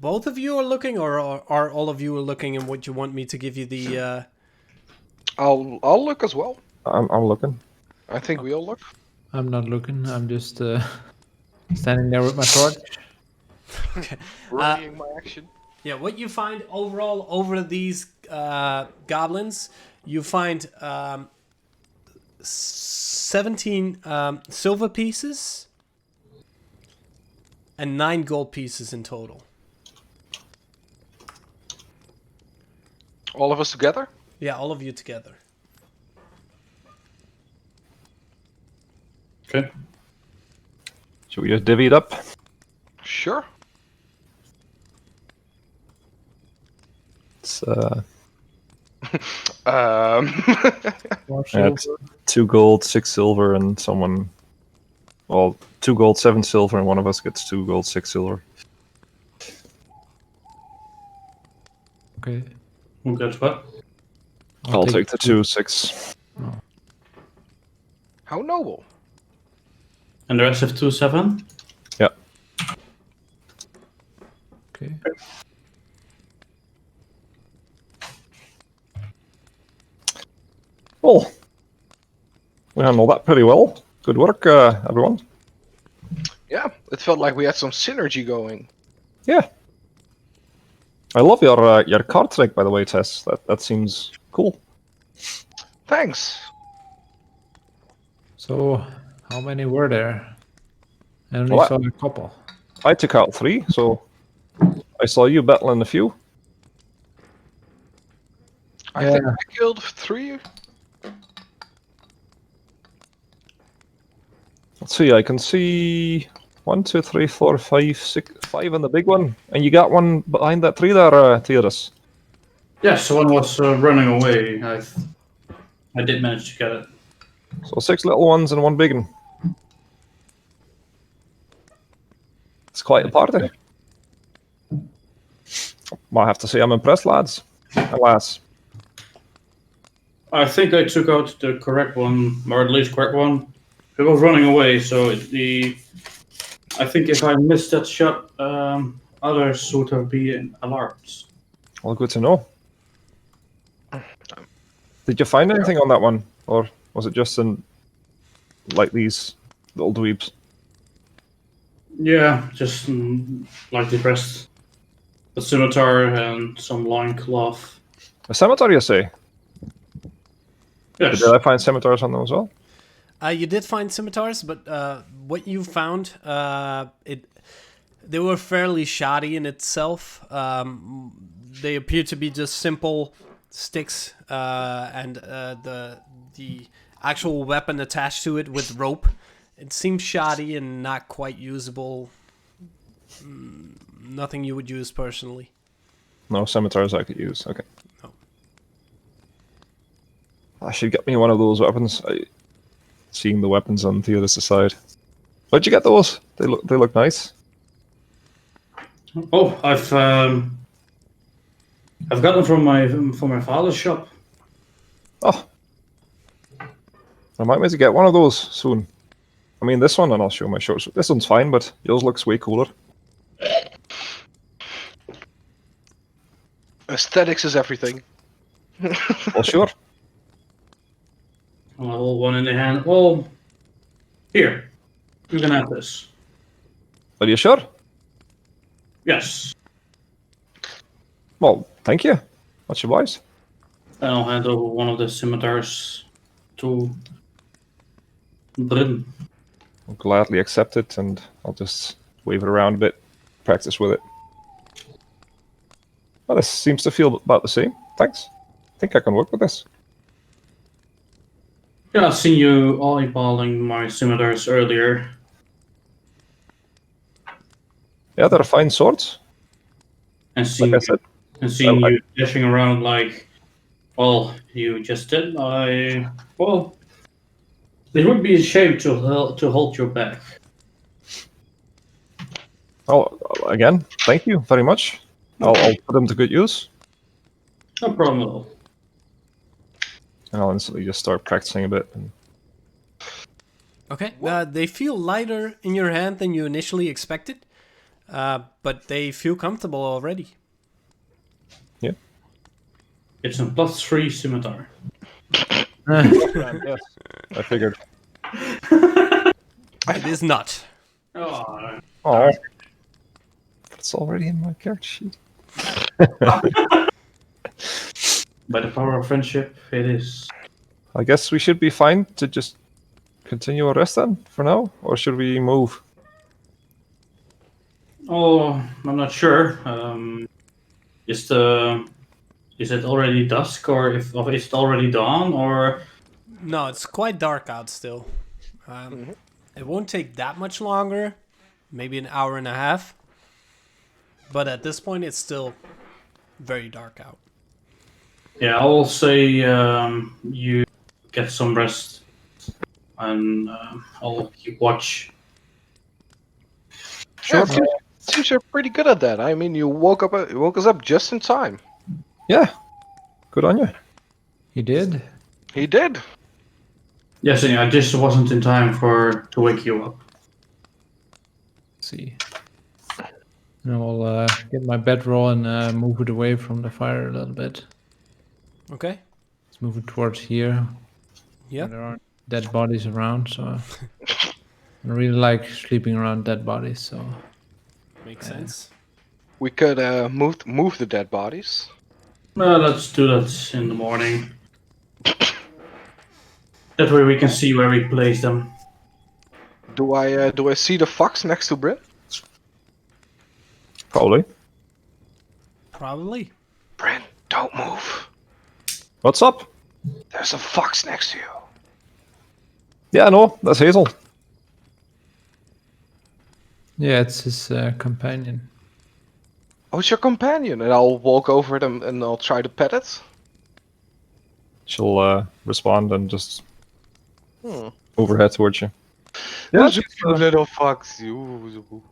both of you are looking, or are all of you are looking, and what you want me to give you the? I'll look as well. I'm looking. I think we all look. I'm not looking. I'm just standing there with my torch. Okay. Readying my action. Yeah, what you find overall over these goblins, you find 17 silver pieces and 9 gold pieces in total. All of us together? Yeah, all of you together. Okay. Should we just divvy it up? Sure. It's More Yeah, it's silver. 2 gold, 6 silver, and someone. Well, 2 gold, 7 silver, and one of us gets 2 gold, 6 silver. Okay. Who gets what? I'll take the 2, 6. How noble. And the rest have 2, 7? Yeah. Okay. Well, we handled that pretty well. Good work, everyone. Yeah, it felt like we had some synergy going. Yeah. I love your card trick, by the way, Tess. That seems cool. Thanks. So, how many were there? I only Well, saw a couple. I took out 3, so I saw you battling a few. I think I killed 3. Let's see, I can see 1, 2, 3, 4, 5, 6, 5 on the big one. And you got one behind that tree there, Tiras. Yes, one was running away. I did manage to get it. So 6 little ones and 1 big one. It's quite a party. I have to say I'm impressed, lads. Alas. I think I took out the correct one, or at least correct one. It was running away, so I think if I missed that shot, others would have been alarmed. Well, good to know. Did you find anything on that one? Or was it just like these little dweebs? Yeah, just like the rest. A scimitar and some loincloth. A scimitar, you say? Yes. Did I find scimitars on them as well? You did find scimitars, but what you found, they were fairly shoddy in itself. They appear to be just simple sticks, and the actual weapon attached to it with rope. It seems shoddy and not quite usable. Nothing you would use personally. No scimitars I could use. Okay. No. I should get me one of those weapons. Seeing the weapons on Theodis' side. Where'd you get those? They look nice. Oh, I've got them from my father's shop. Oh. I might need to get one of those soon. I mean, this one, and I'll show my shorts. This one's fine, but yours looks way cooler. Aesthetics is everything. Well, sure. I'll hold one in the hand. Well, here, you can have this. Are you sure? Yes. Well, thank you. Much obliged. And I'll hand over one of the scimitars to Bryn. I'll gladly accept it, and I'll just wave it around a bit, practice with it. Well, this seems to feel about the same. Thanks. I think I can work with this. Yeah, I've seen you eyeballing my scimitars earlier. Yeah, they're fine swords. And seeing Like I said, you dashing around like, well, you just did. Well, it would be a shame to hold you back. oh, again, thank you very much. I'll put them to good use. No problem at all. And I'll instantly just start practicing a bit. And Okay. They feel lighter in your hand than you initially expected, but they feel comfortable already. yeah. It's a +3 scimitar. Yes, I figured. It is not. Oh, Oh, it's already in my character sheet. by the power of friendship, it is. I guess we should be fine to just continue our rest then, for now? Or should we move? Oh, I'm not sure. Is it already dusk, or is it already dawn, or? No, it's quite dark out still. It won't take that much longer, maybe an hour and a half. But at this point, it's still very dark out. Yeah, I will say you get some rest, and I'll keep watch. Sure. Seems you're pretty good at that. I mean, you woke us up just in time. Yeah. Good on you. He did. He did. Yes, and I just wasn't in time to wake you up. Let's see. And I'll get my bedroll and move it away from the fire a little bit. Okay. Let's move it towards here. Yeah. There aren't dead bodies around, so I really like sleeping around dead bodies. So Makes sense. We could move the dead bodies. Well, let's do that in the morning. That way we can see where we place them. Do I see the fox next to Bryn? Probably. Probably. Bryn, don't move. What's up? There's a fox next to you. Yeah, no, that's Hazel. yeah, it's his companion. Oh, it's your companion, and I'll walk over it and I'll try to pet it. She'll respond and just overhead towards you. Yeah, Who's your little fox? You.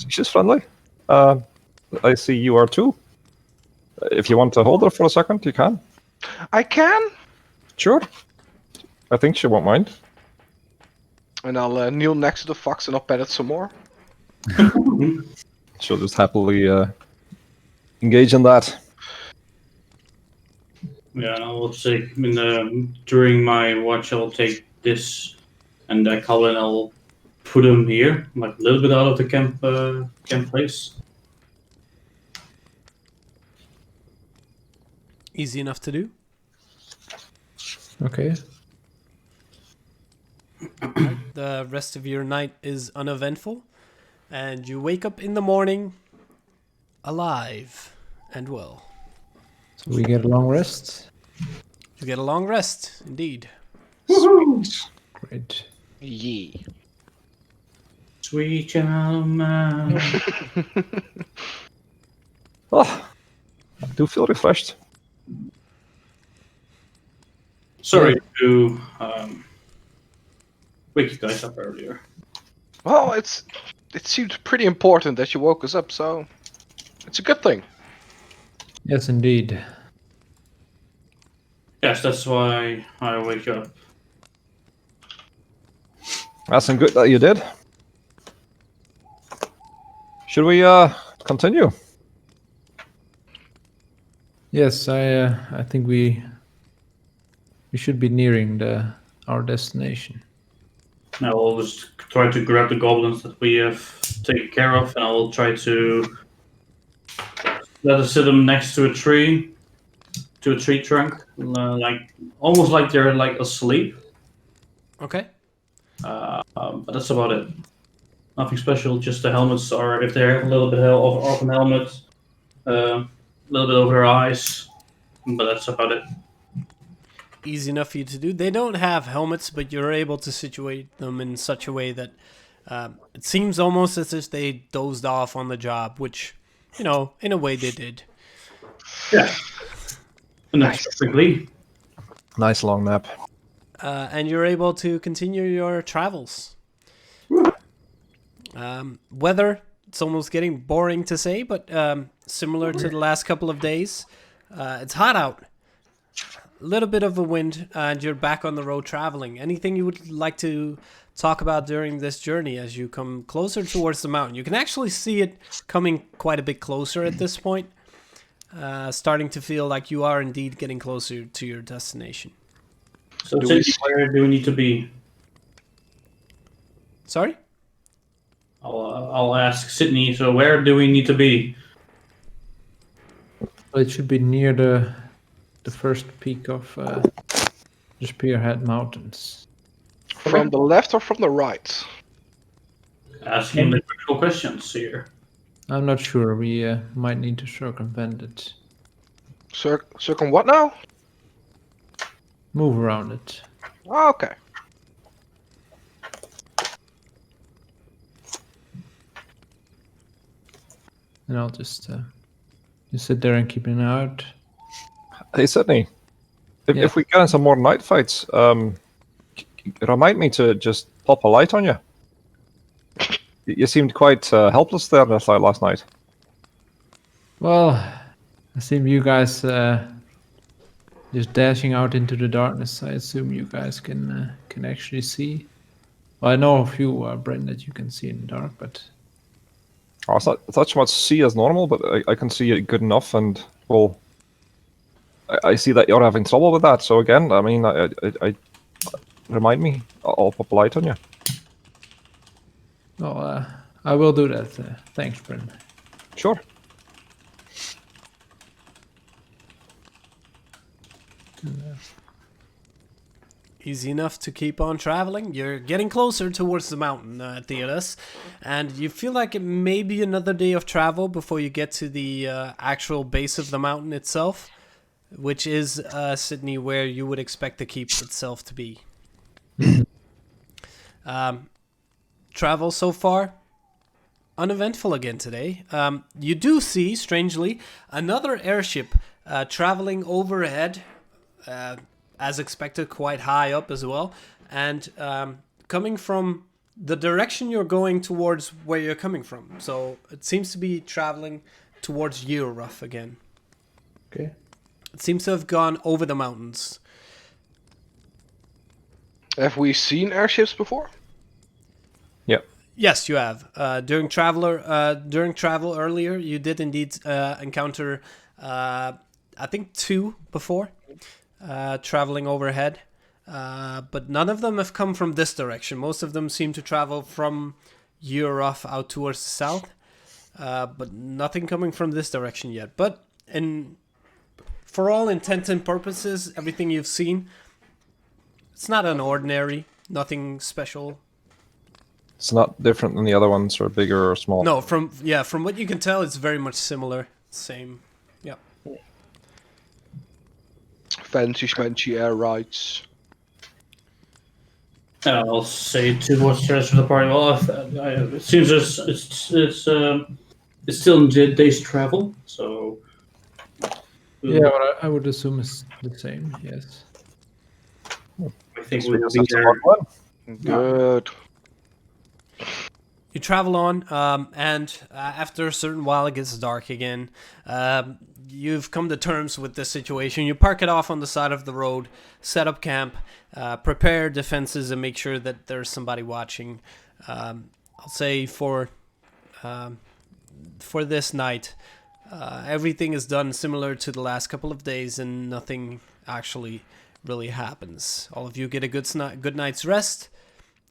she's friendly. I see you are too. If you want to hold her for a second, you can. I can. Sure. I think she won't mind. And I'll kneel next to the fox and I'll pet it some more. She'll just happily engage in that. Yeah, and I will take during my watch. I'll take this and that color, and I'll put them here, like a little bit out of the camp place. Easy enough to do. Okay. Right? The rest of your night is uneventful, and you wake up in the morning alive and well. So we get a long rest. You get a long rest, indeed. Sweet. Great. Yeah. Sweet young man. Oh, I do feel refreshed. Sorry to wake you guys up earlier. Well, it seemed pretty important that you woke us up, so it's a good thing. Yes, indeed. Yes, that's why I wake you up. That's some good that you did. Should we continue? Yes, I think we should be nearing our destination. I will just try to grab the goblins that we have taken care of, and I will try to let us sit them next to a tree trunk, like almost like they're like asleep. Okay. But that's about it. Nothing special, just the helmets, or if they have a little bit of an helmet, a little bit over their eyes, but that's about it. Easy enough for you to do. They don't have helmets, but you're able to situate them in such a way that it seems almost as if they dozed off on the job, which, in a way they did. Yeah. And that's perfectly. Nice long nap. And you're able to continue your travels. Weather, it's almost getting boring to say, but similar to the last couple of days. It's hot out. A little bit of a wind, and you're back on the road traveling. Anything you would like to talk about during this journey as you come closer towards the mountain? You can actually see it coming quite a bit closer at this point, starting to feel like you are indeed getting closer to your destination. So, where do we need to be? Sorry? I'll ask Sydney. So, where do we need to be? Well, it should be near the first peak of the Spearhead Mountains. From the left or from the right? Asking the critical questions here. I'm not sure. We might need to circumvent it. Circum what now? Move around it. Oh, okay. And I'll just sit there and keep an eye out. Hey, Sydney. If we get in some more night fights, remind me to just pop a light on you. You seemed quite helpless there last night. Well, I seem you guys just dashing out into the darkness. I assume you guys can actually see. Well, I know a few, Brent, that you can see in the dark, but Oh, it's not so much see as normal, but I can see it good enough, and well, I see that you're having trouble with that. So again, I mean, I remind me. I'll pop a light on you. well, I will do that. Thanks, Brent. Sure. Easy enough to keep on traveling. You're getting closer towards the mountain, Theodos, and you feel like it may be another day of travel before you get to the actual base of the mountain itself, which is Sydney, where you would expect the keep itself to be. Travel so far, uneventful again today. You do see, strangely, another airship traveling overhead, as expected, quite high up as well, and coming from the direction you're going towards where you're coming from. So it seems to be traveling towards Europe again. Okay. It seems to have gone over the mountains. Have we seen airships before? Yeah. Yes, you have. During travel earlier, you did indeed encounter, I think, 2 before, traveling overhead. But none of them have come from this direction. Most of them seem to travel from Europe out towards the south, but nothing coming from this direction yet. But for all intents and purposes, everything you've seen, it's not an ordinary Nothing special. It's not different than the other ones, or bigger or small. No, from what you can tell, it's very much similar. Same. Yeah. Fancy schmancy air rides. I'll say towards the rest of the party. Well, it seems it's still in day's travel, so Yeah, but I would assume it's the same. Yes. I think So we we will just be have to there. walk one. Good. You travel on, and after a certain while, it gets dark again. You've come to terms with this situation. You park it off on the side of the road, set up camp, prepare defenses, and make sure that there's somebody watching. I'll say for this night, everything is done similar to the last couple of days, and nothing actually really happens. All of you get a good night's rest,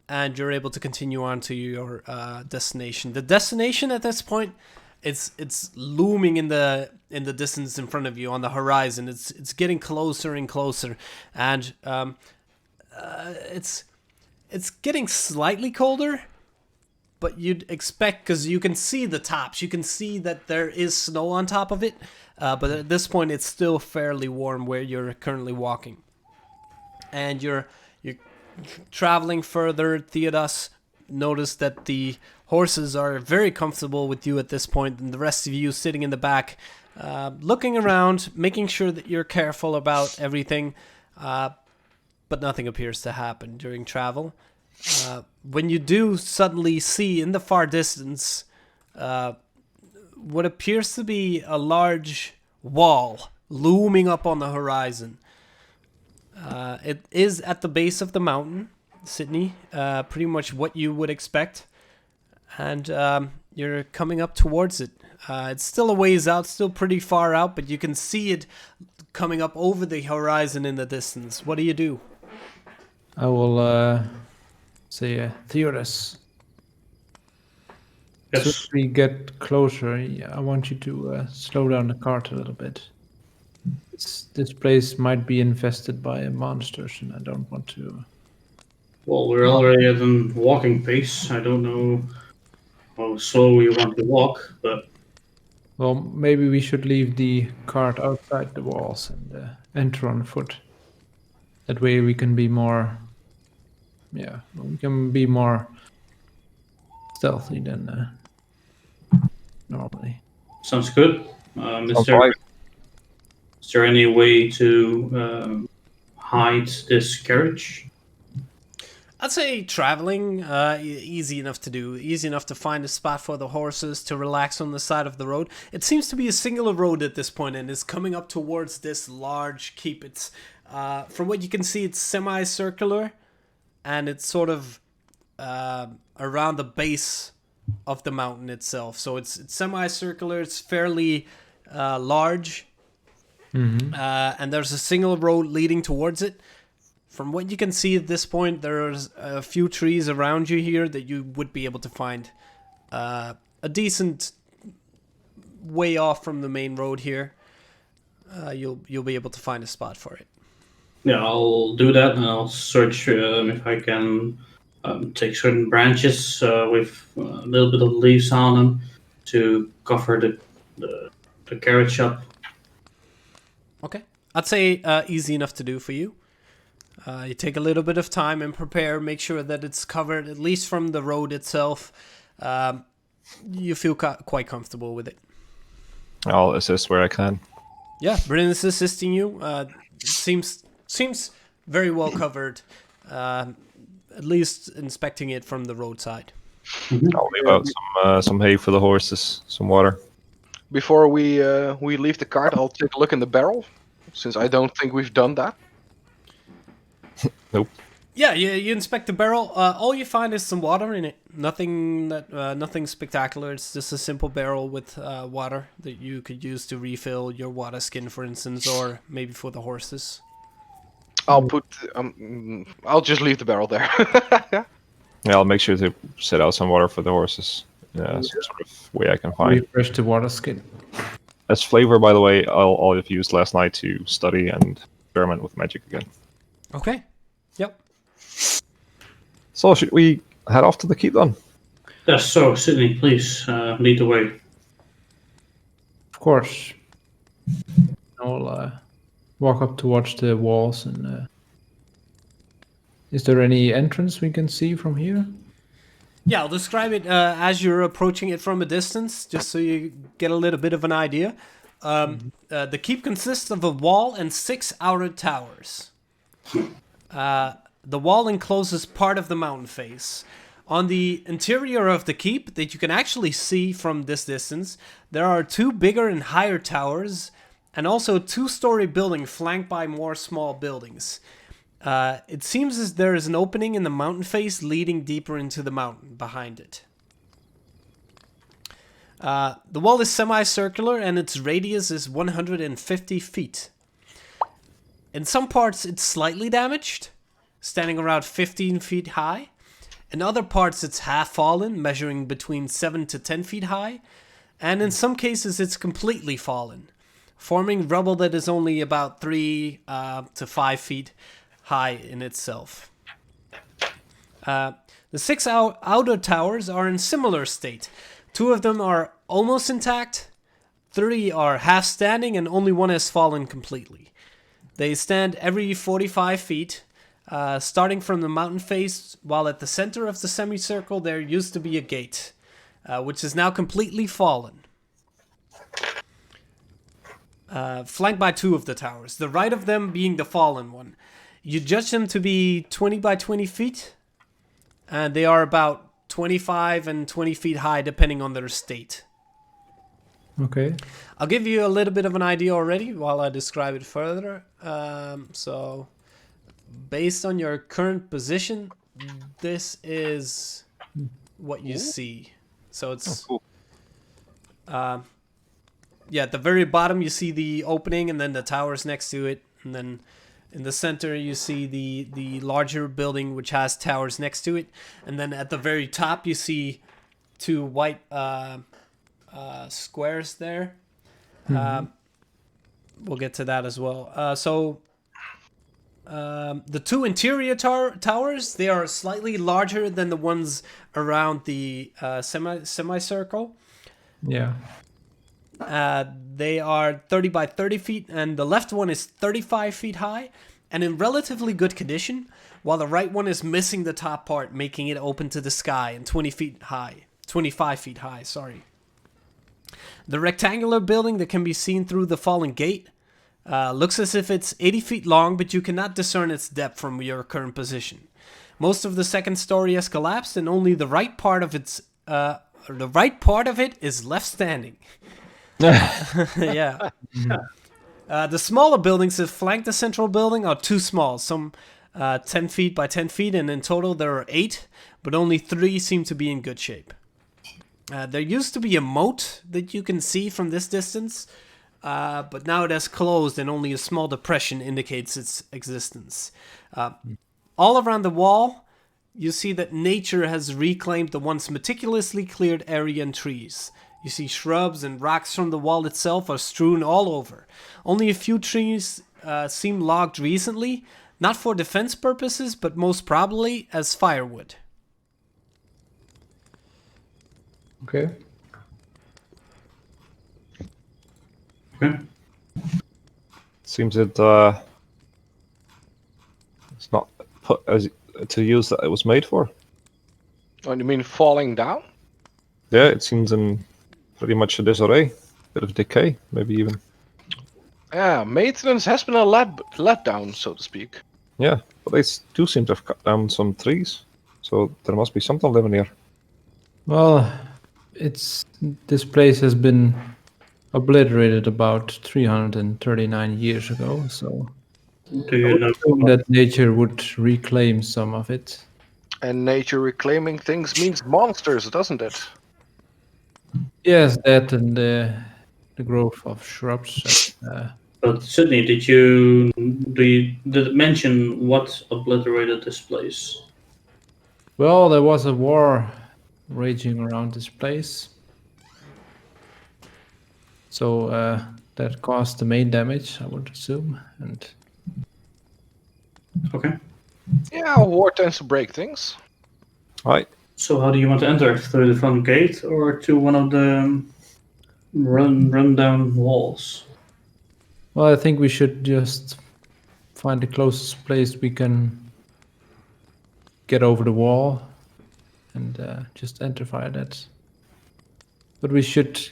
and you're able to continue on to your destination. The destination at this point, it's looming in the distance in front of you on the horizon. It's getting closer and closer, and it's getting slightly colder. But you'd expect, because you can see the tops, you can see that there is snow on top of it. But at this point, it's still fairly warm where you're currently walking, and you're traveling further. Theodos noticed that the horses are very comfortable with you at this point, and the rest of you sitting in the back, looking around, making sure that you're careful about everything. But nothing appears to happen during travel. When you do suddenly see in the far distance what appears to be a large wall looming up on the horizon. It is at the base of the mountain, Sydney, pretty much what you would expect. And you're coming up towards it. It's still a ways out, still pretty far out, but you can see it coming up over the horizon in the distance. What do you do? I will say, Theodus. Yes. As we get closer, I want you to slow down the cart a little bit. This place might be infested by monsters, and I don't want to. Well, we're already at a walking pace. I don't know how slow you want to walk, but Well, maybe we should leave the cart outside the walls and enter on foot. That way we can be more. Yeah, we can be more stealthy than normally. sounds good. Sounds right. Is there any way to hide this carriage? I'd say traveling, easy enough to do. Easy enough to find a spot for the horses to relax on the side of the road. It seems to be a singular road at this point, and is coming up towards this large keep. It's from what you can see, it's semicircular, and it's sort of around the base of the mountain itself. So it's semicircular. It's fairly large, and there's a single road leading towards it. From what you can see at this point, there's a few trees around you here that you would be able to find a decent way off from the main road here. You'll be able to find a spot for it. Yeah, I'll do that, and I'll search if I can take certain branches with a little bit of leaves on them to cover the carriage up. Okay. I'd say easy enough to do for you. You take a little bit of time and prepare, make sure that it's covered, at least from the road itself. You feel quite comfortable with it. I'll assist where I can. Yeah, Bryn is assisting you. It seems very well covered, at least inspecting it from the roadside. I'll leave out some hay for the horses, some water. Before we leave the cart, I'll take a look in the barrel, since I don't think we've done that. Nope. Yeah, you inspect the barrel. All you find is some water in it. Nothing spectacular. It's just a simple barrel with water that you could use to refill your water skin, for instance, or maybe for the horses. I'll just leave the barrel there. Yeah, I'll make sure to set out some water for the horses. Yeah, some sort of way I can find. Refresh the water skin. As flavor, by the way, I'll have used last night to study and experiment with magic again. Okay. Yep. So should we head off to the keep then? Yes, so Sydney, please lead the way. Of course. I'll walk up towards the walls and. Is there any entrance we can see from here? Yeah, I'll describe it as you're approaching it from a distance, just so you get a little bit of an idea. The keep consists of a wall and 6 outer towers. The wall encloses part of the mountain face. On the interior of the keep, that you can actually see from this distance, there are 2 bigger and higher towers, and also a 2-story building flanked by more small buildings. It seems as there is an opening in the mountain face leading deeper into the mountain behind it. The wall is semicircular and its radius is 150 feet. In some parts it's slightly damaged, standing around 15 feet high. In other parts it's half fallen, measuring between 7 to 10 feet high. And in some cases it's completely fallen, forming rubble that is only about 3 to 5 feet high in itself. The 6 outer towers are in similar state. 2 of them are almost intact, 3 are half standing, and only 1 has fallen completely. They stand every 45 feet, starting from the mountain face, while at the center of the semicircle there used to be a gate, which is now completely fallen. Flanked by 2 of the towers, the right of them being the fallen one. You judge them to be 20 by 20 feet, and they are about 25 and 20 feet high, depending on their state. Okay. I'll give you a little bit of an idea already while I describe it further. So, based on your current position, this is what you see. So it's... Cool. Yeah, at the very bottom you see the opening and then the towers next to it, and then in the center you see the larger building which has towers next to it, and then at the very top you see 2 white squares there. We'll get to that as well. The 2 interior towers, they are slightly larger than the ones around the semicircle. Yeah. They are 30 by 30 feet, and the left one is 35 feet high and in relatively good condition, while the right one is missing the top part, making it open to the sky and 25 feet high, sorry. The rectangular building that can be seen through the fallen gate looks as if it's 80 feet long, but you cannot discern its depth from your current position. Most of the second story has collapsed, and only the right part of it is left standing. Yeah. The smaller buildings that flank the central building are too small, some 10 feet by 10 feet, and in total there are 8, but only 3 seem to be in good shape. There used to be a moat that you can see from this distance, but now it has closed and only a small depression indicates its existence. All around the wall, you see that nature has reclaimed the once meticulously cleared area and trees. You see shrubs and rocks from the wall itself are strewn all over. Only a few trees seem logged recently, not for defense purposes, but most probably as firewood. Okay. Okay. Seems it's not put as to use that it was made for. Oh, you mean falling down? Yeah, it seems in pretty much a disarray, bit of decay, maybe even. Yeah, maintenance has been a letdown, so to speak. Yeah, but they do seem to have cut down some trees, so there must be something living here. Well, this place has been obliterated about 339 years ago, so Do you know? that nature would reclaim some of it. And nature reclaiming things means monsters, doesn't it? Yes, that and the growth of shrubs. But Sydney, did it mention what obliterated this place? Well, there was a war raging around this place, so that caused the main damage, I would assume. And Okay. Yeah, war tends to break things. Right. So how do you want to enter? Through the front gate or to one of the run down walls? Well, I think we should just find the closest place we can get over the wall and just enter via that. But we should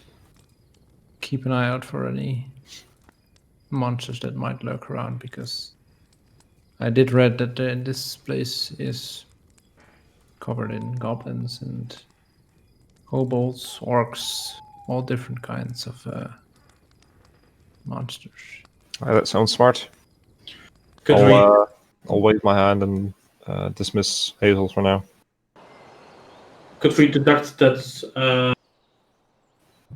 keep an eye out for any monsters that might lurk around, because I did read that this place is covered in goblins and kobolds, orcs, all different kinds of monsters. That sounds smart. Could we I'll wave my hand and dismiss Hazel for now. deduct that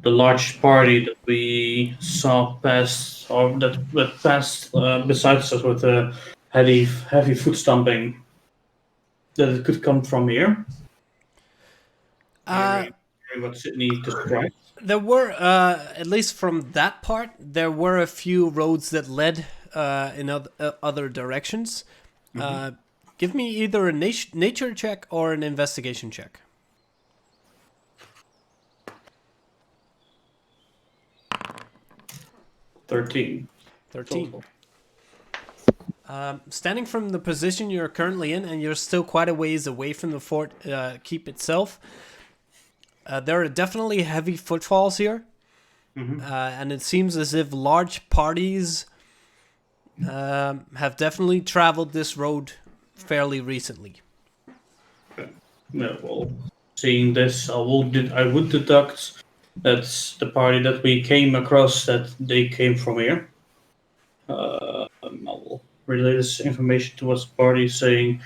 the large party that we saw pass, or that passed besides us with a heavy foot stomping, that it could come from here? Hearing what Sydney described. There were, at least from that part, there were a few roads that led in other directions. Give me either a nature check or an investigation check. 13. 13. Standing from the position you're currently in, and you're still quite a ways away from the fort keep itself, there are definitely heavy footfalls here. And it seems as if large parties have definitely traveled this road fairly recently. Yeah, well, seeing this, I would deduct that's the party that we came across, that they came from here. I will relay this information towards the party, saying,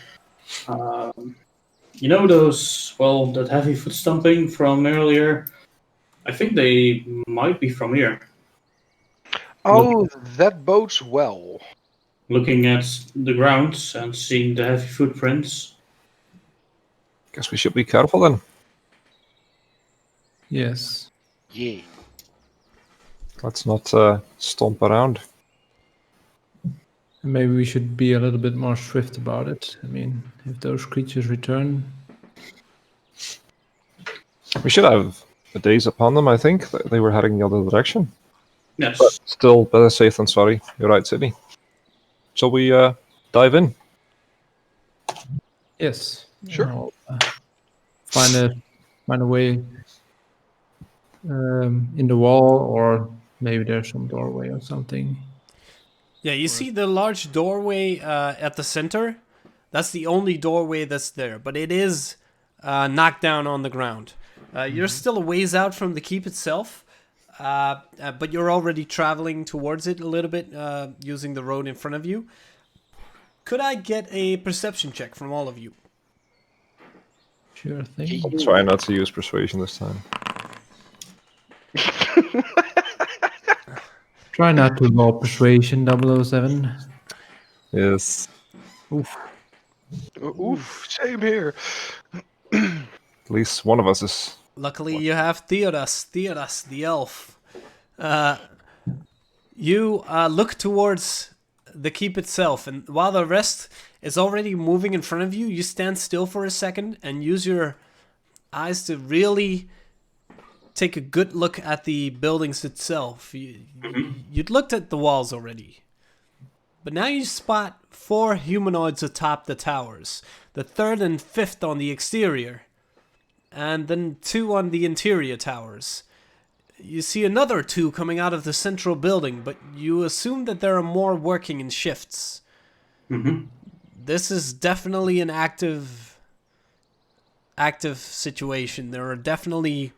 you know that heavy foot stomping from earlier? I think they might be from here. Oh, that bodes well. Looking at the ground and seeing the heavy footprints. Guess we should be careful then. Yes. Yeah. Let's not stomp around. And maybe we should be a little bit more swift about it. I mean, if those creatures return, We should have a daze upon them, I think. They were heading the other direction. Yes. But still, better safe than sorry. You're right, Sydney. Shall we dive in? yes, Sure. I'll, find a way in the wall, or maybe there's some doorway or something. Yeah, you see the large doorway at the center. That's the only doorway that's there, but it is knocked down on the ground. You're still a ways out from the keep itself, but you're already traveling towards it a little bit using the road in front of you. Could I get a perception check from all of you? Sure thing. I'll try not to use persuasion this time. Try not to roll persuasion, 007. Yes. Oof, same here. At least one of us is. Luckily, you have Theodas, the elf. You look towards the keep itself, and while the rest is already moving in front of you, you stand still for a second and use your eyes to really take a good look at the buildings itself. You'd looked at the walls already, but now you spot 4 humanoids atop the towers, the 3rd and 5th on the exterior, and then 2 on the interior towers. You see another 2 coming out of the central building, but you assume that there are more working in shifts. This is definitely an active situation. There are definitely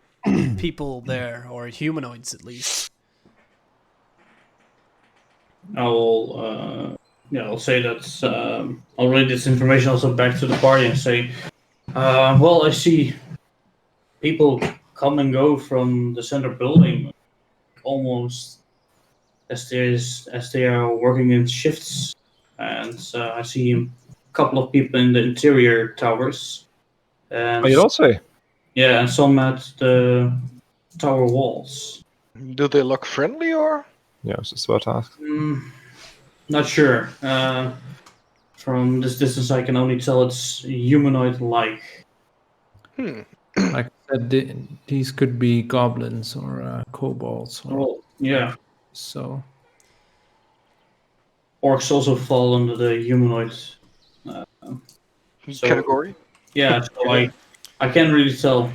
people there, or humanoids at least. I'll say that I'll relay this information also back to the party and say, well, I see people come and go from the center building, almost as they are working in shifts, and I see a couple of people in the interior towers, and Oh, you don't say? yeah, and some at the tower walls. Do they look friendly or? Yeah, I was just about to ask. Not sure. From this distance, I can only tell it's humanoid-like. Like I said, these could be goblins or kobolds. Or, Oh, yeah. so Orcs also fall under the humanoid. So Category. yeah, so I can't really tell.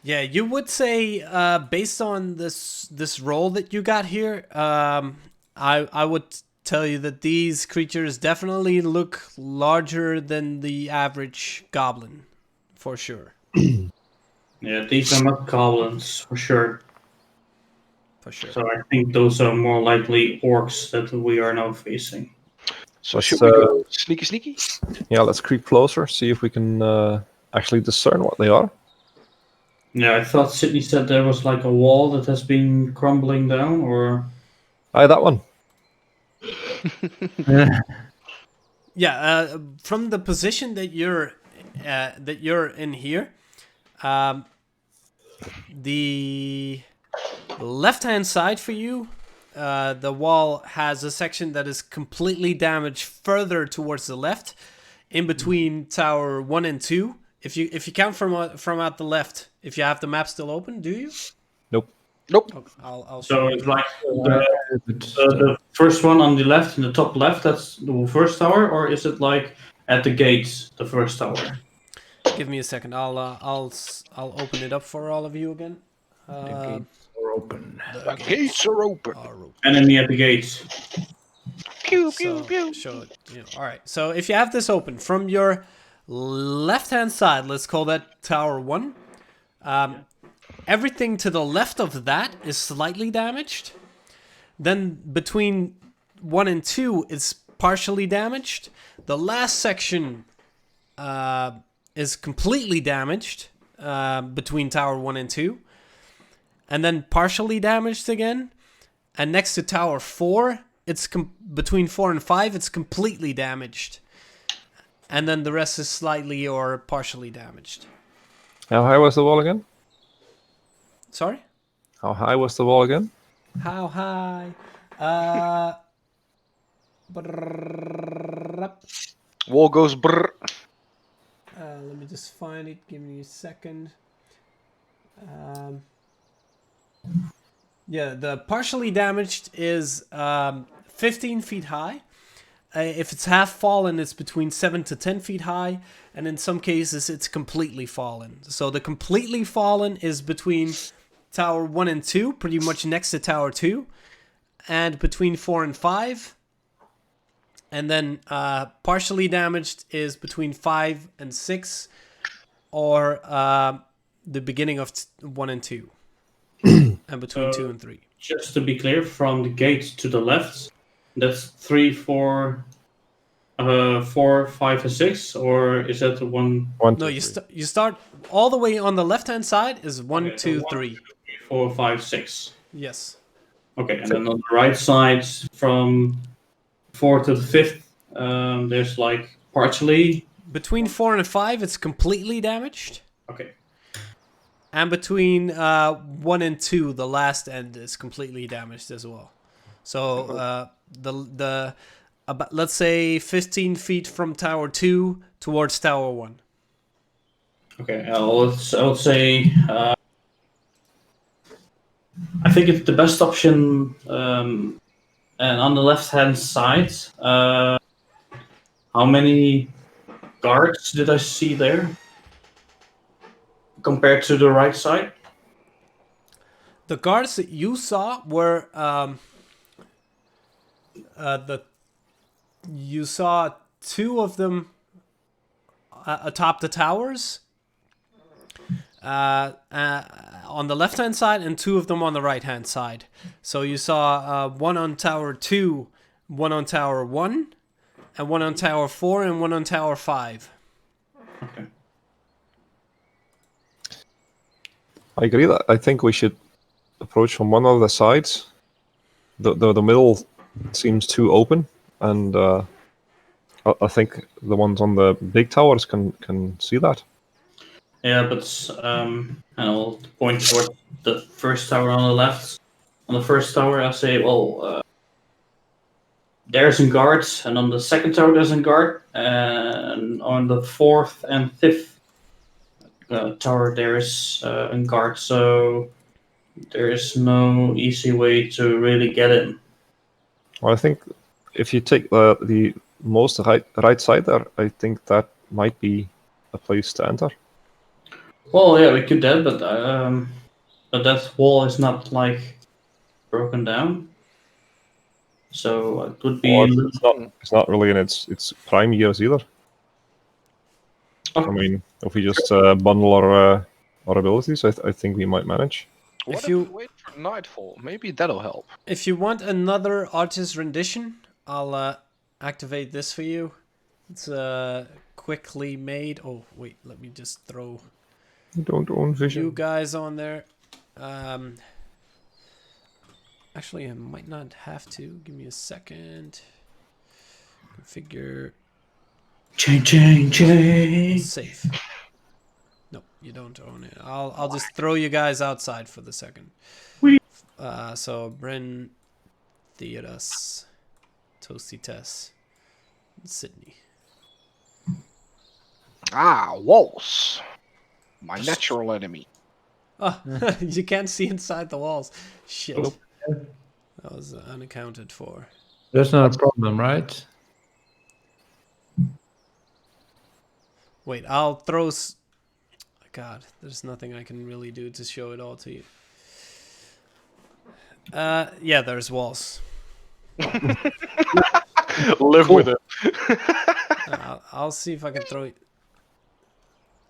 Yeah, you would say, based on this role that you got here, I would tell you that these creatures definitely look larger than the average goblin, for sure. Yeah, these are not goblins for sure. For sure. So I think those are more likely orcs that we are now facing. So Let's, should we go sneaky? Yeah, let's creep closer, see if we can actually discern what they are. Yeah, I thought Sydney said there was like a wall that has been crumbling down, or Aye, that one. Yeah, from the position that you're in here, the left-hand side for you, the wall has a section that is completely damaged further towards the left, in between Tower 1 and 2. If you count from out the left, if you have the map still open, do you? Nope. Nope. Okay, I'll so show it's you. like the first one on the left, in the top left. That's the first tower, or is it like at the gates, the first tower? Give me a second. I'll open it up for all of you again. the gates are open. The gates are open. Enemy at the gates. Pew So, pew pew. show it. All right. So if you have this open from your left-hand side, let's call that Tower 1. Everything to the left of that is slightly damaged. Then between 1 and 2, it's partially damaged. The last section is completely damaged between Tower 1 and 2. And then partially damaged again. And next to Tower 4, it's between 4 and 5, it's completely damaged. And then the rest is slightly or partially damaged. How high was the wall again? Sorry? How high was the wall again? How high? Wall goes brrr. Let me just find it. Give me a second. Yeah, the partially damaged is 15 feet high. If it's half fallen, it's between 7 to 10 feet high. And in some cases, it's completely fallen. So the completely fallen is between Tower 1 and 2, pretty much next to Tower 2. And between 4 and 5. And then partially damaged is between 5 and 6. Or the beginning of 1 and 2. And between 2 and 3. Just to be clear, from the gate to the left, that's 3, 4, 4, 5, and 6, or is that the one? No, you start all the way on the left-hand side is 1, Okay, 2, so 3. 4, 5, 6. Yes. Okay, and then on the right side, from 4 to the 5th, there's like partially. Between 4 and 5, it's completely damaged. Okay. And between 1 and 2, the last end is completely damaged as well. So the about, let's say 15 feet from Tower 2 towards Tower 1. Okay, I would say I think it's the best option. And on the left-hand side, how many guards did I see there compared to the right side? The guards that you saw were you saw 2 of them atop the towers on the left-hand side and 2 of them on the right-hand side. So you saw 1 on Tower 2, 1 on Tower 1, and 1 on Tower 4, and 1 on Tower 5. Okay. I agree that I think we should approach from one of the sides. The middle seems too open, and I think the ones on the big towers can see that. Yeah, but I'll point towards the first tower on the left. On the first tower, I'll say, well, there's a guard, and on the second tower there's a guard, and on the 4th and 5th tower there is a guard, so there is no easy way to really get in. Well, I think if you take the most right side there, I think that might be a place to enter. Well, yeah, we could that, but that wall is not like broken down, so it would be. Well, it's not really in its prime years either. Oh. I mean, if we just bundle our abilities, I think we might manage. What If if you- we wait for nightfall? Maybe that'll help. If you want another artist rendition, I'll activate this for you. It's quickly made. Oh wait, let me just throw You don't own vision. you guys on there. Actually, I might not have to. Give me a second. Configure Change. safe. Nope, you don't own it. I'll just throw you guys outside for the second. Whee! So Bryn, Theodos, Toasty Tess, and Sydney. Ah, walls. My natural enemy. Oh, you can't see inside the walls. Shit. Oh. That was unaccounted for. That's not a problem, right? Wait, I'll throw. God, there's nothing I can really do to show it all to you. Yeah, there's walls. Live with it. I'll see if I can throw it.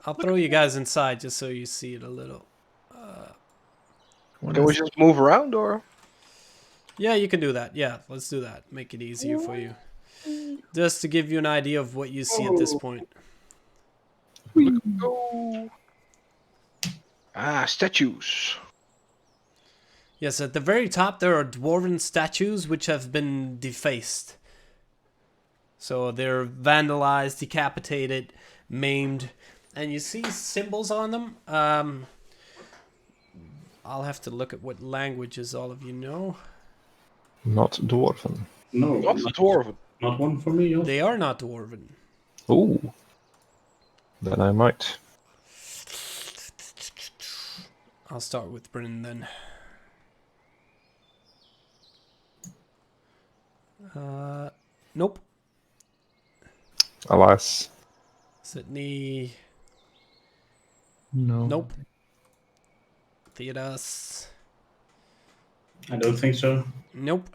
I'll throw you guys inside just so you see it a little. What Can we is- just move around, or? Yeah, you can do that. Yeah, let's do that. Make it easier for you. Just to give you an idea of what you see at this point. Go. Ah, statues. Yes, at the very top there are dwarven statues which have been defaced. So they're vandalized, decapitated, maimed, and you see symbols on them. I'll have to look at what languages all of you know. Not dwarven. No, Not the dwarven. not one for me. Also. They are not dwarven. Oh, then I might. I'll start with Bryn then. Nope. Alas. Sydney. No. Nope. Theodos. I don't think so. Nope.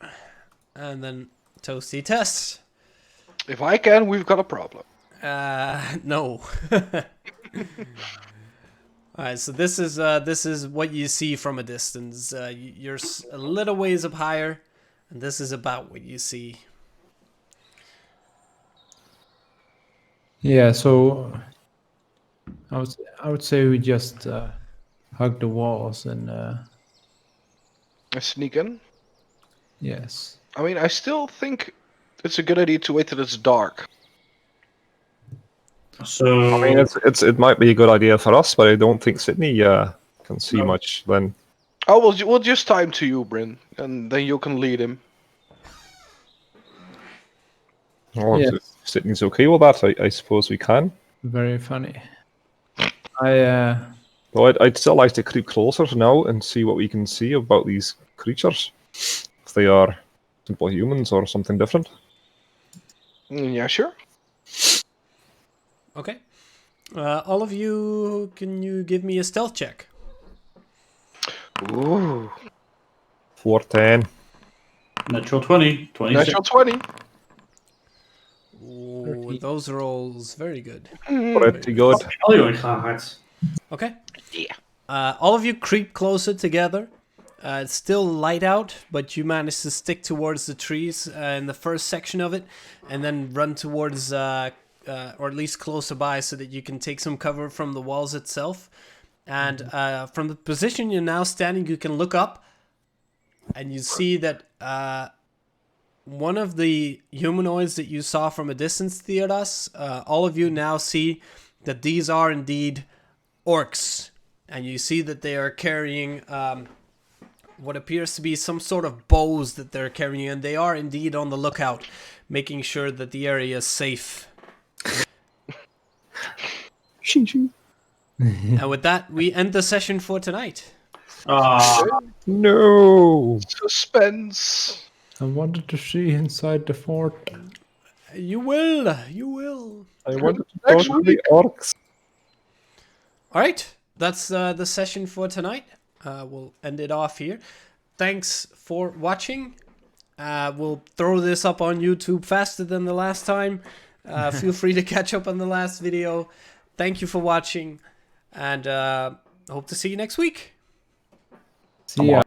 And then Toasty Test. If I can, we've got a problem. No. Alright, so this is what you see from a distance. You're a little ways up higher, and this is about what you see. Yeah, so I would say we just hug the walls and Sneak in. yes. I mean, I still think it's a good idea to wait till it's dark. So I mean, it might be a good idea for us, but I don't think Sydney can see much then. Oh, we'll just time to you, Bryn, and then you can lead him. Or Yes. if Sydney's okay with that, I suppose we can. Very funny. I Though I'd still like to creep closer now and see what we can see about these creatures. If they are simple humans or something different. Yeah, sure. Okay. All of you, can you give me a stealth check? Ooh. 410. natural 20, 26. Natural 20. Ooh, those rolls, very good. Pretty good. Oh, you hard. Okay. Yeah. All of you creep closer together. It's still light out, but you manage to stick towards the trees in the first section of it, and then run towards, or at least closer by, so that you can take some cover from the walls itself. And from the position you're now standing, you can look up, and you see that one of the humanoids that you saw from a distance, Theodos, all of you now see that these are indeed orcs. And you see that they are carrying what appears to be some sort of bows that they're carrying, and they are indeed on the lookout, making sure that the area is safe. And with that, we end the session for tonight. No. Suspense. I wanted to see inside the fort. You will. You will. I wanted to Next talk to the orcs. All right. That's the session for tonight. We'll end it off here. Thanks for watching. We'll throw this up on YouTube faster than the last time. Feel free to catch up on the last video. Thank you for watching. And hope to see you next week. See ya.